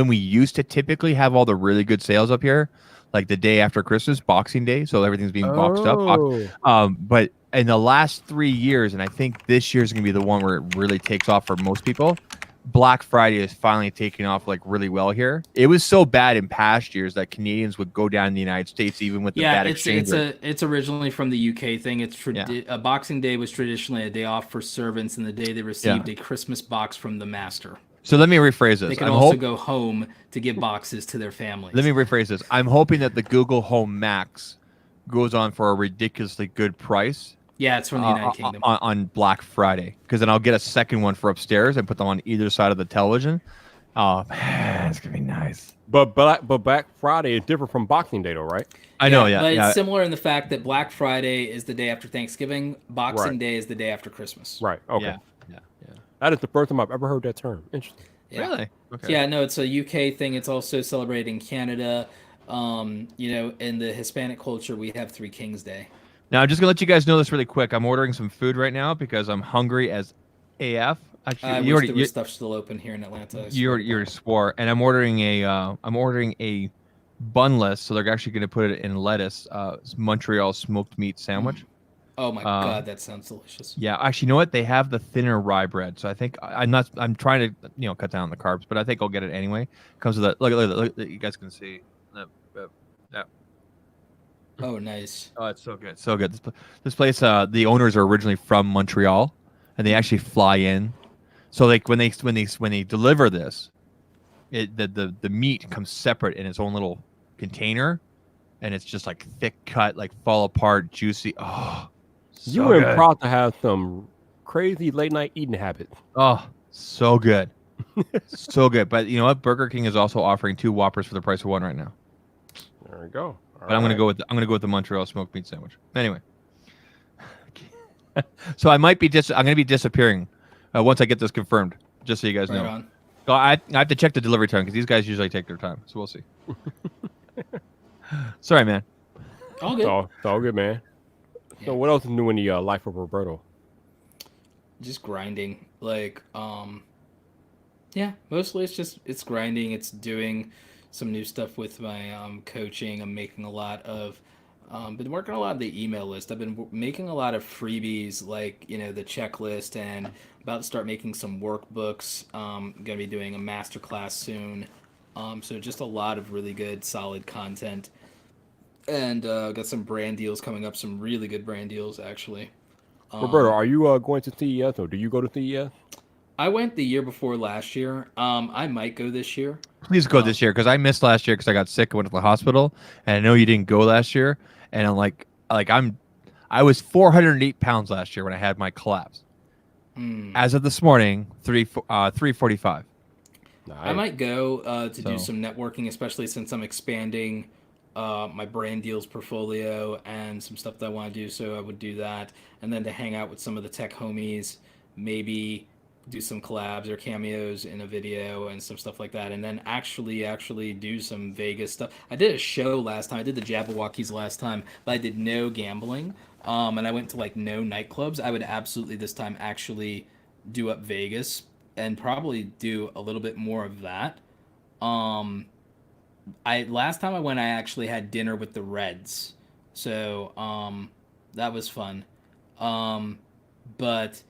we used to typically have all the really good sales up here, like the day after Christmas, Boxing Day, so everything's being boxed up. But in the last 3 years, and I think this year's gonna be the one where it really takes off for most people, Black Friday is finally taking off like really well here. It was so bad in past years that Canadians would go down in the United States even with the bad exchange rate. It's originally from the UK thing. It's Boxing Day was traditionally a day off for servants, and the day they received a Christmas box from the master. So let me rephrase this. They can also go home to give boxes to their families. Let me rephrase this. I'm hoping that the Google Home Max goes on for a ridiculously good price. Yeah, it's from the United Kingdom. On Black Friday, because then I'll get a second one for upstairs and put them on either side of the television. Oh man, it's gonna be nice. But Black Friday is different from Boxing Day, though, right? I know, but it's similar in the fact that Black Friday is the day after Thanksgiving. Boxing Day is the day after Christmas. Right. Okay. Yeah. That is the first time I've ever heard that term. Interesting. Yeah. Really? Okay. Yeah. No, it's a UK thing. It's also celebrated in Canada. In the Hispanic culture, we have Three Kings Day. Now, I'm just gonna let you guys know this really quick. I'm ordering some food right now because I'm hungry as AF. Actually, your stuff's still open here in Atlanta. You already swore, and I'm ordering a bunless, so they're actually gonna put it in lettuce. Montreal smoked meat sandwich. Oh my god, that sounds delicious. Yeah, actually, you know what? They have the thinner rye bread, so I think I'm trying to cut down on the carbs, but I think I'll get it anyway. Comes with that. Look, you guys can see. Oh, nice. Oh, it's so good. So good. This place, the owners are originally from Montreal, and they actually fly in. So like when they deliver this, the meat comes separate in its own little container, and it's just like thick cut, like fall apart, juicy. Oh, so you were proud to have some crazy late night eating habits. Oh, so good. So good. But you know what? Burger King is also offering 2 Whoppers for the price of 1 right now. There we go. But I'm gonna go with the Montreal smoked meat sandwich. Anyway, so I'm gonna be disappearing once I get this confirmed. Just so you guys know. So I have to check the delivery time because these guys usually take their time. So we'll see. Sorry, man. All good. It's all good, man. Yeah. So what else is new in the life of Roberto? Just grinding. Like, mostly it's grinding. It's doing some new stuff with my coaching. I'm making a lot of been working a lot of the email list. I've been making a lot of freebies, like the checklist, and about to start making some workbooks. Gonna be doing a masterclass soon. So just a lot of really good, solid content, and got some brand deals coming up. Some really good brand deals, actually. Roberto, are you going to CES, or do you go to CES? I went the year before last year. I might go this year. Please go this year, because I missed last year because I got sick and went to the hospital, and I know you didn't go last year. And I'm I was 408 pounds last year when I had my collapse. As of this morning, 345. Nice. I might go to do some networking, especially since I'm expanding my brand deals portfolio and some stuff that I want to do. So I would do that, and then to hang out with some of the tech homies. maybe do some collabs or cameos in a video and some stuff like that, and then actually do some Vegas stuff. I did a show last time. I did the Jabberwockies last time, but I did no gambling. And I went to like no nightclubs. I would absolutely this time actually do up Vegas and probably do a little bit more of that. I last time I went, I actually had dinner with the Reds, so that was fun. But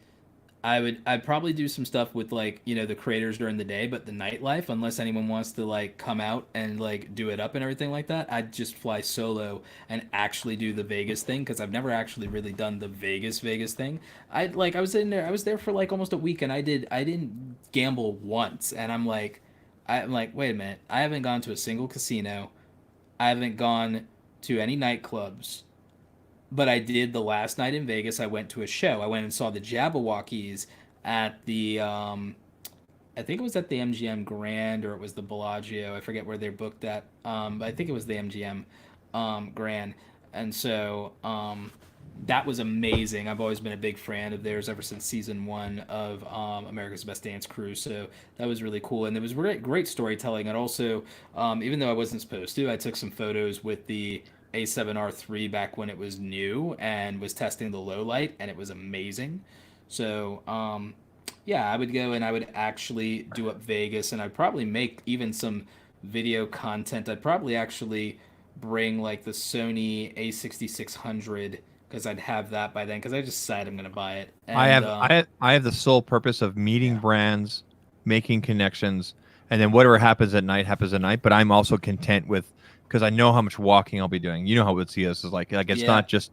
I'd probably do some stuff with like the creators during the day, but the nightlife, unless anyone wants to like come out and like do it up and everything like that, I'd just fly solo and actually do the Vegas thing because I've never actually really done the Vegas thing. I was there for like almost a week and I didn't gamble once, and I'm like wait a minute, I haven't gone to a single casino, I haven't gone to any nightclubs. But I did the last night in Vegas. I went to a show. I went and saw the Jabberwockies at the, I think it was at the MGM Grand or it was the Bellagio. I forget where they're booked at. But I think it was the MGM Grand. And so that was amazing. I've always been a big fan of theirs ever since season 1 of America's Best Dance Crew. So that was really cool. And it was great storytelling. And also, even though I wasn't supposed to, I took some photos with the A7R3 back when it was new and was testing the low light, and it was amazing. So yeah, I would go and I would actually do up Vegas, and I'd probably make even some video content. I'd probably actually bring like the Sony A6600 because I'd have that by then because I just said I'm gonna buy it. And, I have the sole purpose of meeting brands, making connections, and then whatever happens at night happens at night. But I'm also content with, because I know how much walking I'll be doing. You know how with CS is like it's not just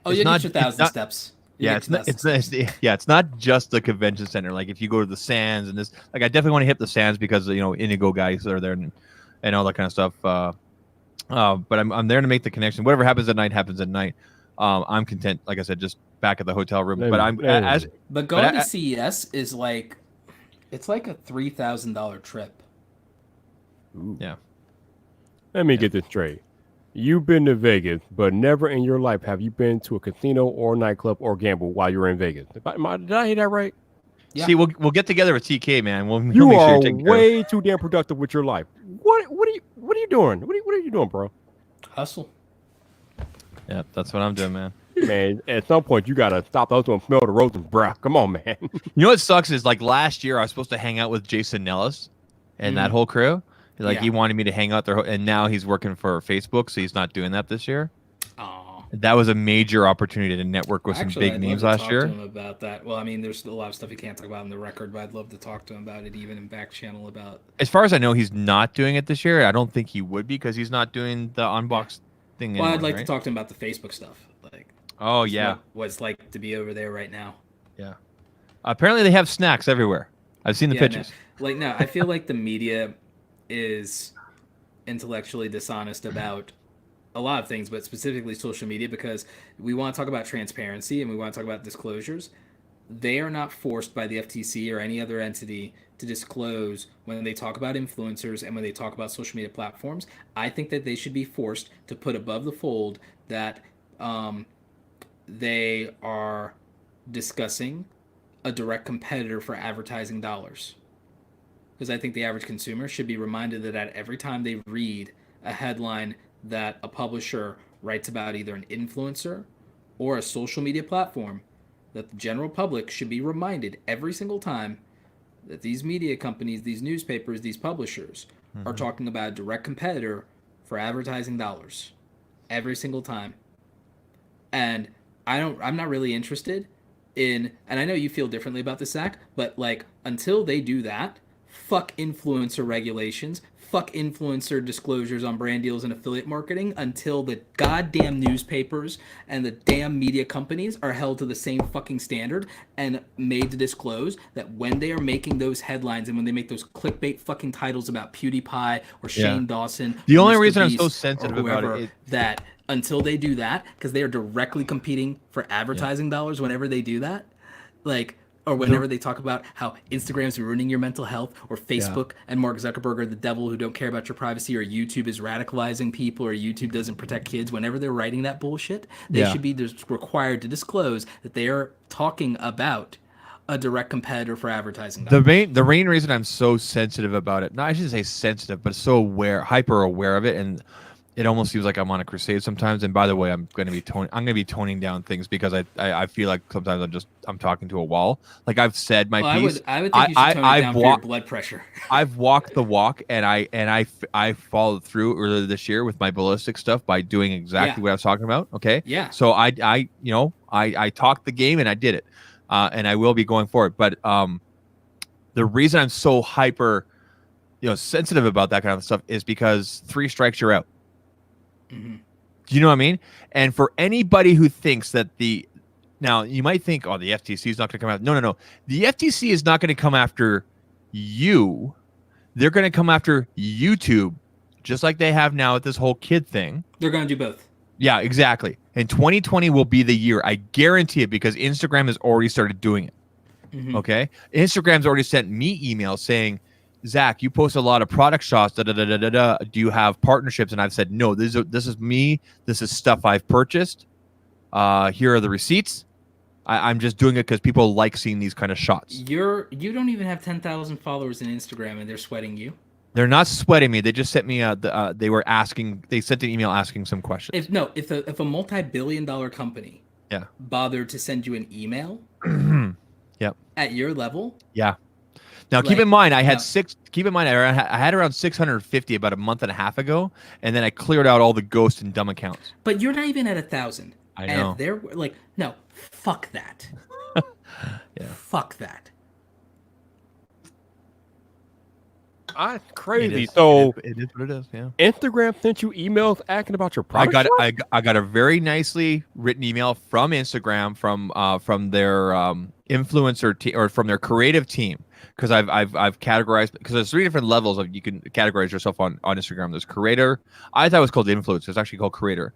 Oh, it's you not get your 1,000 steps. It's not just the convention center. Like if you go to the Sands and this, like I definitely want to hit the Sands because Indigo guys are there and all that kind of stuff. But I'm there to make the connection. Whatever happens at night happens at night. I'm content, like I said, just back at the hotel room. But going to CES is like, it's like a $3,000 trip. Ooh. Yeah. Let me get this straight. You've been to Vegas, but never in your life have you been to a casino or nightclub or gamble while you were in Vegas. Did I hear that right? Yeah. See, we'll get together with TK, man. You are way too damn productive with your life. What are you doing? What are you doing, bro? Hustle. Yeah, that's what I'm doing, man. Man, at some point you gotta stop those and smell the roses, bro. Come on, man. You know what sucks is like last year I was supposed to hang out with Jason Nellis and that whole crew. Like he wanted me to hang out there, and now he's working for Facebook, so he's not doing that this year. Oh, that was a major opportunity to network with some big names last year. I'd love to talk to him about that. Well, I mean, there's a lot of stuff you can't talk about on the record, but I'd love to talk to him about it, even in back channel about. As far as I know, he's not doing it this year. I don't think he would be because he's not doing the unbox thing. Well, anymore, I'd like right? to talk to him about the Facebook stuff, like. Oh yeah, what it's like to be over there right now. Yeah. Apparently, they have snacks everywhere. I've seen the pictures. No, I feel like the media is intellectually dishonest about a lot of things, but specifically social media, because we want to talk about transparency and we want to talk about disclosures. They are not forced by the FTC or any other entity to disclose when they talk about influencers and when they talk about social media platforms. I think that they should be forced to put above the fold that they are discussing a direct competitor for advertising dollars. Because I think the average consumer should be reminded that at every time they read a headline that a publisher writes about either an influencer or a social media platform, that the general public should be reminded every single time that these media companies, these newspapers, these publishers are talking about a direct competitor for advertising dollars. Every single time. And I'm not really interested in, and I know you feel differently about this, Zach, but like until they do that, fuck influencer regulations, fuck influencer disclosures on brand deals and affiliate marketing until the goddamn newspapers and the damn media companies are held to the same fucking standard and made to disclose that when they are making those headlines and when they make those clickbait fucking titles about PewDiePie or Shane Dawson. The only reason I'm so sensitive about it is that until they do that, because they are directly competing for advertising dollars whenever they do that, like, or whenever they talk about how Instagram's ruining your mental health, or Facebook and Mark Zuckerberg are the devil who don't care about your privacy, or YouTube is radicalizing people, or YouTube doesn't protect kids. Whenever they're writing that bullshit, they should be required to disclose that they are talking about a direct competitor for advertising. The main reason I'm so sensitive about it, no, I shouldn't say sensitive, but so hyper aware of it, and it almost seems like I'm on a crusade sometimes. And by the way, I'm going to be toning down things because I feel like sometimes I'm talking to a wall. Like I've said my piece. I would think you should tone it down for your blood pressure. I've walked the walk, and I followed through earlier this year with my ballistic stuff by doing exactly what I was talking about. Okay. Yeah. So I talked the game and I did it, and I will be going forward. But the reason I'm so hyper, sensitive about that kind of stuff is because 3 strikes you're out. Mm-hmm. Do you know what I mean? And for anybody who thinks that now you might think, oh, the FTC is not going to come after. No. The FTC is not going to come after you. They're going to come after YouTube, just like they have now with this whole kid thing. They're going to do both. Yeah, exactly. And 2020 will be the year. I guarantee it, because Instagram has already started doing it. Mm-hmm. Okay? Instagram's already sent me emails saying, Zach, you post a lot of product shots. Do you have partnerships? And I've said, no, this is me. This is stuff I've purchased. Here are the receipts. I'm just doing it because people like seeing these kind of shots. You don't even have 10,000 followers in Instagram, and they're sweating you. They're not sweating me. They just sent me they sent an email asking some questions. If a multi-billion-dollar company bothered to send you an email yep. at your level. Yeah. Now, keep in mind, I had around 650 about a month and a half ago, and then I cleared out all the ghost and dumb accounts. But you're not even at 1,000. I know. And they're like, no, fuck that. Yeah. Fuck that. Crazy. It is what it is. Yeah. Instagram sent you emails asking about your product. I got a very nicely written email from Instagram from their influencer team, or from their creative team, because I've categorized, because there's 3 different levels of you can categorize yourself on Instagram. There's creator. I thought it was called influencer. It's actually called creator,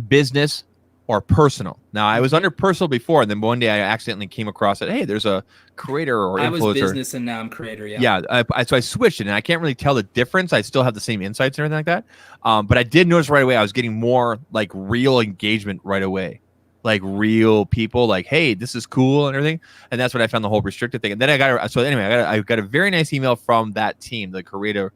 business, or personal. Now, I was under personal before, and then one day I accidentally came across it. Hey, there's a creator or influencer. I was business, and now I'm creator. Yeah. So I switched it, and I can't really tell the difference. I still have the same insights and everything like that. But I did notice right away I was getting more like real engagement right away, like real people, like, hey, this is cool and everything. And that's when I found the whole restricted thing. And then I got a very nice email from that team, the creator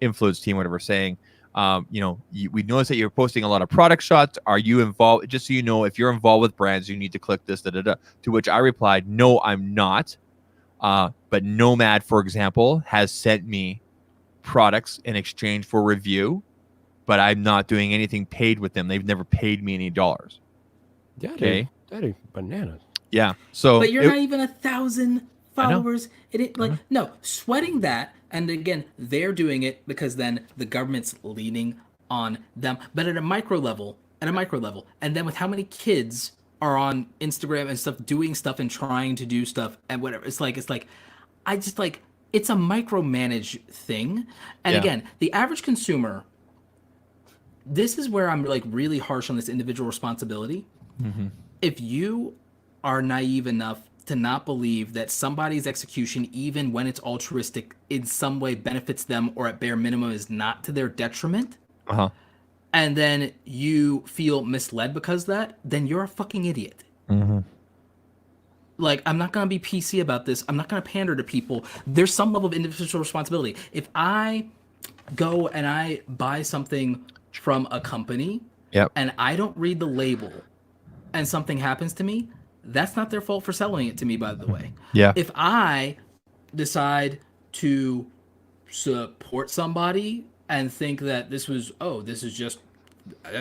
influence team, whatever, saying, we noticed that you're posting a lot of product shots. Are you involved? Just so you know, if you're involved with brands, you need to click this. To which I replied, no, I'm not. But Nomad, for example, has sent me products in exchange for review, but I'm not doing anything paid with them. They've never paid me any dollars. That is bananas. Yeah. So, but you're not even 1,000 followers. No, sweating that. And again, they're doing it because then the government's leaning on them. But at a micro level, and then with how many kids are on Instagram and stuff, doing stuff and trying to do stuff and whatever, it's like I just like, it's a micromanage thing. And again, the average consumer, this is where I'm like really harsh on this individual responsibility. Mm-hmm. If you are naive enough to not believe that somebody's execution, even when it's altruistic, in some way benefits them, or at bare minimum is not to their detriment, and then you feel misled because of that, then you're a fucking idiot. Mm-hmm. Like, I'm not going to be PC about this. I'm not going to pander to people. There's some level of individual responsibility. If I go and I buy something from a company and I don't read the label and something happens to me, that's not their fault for selling it to me, by the way. Yeah. If I decide to support somebody and think that this is just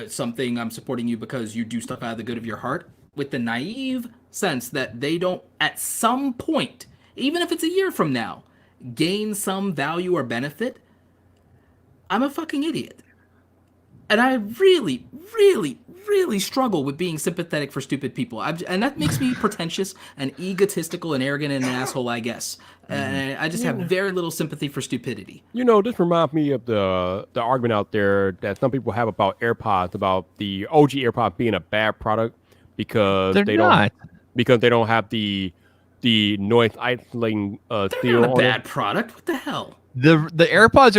something I'm supporting you because you do stuff out of the good of your heart, with the naive sense that they don't at some point, even if it's a year from now, gain some value or benefit, I'm a fucking idiot. And I really, really, really struggle with being sympathetic for stupid people. And that makes me pretentious and egotistical and arrogant and an asshole, I guess. And I just have very little sympathy for stupidity. This reminds me of the argument out there that some people have about AirPods, about the OG AirPods being a bad product because they don't have the noise isolating They're seal not a on bad it. product. What the hell? The AirPods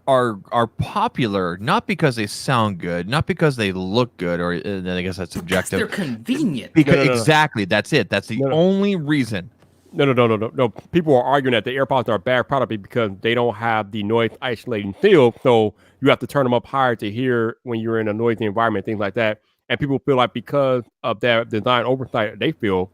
are popular not because they sound good, not because they look good, or I guess that's Because subjective. they're convenient. Because No. exactly, that's it. That's the No. only reason. No. People are arguing that the AirPods are a bad product because they don't have the noise isolating field. So you have to turn them up higher to hear when you're in a noisy environment, things like that. And people feel like because of that design oversight, they feel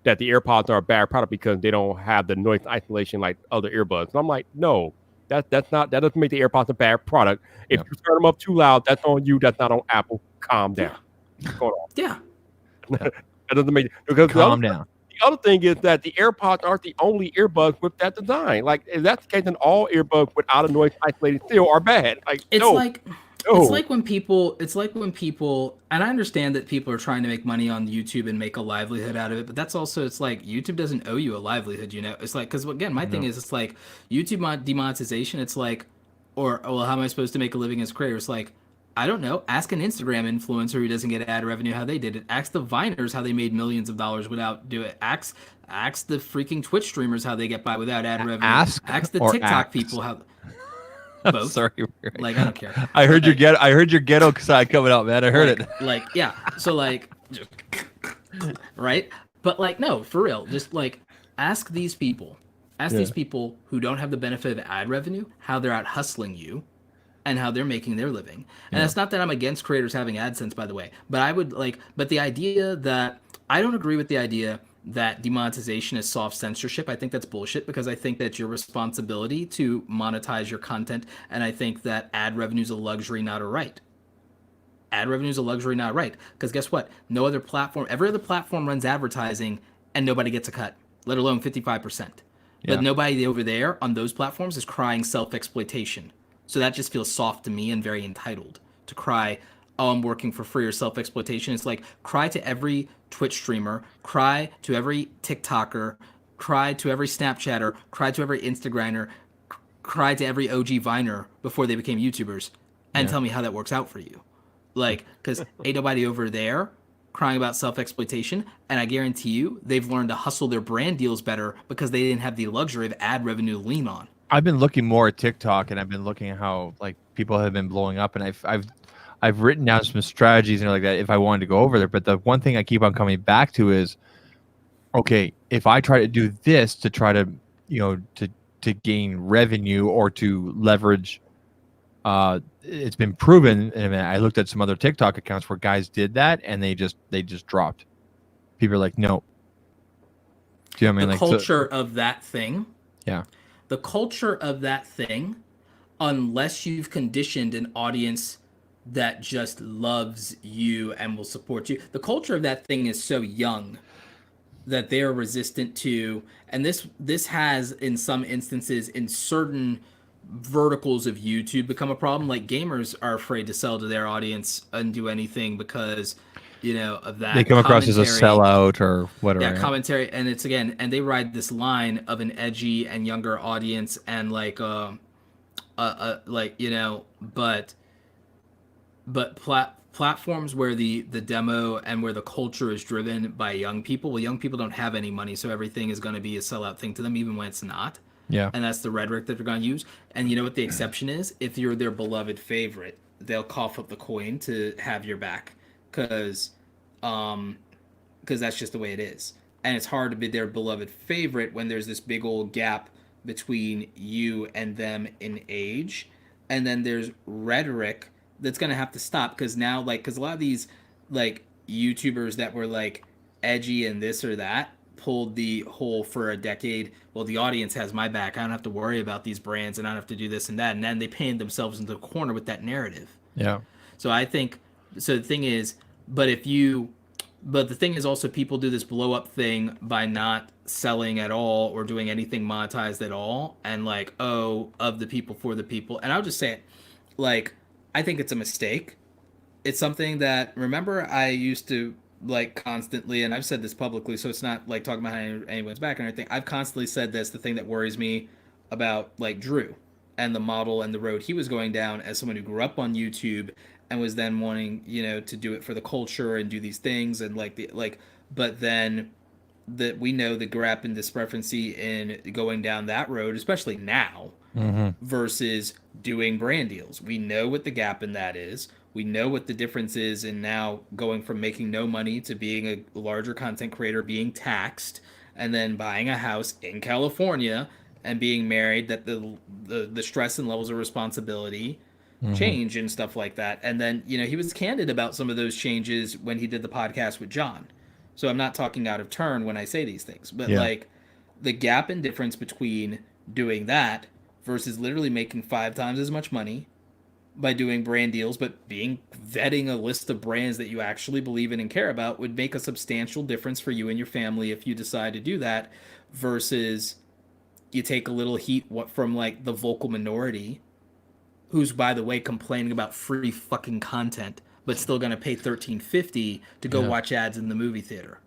that the AirPods are a bad product because they don't have the noise isolation like other earbuds. And I'm like, no, that doesn't make the AirPods a bad product. If Yeah. you turn them up too loud, that's on you. That's not on Apple. Calm down. What's going on? Yeah. That doesn't make because Calm down. the other thing is that the AirPods aren't the only earbuds with that design. Like, if that's the case, then all earbuds without a noise isolating field are bad. Like, It's no, like no. it's like when people and I understand that people are trying to make money on YouTube and make a livelihood out of it, but that's also, it's like YouTube doesn't owe you a livelihood, you know. It's like, because again, my thing is, it's like YouTube demonetization, it's like, or well, how am I supposed to make a living as a creator? It's like, I don't know. Ask an Instagram influencer who doesn't get ad revenue how they did it. Ask the Viners how they made millions of dollars without do it. Ask the freaking Twitch streamers how they get by without ad revenue. Ask the or TikTok axe? people how. I'm Both. sorry. Like, I don't care. I heard your Like, I heard your ghetto side coming out, man. I heard it. Like, yeah. So like, right? But like, no, for real. Just like, ask these people. Ask these people who don't have the benefit of ad revenue how they're out hustling you, and how they're making their living. And it's not that I'm against creators having AdSense, by the way. But I would like, but the idea that I don't agree with the idea that demonetization is soft censorship. I think that's bullshit, because I think that's your responsibility to monetize your content, and I think that ad revenue is a luxury, not a right. Ad revenue is a luxury, not a right. Because guess what? No other platform, every other platform runs advertising, and nobody gets a cut, let alone 55%. Yeah. But nobody over there on those platforms is crying self-exploitation. So that just feels soft to me and very entitled to cry, oh, I'm working for free, or self-exploitation. It's like, cry to every Twitch streamer, cry to every TikToker, cry to every Snapchatter, cry to every Instagrammer, cry to every OG Viner before they became YouTubers, and tell me how that works out for you. Like, because ain't nobody over there crying about self-exploitation, and I guarantee you they've learned to hustle their brand deals better because they didn't have the luxury of ad revenue to lean on. I've been looking more at TikTok, and I've been looking at how like people have been blowing up, and I've written down some strategies and like that if I wanted to go over there. But the one thing I keep on coming back to is, okay, if I try to do this to try to, to gain revenue or to leverage, it's been proven. And I looked at some other TikTok accounts where guys did that, and they just dropped. People are like, no. Do you know what I mean? The Like, culture of that thing. Yeah. The culture of that thing, unless you've conditioned an audience that just loves you and will support you, the culture of that thing is so young that they are resistant to, and this has in some instances in certain verticals of YouTube become a problem. Like, gamers are afraid to sell to their audience and do anything because, of that. They come across as a sellout or whatever. Yeah, commentary, and it's again, and they ride this line of an edgy and younger audience, and like, platforms where the demo and where the culture is driven by young people. Well, young people don't have any money, so everything is going to be a sellout thing to them, even when it's not. Yeah. And that's the rhetoric that they're going to use. And you know what the exception is? If you're their beloved favorite, they'll cough up the coin to have your back, because that's just the way it is. And it's hard to be their beloved favorite when there's this big old gap between you and them in age. And then there's rhetoric that's going to have to stop, because now, like, because a lot of these, like, YouTubers that were, like, edgy and this or that pulled the whole for a decade, well, the audience has my back, I don't have to worry about these brands, and I don't have to do this and that, and then they painted themselves into the corner with that narrative. Yeah. So I think, so the thing is, but the thing is also, people do this blow up thing by not selling at all or doing anything monetized at all, and like, oh, of the people for the people. And I'll just say it, like, I think it's a mistake. It's something that, remember, I used to like constantly, and I've said this publicly, so it's not like talking about anyone's back and everything. I've constantly said this, the thing that worries me about like Drew and the model and the road he was going down as someone who grew up on YouTube and was then wanting, to do it for the culture and do these things, and but then that we know the gap and discrepancy in going down that road, especially now, versus doing brand deals. We know what the gap in that is. We know what the difference is in now going from making no money to being a larger content creator, being taxed, and then buying a house in California and being married, that the stress and levels of responsibility change and stuff like that. And then, he was candid about some of those changes when he did the podcast with John. So I'm not talking out of turn when I say these things, but like the gap and difference between doing that versus literally making 5 times as much money by doing brand deals, but vetting a list of brands that you actually believe in and care about would make a substantial difference for you and your family if you decide to do that, versus you take a little heat from like the vocal minority, who's, by the way, complaining about free fucking content, but still going to pay $13.50 to go watch ads in the movie theater.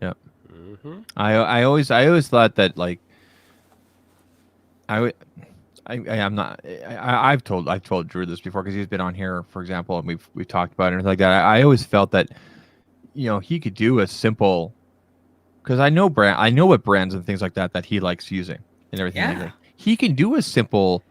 Yep. I always thought that, like, I've told Drew this before because he's been on here, for example, and we've talked about it and everything like that. I always felt that, he could do a simple, because I know what brands and things like that he likes using and everything like that. He can do a simple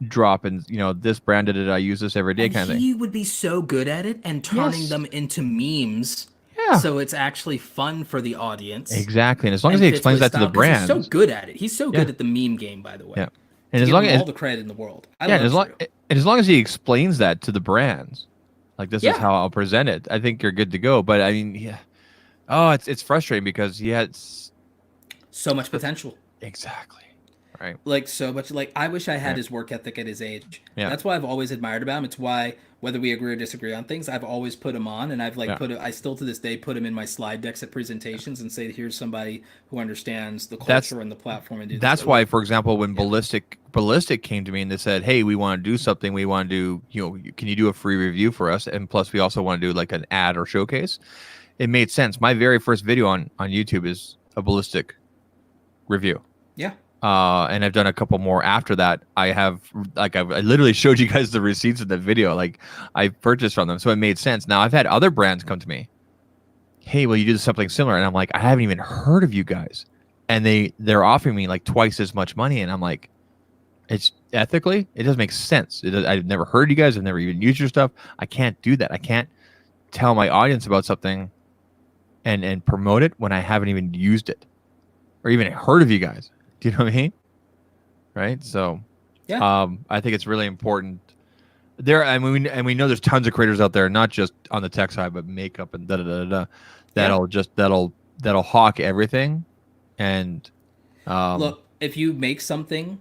drop and, this brand did it, I use this every day kind of thing. He would be so good at it and turning them into memes. Yeah. So it's actually fun for the audience. Exactly. And as long as he explains that to the brand. He's so good at it. He's so good at the meme game, by the way. Yeah. And as long as all the credit in the world. as long as he explains that to the brands, like, this is how I'll present it, I think you're good to go. But I mean, it's frustrating because he had so much potential. Exactly. Right. Like, so much. Like, I wish I had his work ethic at his age. Yeah. That's why I've always admired about him. It's why, whether we agree or disagree on things, I've always put him on, and I've I still to this day put him in my slide decks at presentations and say, here's somebody who understands the culture and the platform. And that's why, for example, when Ballistic came to me and they said, hey, we want to do something, we want to do, can you do a free review for us? And plus we also want to do like an ad or showcase. It made sense. My very first video on YouTube is a Ballistic review. Yeah. And I've done a couple more after that. I literally showed you guys the receipts of that video. Like, I purchased from them, so it made sense. Now I've had other brands come to me, hey, will you do something similar? And I'm like, I haven't even heard of you guys, and they're offering me like twice as much money, and I'm like, it's ethically, it doesn't make sense. I've never heard you guys. I've never even used your stuff. I can't do that. I can't tell my audience about something and promote it when I haven't even used it or even heard of you guys. Do you know what I mean? Right. So, I think it's really important there. And we know there's tons of creators out there, not just on the tech side, but makeup and that'll hawk everything. And look, if you make something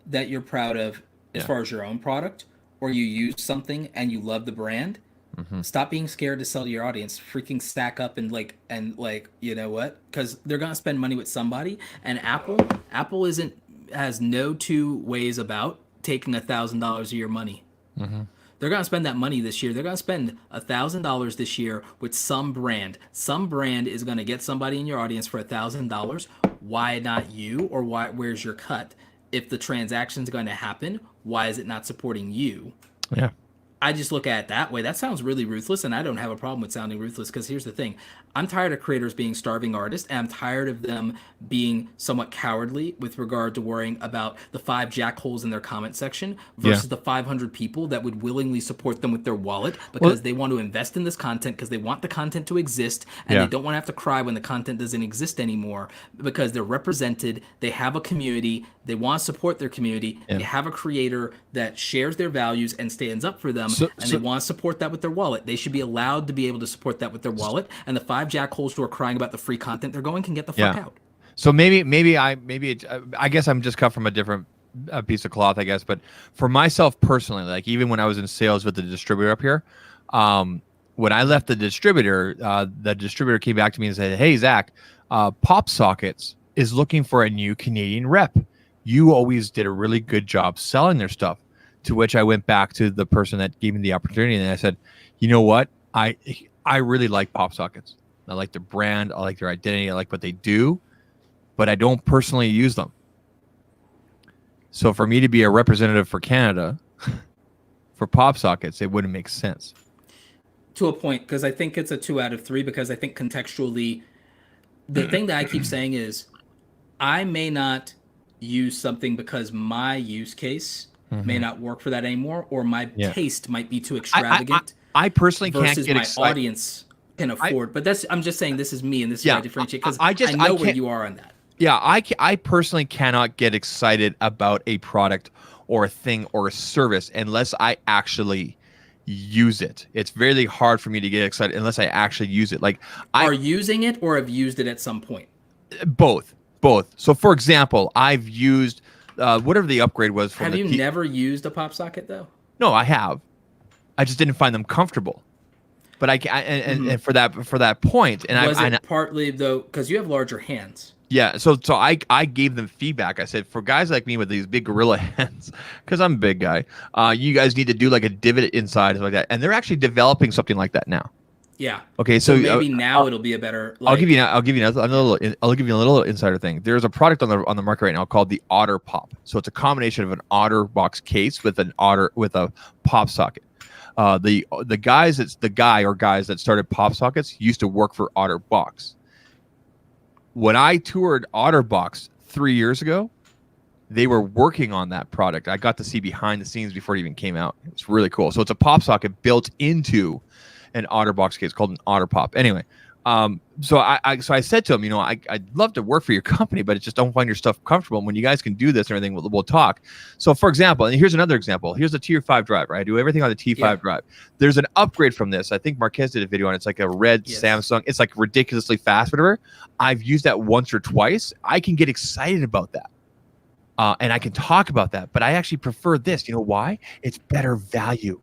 that you're proud of as far as your own product, or you use something and you love the brand, stop being scared to sell to your audience. Freaking stack up and you know what? Because they're gonna spend money with somebody. And Apple has no two ways about taking $1,000 of your money. They're gonna spend that money this year. They're gonna spend $1,000 this year with some brand. Some brand is gonna get somebody in your audience for $1,000. Why not you? Or where's your cut? If the transaction's going to happen, why is it not supporting you? Yeah. I just look at it that way. That sounds really ruthless, and I don't have a problem with sounding ruthless, because here's the thing. I'm tired of creators being starving artists, and I'm tired of them being somewhat cowardly with regard to worrying about the 5 jackholes in their comment section versus the 500 people that would willingly support them with their wallet because they want to invest in this content, because they want the content to exist, and they don't want to have to cry when the content doesn't exist anymore, because they're represented, they have a community, they want to support their community, they have a creator that shares their values and stands up for them, they want to support that with their wallet. They should be allowed to be able to support that with their wallet, and the 5 jackholes who are crying about the free content they're going can get the fuck out. So I guess I'm just cut from a different piece of cloth, I guess. But for myself personally, like, even when I was in sales with the distributor up here, when I left the distributor came back to me and said, hey, Zach, Pop Sockets is looking for a new Canadian rep. You always did a really good job selling their stuff. To which I went back to the person that gave me the opportunity, and I said, you know what? I really like Pop Sockets. I like their brand. I like their identity. I like what they do, but I don't personally use them. So for me to be a representative for Canada for Pop Sockets, it wouldn't make sense. To a point, because I think it's a 2 out of 3, because I think contextually, the thing that I keep saying is, I may not use something because my use case may not work for that anymore, or my taste might be too extravagant. I personally can't versus get my excited. audience can afford. But I'm just saying this is me, and this is where I differentiate, because I know where you are on that. Yeah, I personally cannot get excited about a product or a thing or a service unless I actually use it. It's very hard for me to get excited unless I actually use it. Like, are using it or have used it at some point? Both. So, for example, I've used whatever the upgrade was from. Have you never used a pop socket though? No, I have. I just didn't find them comfortable. But and for that point, and was it partly though because you have larger hands? Yeah, so I gave them feedback. I said, for guys like me with these big gorilla hands, because I'm a big guy, you guys need to do like a divot inside, like that. And they're actually developing something like that now. Yeah. Okay, so maybe now it'll be a better. I'll give you a little insider thing. There's a product on the market right now called the Otter Pop. So it's a combination of an Otter box case with a pop socket. The guys that started pop sockets used to work for Otter Box. When I toured OtterBox 3 years ago, they were working on that product. I got to see behind the scenes before it even came out. It was really cool. So it's a pop socket built into an OtterBox case called an Otter Pop. Anyway, so I said to him, I'd love to work for your company, but just don't find your stuff comfortable. And when you guys can do this and everything, we'll talk. So for example, and here's another example. Here's a Tier 5 drive, right? I do everything on the T5 drive. There's an upgrade from this. I think Marquez did a video on it. It's like a red Samsung. It's like ridiculously fast, whatever. I've used that once or twice. I can get excited about that. And I can talk about that, but I actually prefer this. You know why? It's better value.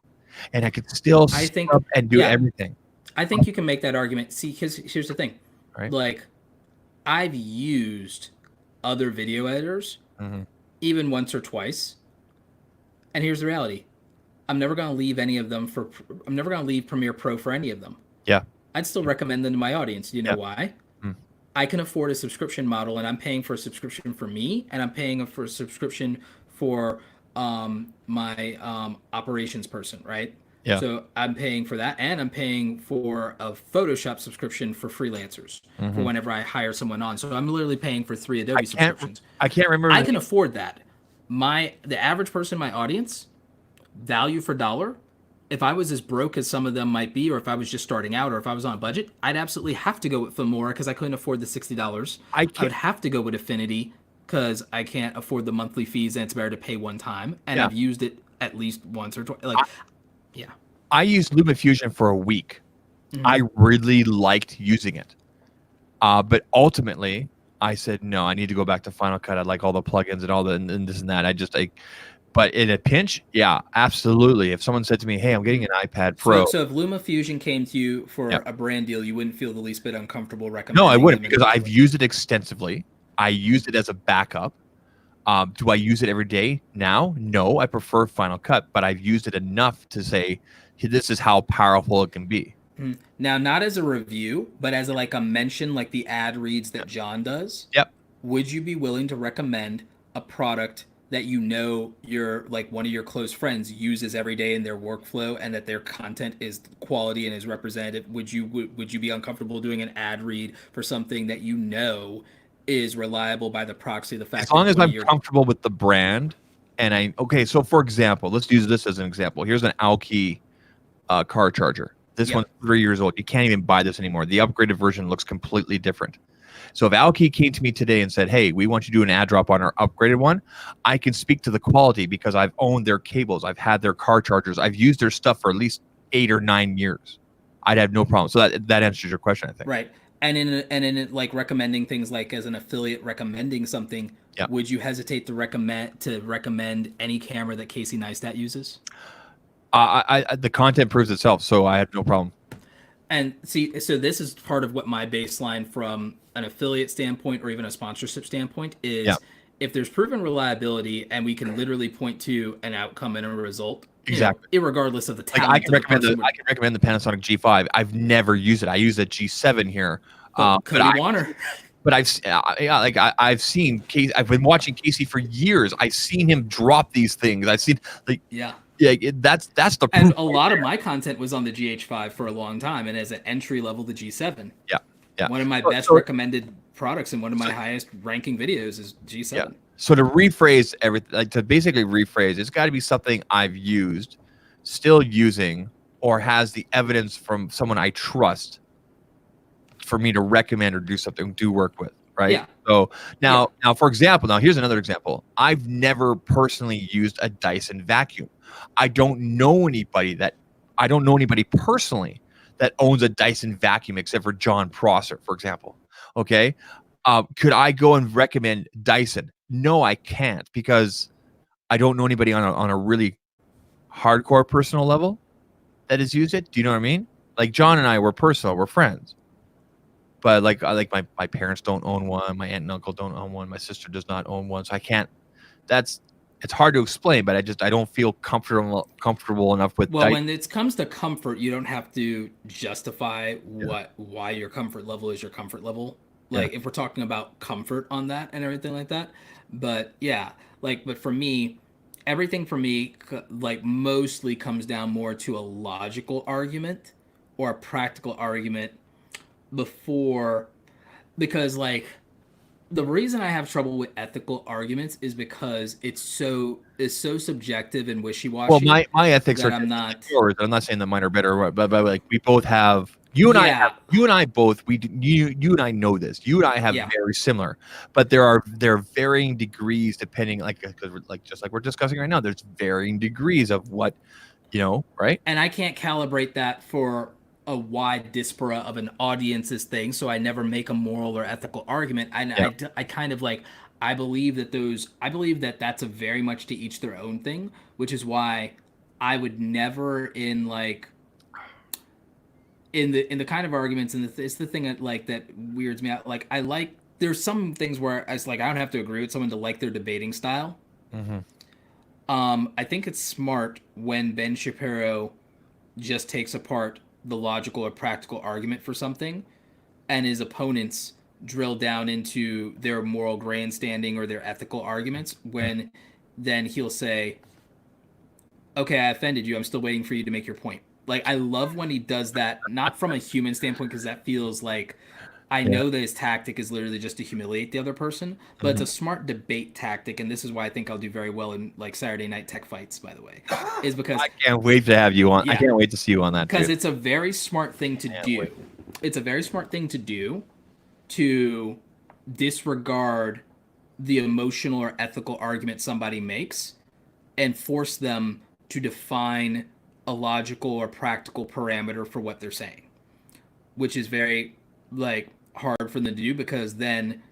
And I can still sub and do everything. I think you can make that argument. See, because here's the thing. Right. Like, I've used other video editors even once or twice. And here's the reality. I'm never going to leave any of them I'm never going to leave Premiere Pro for any of them. Yeah. I'd still recommend them to my audience. You know why? I can afford a subscription model, and I'm paying for a subscription for me, and I'm paying for a subscription for my operations person, right? Yeah. So I'm paying for that, and I'm paying for a Photoshop subscription for freelancers for whenever I hire someone on. So I'm literally paying for 3 Adobe subscriptions. I can't remember. I can afford that. The average person in my audience, value for dollar, if I was as broke as some of them might be, or if I was just starting out, or if I was on a budget, I'd absolutely have to go with Filmora because I couldn't afford the $60. I would have to go with Affinity because I can't afford the monthly fees, and it's better to pay one time. And I've used it at least once or twice. I used LumaFusion for a week. I really liked using it. But ultimately, I said, no, I need to go back to Final Cut. I like all the plugins and all the and this and that. But in a pinch, yeah, absolutely. If someone said to me, hey, I'm getting an iPad Pro. So if LumaFusion came to you for a brand deal, you wouldn't feel the least bit uncomfortable recommending? No, I wouldn't, because I've used it extensively. I used it as a backup. Do I use it every day now? No, I prefer Final Cut, but I've used it enough to say, this is how powerful it can be. Now, not as a review, but as a mention, like the ad reads that John does. Yep. Would you be willing to recommend a product that your one of your close friends uses every day in their workflow, and that their content is quality and is representative? Would you be uncomfortable doing an ad read for something that is reliable by the proxy of the fact? As long as I'm comfortable with the brand, and so for example, let's use this as an example. Here's an Alki car charger. This one's 3 years old. You can't even buy this anymore. The upgraded version looks completely different. So if Alki came to me today and said, hey, we want you to do an ad drop on our upgraded one, I can speak to the quality because I've owned their cables. I've had their car chargers. I've used their stuff for at least 8 or 9 years. I'd have no problem. So that answers your question, I think. Right. And in recommending things, like as an affiliate recommending something, would you hesitate to recommend any camera that Casey Neistat uses? The content proves itself, so I have no problem. And see, so this is part of what my baseline from an affiliate standpoint or even a sponsorship standpoint is. If there's proven reliability and we can literally point to an outcome and a result, exactly, irregardless of the talent. I can recommend the Panasonic G5. I've never used it. I use a G7 here. Cody Warner. But I've seen Casey. I've been watching Casey for years. I've seen him drop these things. I've seen that's the proof. And a lot of my content was on the GH5 for a long time, and as an entry level, the G7. Yeah. One of my best recommended products, and one of my highest ranking videos is G7. Yeah. So to rephrase everything, like to basically rephrase, it's got to be something I've used, still using, or has the evidence from someone I trust for me to recommend or do work with, right? Yeah. So now, for example, here's another example. I've never personally used a Dyson vacuum. I don't know anybody personally that owns a Dyson vacuum except for John Prosser, for example. Okay. Could I go and recommend Dyson? No, I can't, because I don't know anybody on a really hardcore personal level that has used it. Do you know what I mean? Like John and I, we're friends. But like my parents don't own one, my aunt and uncle don't own one, my sister does not own one, so I can't. It's hard to explain, but I don't feel comfortable enough with. Well, when it comes to comfort, you don't have to justify why your comfort level is your comfort level. Like if we're talking about comfort on that and everything like that, but but for me, everything for me like mostly comes down more to a logical argument or a practical argument because like the reason I have trouble with ethical arguments is because it's so subjective and wishy-washy. Well, my ethics are I'm not yours. I'm not saying that mine are better, but like we both have. You and I both. You and I know this. You and I have very similar, but there are varying degrees depending, just like we're discussing right now. There's varying degrees of what, right? And I can't calibrate that for a wide diaspora of an audience's thing, so I never make a moral or ethical argument. I kind of like I believe that that's a very much to each their own thing, which is why I would never in the kind of arguments, and it's the thing that weirds me out. Like there's some things where I don't have to agree with someone to like their debating style. Mm-hmm. I think it's smart when Ben Shapiro just takes apart the logical or practical argument for something, and his opponents drill down into their moral grandstanding or their ethical arguments, when then he'll say, okay, I offended you, I'm still waiting for you to make your point. Like, I love when he does that, not from a human standpoint, because that feels like I know that his tactic is literally just to humiliate the other person, but it's a smart debate tactic, and this is why I think I'll do very well in Saturday Night Tech Fights, by the way, is because I can't wait to have you on. I can't wait to see you on that, because it's a very smart thing to do. It's a very smart thing to do to disregard the emotional or ethical argument somebody makes and force them to define a logical or practical parameter for what they're saying, which is very hard for them to do, because then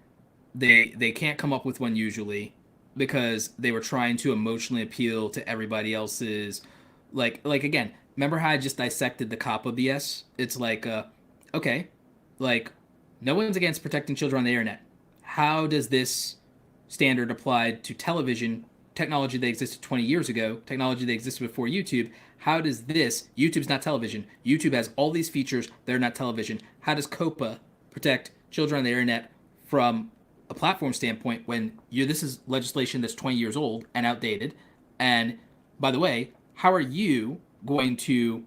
they can't come up with one usually, because they were trying to emotionally appeal to everybody else's again, remember how I just dissected the COPPA BS? It's okay, no one's against protecting children on the internet. How does this standard apply to television technology that existed 20 years ago, technology that existed before YouTube? How does YouTube's not television. YouTube has all these features that are not television. How does COPPA protect children on the internet from a platform standpoint when this is legislation that's 20 years old and outdated? And by the way, how are you going to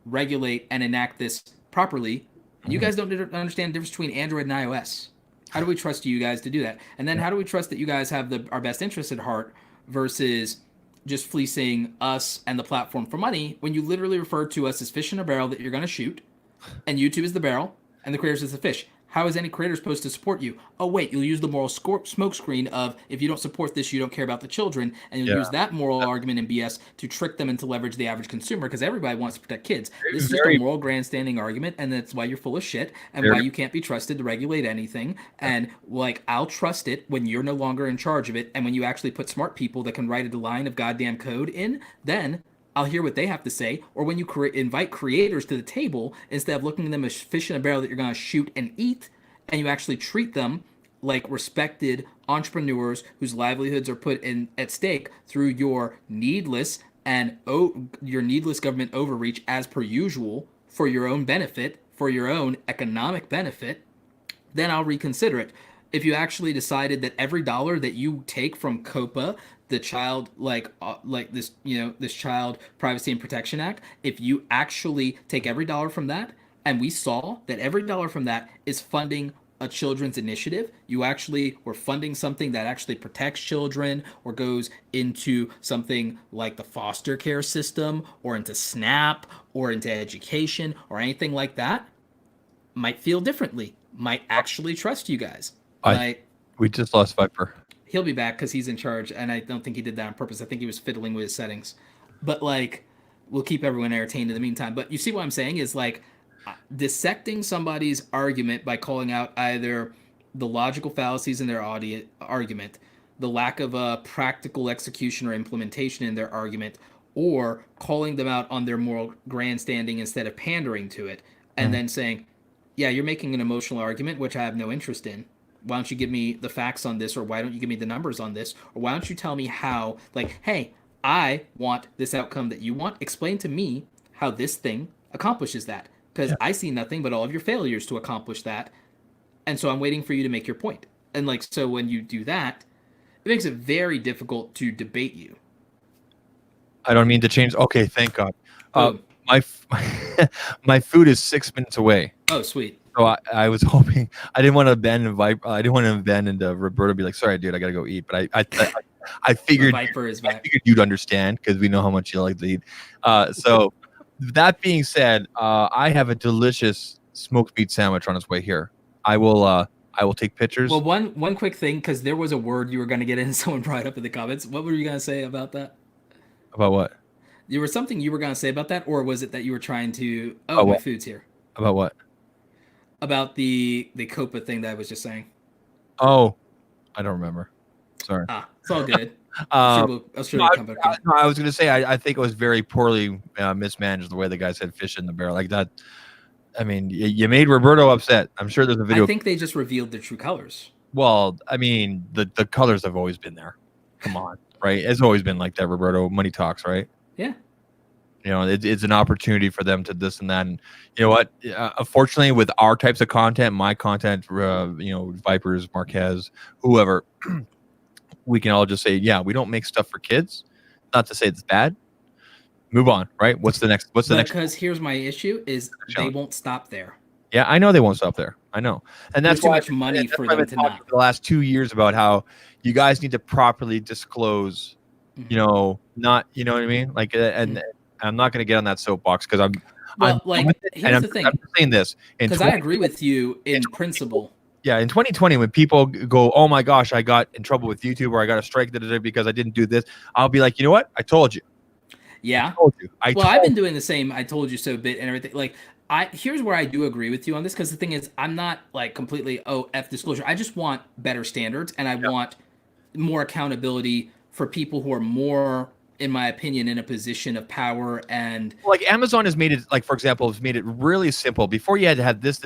regulate and enact this properly? You guys don't understand the difference between Android and iOS. How do we trust you guys to do that? And then how do we trust that you guys have our best interests at heart versus just fleecing us and the platform for money, when you literally refer to us as fish in a barrel that you're going to shoot, and YouTube is the barrel and the creators is the fish? How is any creator supposed to support you? Oh, wait, you'll use the moral smokescreen of, if you don't support this, you don't care about the children. And you'll use that moral argument and BS to trick them into leverage the average consumer, because everybody wants to protect kids. This is just a moral grandstanding argument, and that's why you're full of shit, and why you can't be trusted to regulate anything. And, I'll trust it when you're no longer in charge of it, and when you actually put smart people that can write a line of goddamn code in, then I'll hear what they have to say. Or when you invite creators to the table, instead of looking at them as fish in a barrel that you're going to shoot and eat, and you actually treat them like respected entrepreneurs whose livelihoods are put at stake through your needless government overreach, as per usual, for your own benefit, for your own economic benefit, then I'll reconsider it. If you actually decided that every dollar that you take from COPPA, the child this Child Privacy and Protection Act, if you actually take every dollar from that, and we saw that every dollar from that is funding a children's initiative, you actually were funding something that actually protects children or goes into something like the foster care system or into SNAP or into education or anything like that, might feel differently, might actually trust you guys. We just lost Viper. He'll be back because he's in charge, and I don't think he did that on purpose. I think he was fiddling with his settings. But like, we'll keep everyone entertained in the meantime. But you see what I'm saying is like dissecting somebody's argument by calling out either the logical fallacies in their argument, the lack of a practical execution or implementation in their argument, or calling them out on their moral grandstanding instead of pandering to it, and then saying, yeah, you're making an emotional argument, which I have no interest in. Why don't you give me the facts on this, or why don't you give me the numbers on this, or why don't you tell me how, like, hey, I want this outcome that you want. Explain to me how this thing accomplishes that, because I see nothing but all of your failures to accomplish that, and so I'm waiting for you to make your point. And like, so when you do that, it makes it very difficult to debate you. I don't mean to change. Okay, thank God. My food is 6 minutes away. Oh, sweet. So I was hoping I didn't want to abandon I didn't want to abandon Roberto. Be like, sorry, dude, I gotta go eat. But I figured Viper is back. I figured you'd understand because we know how much you like to eat. So that being said, I have a delicious smoked meat sandwich on its way here. I will take pictures. Well, one quick thing, because there was a word you were going to get in. Someone brought it up in the comments. What were you going to say about that? About what? There was something you were going to say about that, or was it that you were trying to? Oh, my food's here. About what? About the COPPA thing that I was just saying. Oh, I don't remember. Sorry. It's all good. I was going to say I think it was very poorly mismanaged the way the guy said fish in the barrel like that. I mean, you made Roberto upset. I'm sure there's a video. I think they just revealed the true colors. Well, I mean, the colors have always been there. Come on, right? It's always been like that, Roberto. Money talks, right? Yeah. You know, it's an opportunity for them to this and that. And you know what? Unfortunately, with our types of content, my content, you know, Vipers, Marquez, whoever, we can all just say, yeah, we don't make stuff for kids. Not to say it's bad. Move on, right? What's the next? Because here's my issue: is they won't stop there. Yeah, I know they won't stop there. I know, and that's too much money for them to not. The last 2 years about how you guys need to properly disclose. You know, not you know what I mean? Like, and I'm not going to get on that soapbox because here's the thing. I'm saying this because I agree with you in principle. Yeah, in 2020, when people go, "Oh my gosh, I got in trouble with YouTube or I got a strike because I didn't do this," I'll be like, you know what? I told you. Yeah. I told you. I've been doing the same. I told you so bit and everything. Like, here's where I do agree with you on this, because the thing is, I'm not like completely F disclosure. I just want better standards, and I want more accountability for people who are more, in my opinion, in a position of power. And like Amazon has made it, like, for example, has made it really simple. Before you had to have this.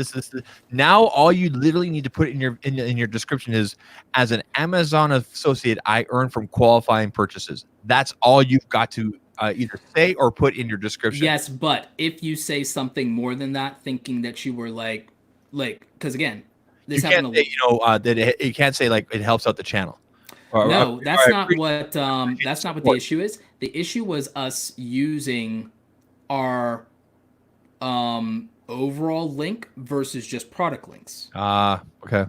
Now all you literally need to put in your description is, as an Amazon associate, I earn from qualifying purchases. That's all you've got to either say or put in your description. Yes, but if you say something more than that, thinking that you were like, because again, this happened. That you can't say like it helps out the channel. No, that's not what the issue is. The issue was us using our overall link versus just product links. Okay.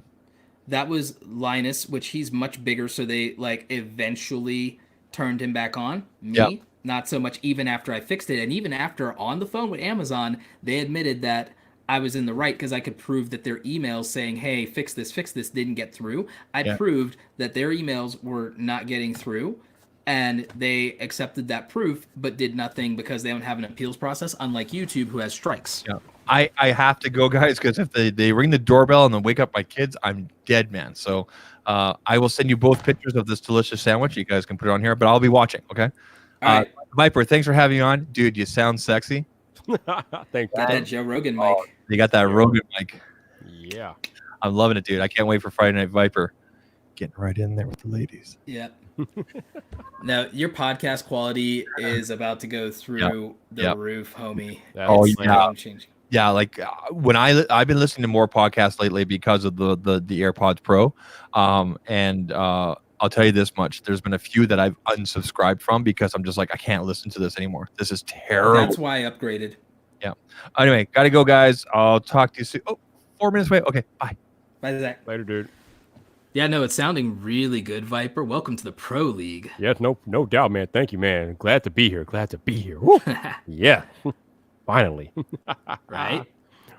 That was Linus, which he's much bigger, so they like eventually turned him back on. Me, not so much, even after I fixed it. And even after on the phone with Amazon, they admitted that I was in the right because I could prove that their emails saying, hey, fix this, didn't get through. I proved that their emails were not getting through, and they accepted that proof but did nothing because they don't have an appeals process, unlike YouTube, who has strikes. Yeah. I have to go, guys, because if they ring the doorbell and then wake up my kids, I'm dead, man. So I will send you both pictures of this delicious sandwich. You guys can put it on here, but I'll be watching, okay? All right. Viper, thanks for having me on. Dude, you sound sexy. Thank Got that Joe Rogan mic. You got that Rogan mic. Yeah. I'm loving it, dude. I can't wait for Friday Night Viper. Getting right in there with the ladies. Yeah. Now, your podcast quality is about to go through the roof, homie. Changing. Yeah, like when I've been listening to more podcasts lately because of the AirPods Pro, and I'll tell you this much: there's been a few that I've unsubscribed from because I'm just like, I can't listen to this anymore. This is terrible. That's why I upgraded. Yeah. Anyway, gotta go, guys. I'll talk to you soon. Oh, 4 minutes away. Okay, bye. Bye, Zach. Later, dude. Yeah, no, it's sounding really good, Viper. Welcome to the Pro League. Yes, no doubt, man. Thank you, man. Glad to be here. Woo. Yeah. Finally. Right?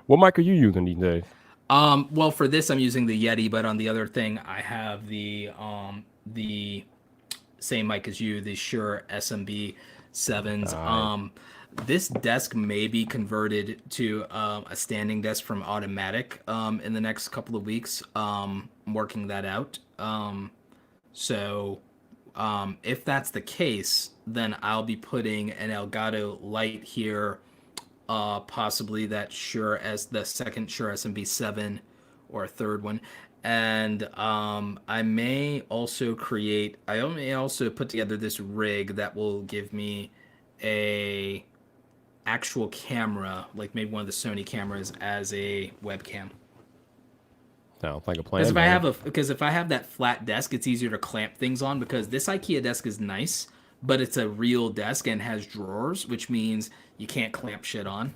What mic are you using these days? Well, for this, I'm using the Yeti, but on the other thing, I have the same mic as you, the Shure SMB 7s. This desk may be converted to a standing desk from Automatic in the next couple of weeks. I'm working that out. So if that's the case, then I'll be putting an Elgato Lite here, possibly that Shure as the second Shure SMB7 or a third one. And I may also put together this rig that will give me a actual camera, like maybe one of the Sony cameras as a webcam. Sounds like a plan. Because if I have that flat desk, it's easier to clamp things on, because this IKEA desk is nice, but it's a real desk and has drawers, which means you can't clamp shit on.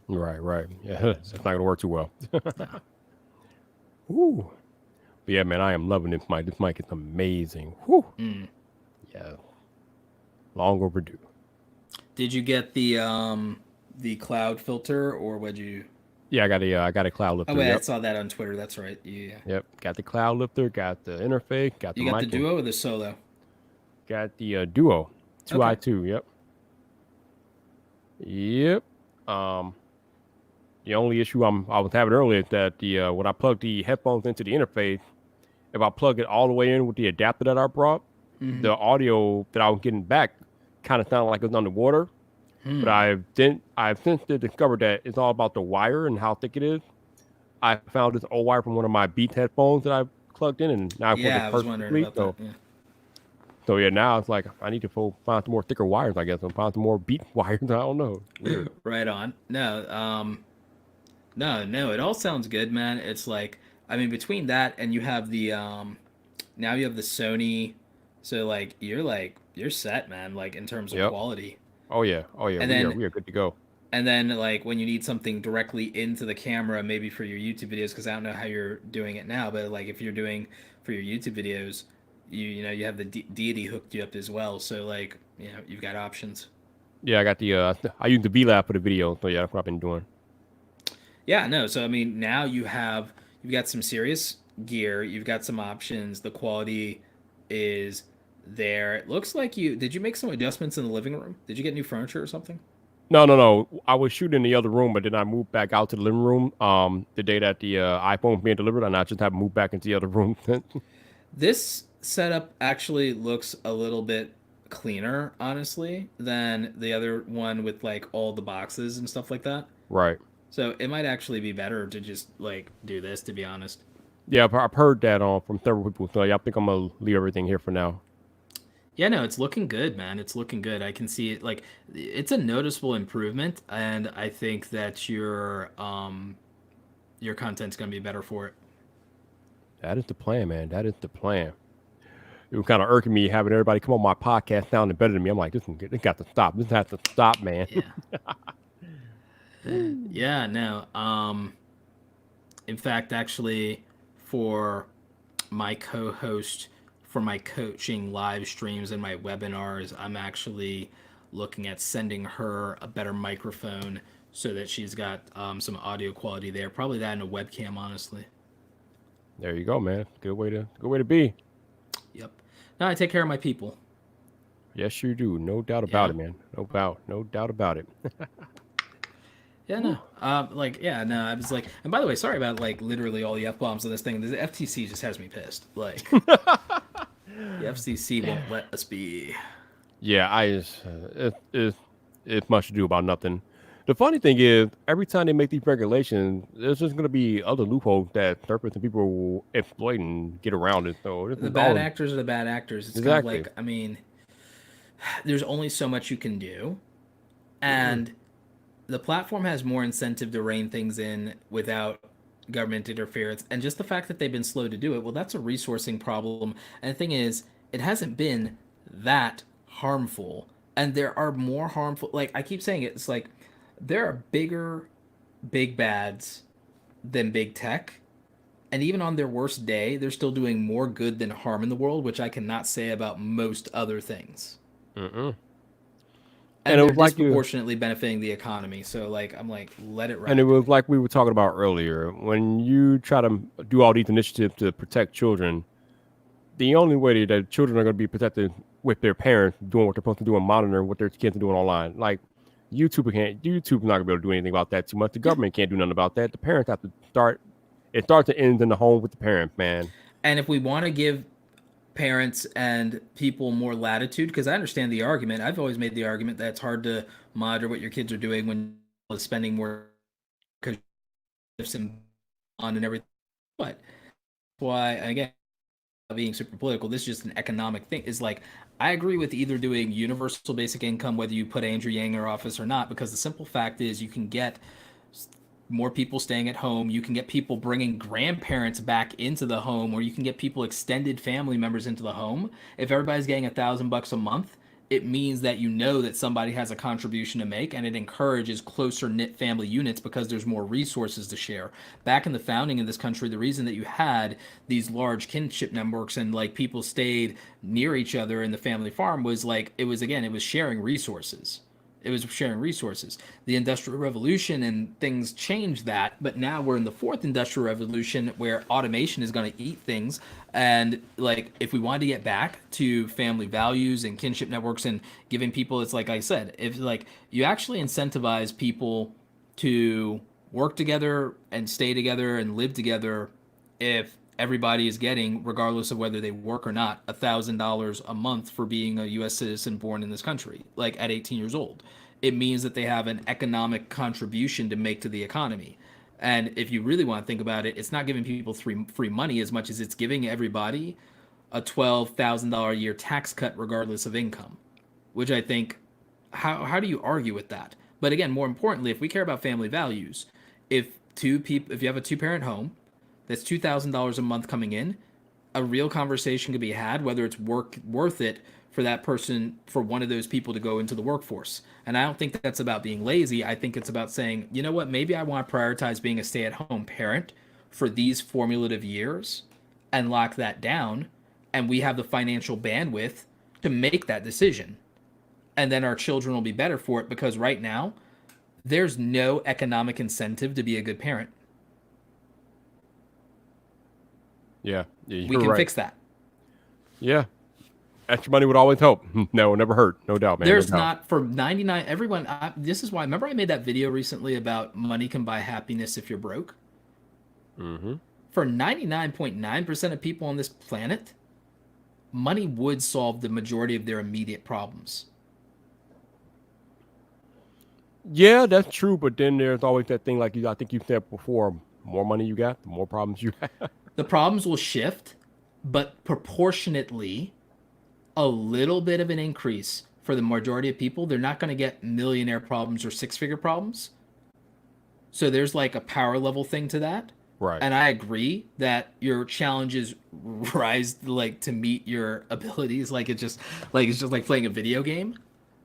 Right. Yeah, it's not gonna work too well. Ooh. But yeah, man, I am loving this mic. This mic is amazing. Whew. Yeah. Long overdue. Did you get the cloud filter, or would you? Yeah, I got a cloud lifter. Oh wait, yep. I saw that on Twitter. That's right. Yeah. Got the cloud lifter. Got the interface. Got the You got mic. the Duo or the Solo? Got the Duo. 2i2. Yep. The only issue I was having earlier is that when I plug the headphones into the interface, if I plug it all the way in with the adapter that I brought, the audio that I was getting back kind of sounded like it was underwater. But I've since discovered that it's all about the wire and how thick it is. I found this old wire from one of my Beats headphones that I plugged in, and now I was wondering about that. Yeah. So yeah, now it's like I need to find some more thicker wires, I guess, and find some more Beats wires. I don't know. Weird. Right on. No, it all sounds good, man. It's like, I mean, between that and you have the now you have the Sony, so like you're set, man. Like in terms of quality. Oh yeah. And we are good to go. And then like when you need something directly into the camera, maybe for your YouTube videos, because I don't know how you're doing it now, but like if you're doing for your YouTube videos, you know you have the Deity hooked you up as well, so like you've got options. Yeah, I got the I use the VLab for the video, so yeah, that's what I've been doing. Yeah, no. So I mean, now you've got some serious gear. You've got some options. The quality is there. It looks like did you make some adjustments in the living room? Did you get new furniture or something? No. I was shooting in the other room, but then I moved back out to the living room the day that the iPhone was being delivered, and I just haven't moved back into the other room since. This setup actually looks a little bit cleaner, honestly, than the other one with like all the boxes and stuff like that. Right. So it might actually be better to just like do this, to be honest. Yeah, I've heard that from several people. So yeah, I think I'm gonna leave everything here for now. Yeah, no, it's looking good, man. It's looking good. I can see it. Like, it's a noticeable improvement, and I think that your content's gonna be better for it. That is the plan, man. That is the plan. It was kind of irking me having everybody come on my podcast sounding better than me. I'm like, this got to stop. This has to stop, man. Yeah. Yeah, no. In fact, actually, for my co-host for my coaching live streams and my webinars, I'm actually looking at sending her a better microphone so that she's got some audio quality there. Probably that and a webcam, honestly. There you go, man. Good way to be. Yep. Now I take care of my people. Yes, you do. No doubt about it, man. No doubt about it. Yeah, no. I was like, and by the way, sorry about like literally all the F-bombs on this thing. The FTC just has me pissed. Like, the FCC won't let us be. Yeah, it's much to do about nothing. The funny thing is, every time they make these regulations, there's just going to be other loopholes that surface and people will exploit and get around it. So the bad actors are the bad actors. It's exactly. kind of like, I mean, there's only so much you can do, and the platform has more incentive to rein things in without government interference. And just the fact that they've been slow to do it, well, that's a resourcing problem. And the thing is, it hasn't been that harmful. And there are more harmful, like I keep saying it, it's like there are bigger big bads than big tech. And even on their worst day, they're still doing more good than harm in the world, which I cannot say about most other things. Mm-mm. And And it they're was like you, disproportionately benefiting the economy. So, like, I'm like, let it and it ride. was like we were talking about earlier. When you try to do all these initiatives to protect children, the only way that children are going to be protected with their parents doing what they're supposed to do and monitoring what their kids are doing online. Like YouTube's not gonna be able to do anything about that too much. The government can't do nothing about that. The parents have to start. It starts and ends in the home with the parent, man. And if we want to give parents and people more latitude, because I understand the argument. I've always made the argument that it's hard to monitor what your kids are doing when you're spending more because on and everything. But why, again, being super political, this is just an economic thing. Is like, I agree with either doing universal basic income, whether you put Andrew Yang in office or not, because the simple fact is you can get more people staying at home. You can get people bringing grandparents back into the home, or you can get people extended family members into the home. If everybody's getting $1,000 a month, it means that you know that somebody has a contribution to make, and it encourages closer knit family units because there's more resources to share. Back in the founding of this country, the reason that you had these large kinship networks and like people stayed near each other in the family farm was like it was sharing resources. It was sharing resources. The Industrial Revolution and things changed that, but now we're in the fourth Industrial Revolution where automation is going to eat things. And like, if we wanted to get back to family values and kinship networks and giving people, it's like I said, if like you actually incentivize people to work together and stay together and live together, if everybody is getting, regardless of whether they work or not, $1,000 a month for being a U.S. citizen born in this country, like at 18 years old. It means that they have an economic contribution to make to the economy. And if you really want to think about it, it's not giving people free money as much as it's giving everybody a $12,000 a year tax cut regardless of income, which I think, how do you argue with that? But again, more importantly, if we care about family values, if if you have a two-parent home, that's $2,000 a month coming in, a real conversation could be had whether it's worth it for that person, for one of those people to go into the workforce. And I don't think that's about being lazy. I think it's about saying, you know what, maybe I want to prioritize being a stay-at-home parent for these formulative years and lock that down, and we have the financial bandwidth to make that decision. And then our children will be better for it, because right now there's no economic incentive to be a good parent. Yeah, We you're can right. fix that. Yeah, extra money would always help. No, never hurt. No doubt, man. There's no doubt. not, for 99, everyone, this is why, remember I made that video recently about money can buy happiness if you're broke? Mm-hmm. For 99.9% of people on this planet, money would solve the majority of their immediate problems. Yeah, that's true. But then there's always that thing, like I think you said before. More money you got, the more problems you have. The problems will shift, but proportionately, a little bit of an increase for the majority of people. They're not going to get millionaire problems or six-figure problems. So there's like a power level thing to that. Right. And I agree that your challenges rise like to meet your abilities. Like it's just like playing a video game.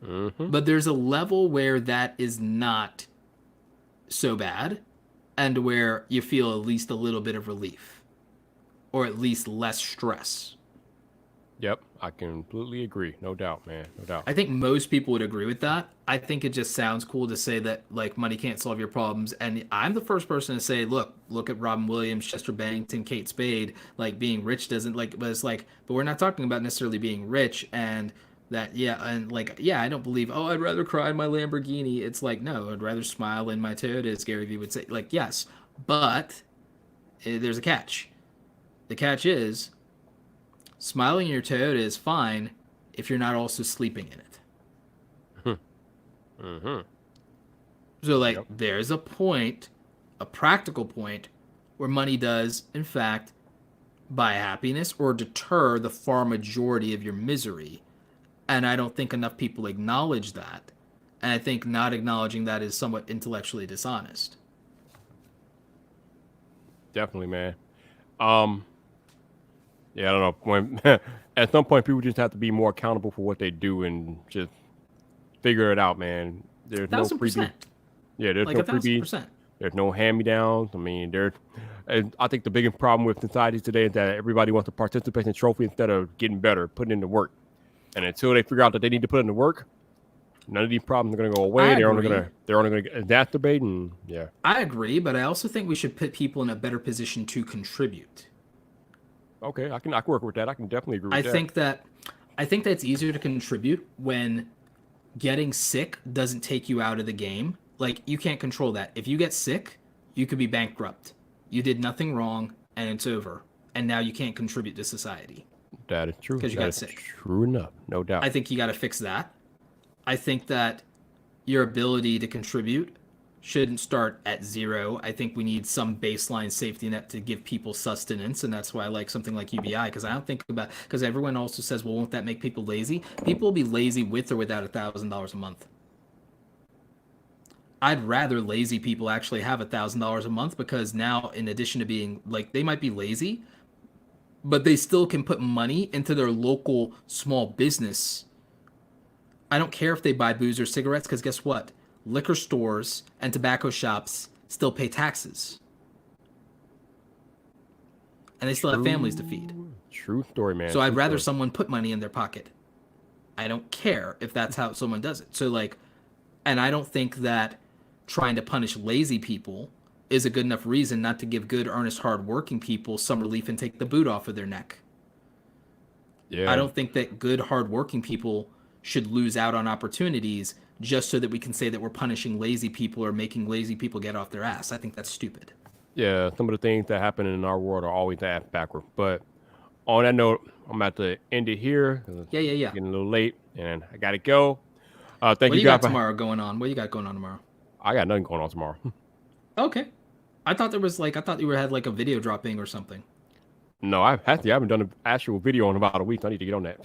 Mm-hmm. But there's a level where that is not so bad, and where you feel at least a little bit of relief, or at least less stress. Yep, I completely agree. No doubt, man. No doubt. I think most people would agree with that. I think it just sounds cool to say that like money can't solve your problems. And I'm the first person to say, look at Robin Williams, Chester Bennington, Kate Spade. Like being rich doesn't like, but it's like, but we're not talking about necessarily being rich and that, yeah. And like, yeah, I don't believe, oh, I'd rather cry in my Lamborghini. It's like, no, I'd rather smile in my Toyota, as Gary Vee would say. Like, yes, but there's a catch. The catch is, smiling in your Toyota is fine if you're not also sleeping in it. Mm-hmm. So, like, Yep. there's a point, a practical point, where money does, in fact, buy happiness or deter the far majority of your misery. And I don't think enough people acknowledge that. And I think not acknowledging that is somewhat intellectually dishonest. Definitely, man. Yeah, I don't know. When at some point, people just have to be more accountable for what they do and just figure it out, man. There's no freebie. 1,000%. Yeah, there's Like no freebie. 1,000%. There's no hand-me-downs. I mean, And I think the biggest problem with society today is that everybody wants to participate in the trophy instead of getting better, putting in the work. And until they figure out that they need to put in the work, none of these problems are going to go away. They're only going to exacerbate. And yeah, I agree, but I also think we should put people in a better position to contribute. Okay, I can work with that. I can definitely agree with that. I think that it's easier to contribute when getting sick doesn't take you out of the game. Like, you can't control that. If you get sick, you could be bankrupt. You did nothing wrong, and it's over. And now you can't contribute to society. That is true. Because you got sick. True enough, no doubt. I think you got to fix that. I think that your ability to contribute shouldn't start at zero. I think we need some baseline safety net to give people sustenance, and that's why I like something like UBI, because I don't think about, because everyone also says, well, won't that make people lazy? People will be lazy with or without $1,000 a month. I'd rather lazy people actually have $1,000 a month, because now, in addition to being like, they might be lazy, but they still can put money into their local small business. I don't care if they buy booze or cigarettes, because guess what? Liquor stores and tobacco shops still pay taxes. And they still have families to feed. True story, man. So I'd rather someone put money in their pocket. I don't care if that's how someone does it. So like, and I don't think that trying to punish lazy people is a good enough reason not to give good, earnest, hard-working people some relief and take the boot off of their neck. Yeah. I don't think that good, hard-working people should lose out on opportunities just so that we can say that we're punishing lazy people or making lazy people get off their ass. I think that's stupid. Yeah, some of the things that happen in our world are always ass backward. But on that note, I'm about to end it here. Yeah. Getting a little late, and I got to go. Thank What you you guys. got tomorrow going on? What you got going on tomorrow? I got nothing going on tomorrow. Okay. I thought you had like a video dropping or something. No, I haven't done an actual video in about a week. I need to get on that.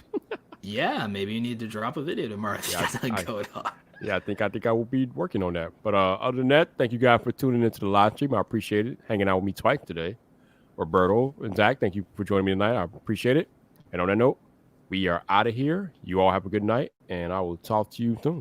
Yeah, maybe you need to drop a video tomorrow. Going on. Yeah, I think I will be working on that. But other than that, thank you guys for tuning into the live stream. I appreciate it. Hanging out with me twice today. Roberto and Zach, thank you for joining me tonight. I appreciate it. And on that note, we are out of here. You all have a good night, and I will talk to you soon.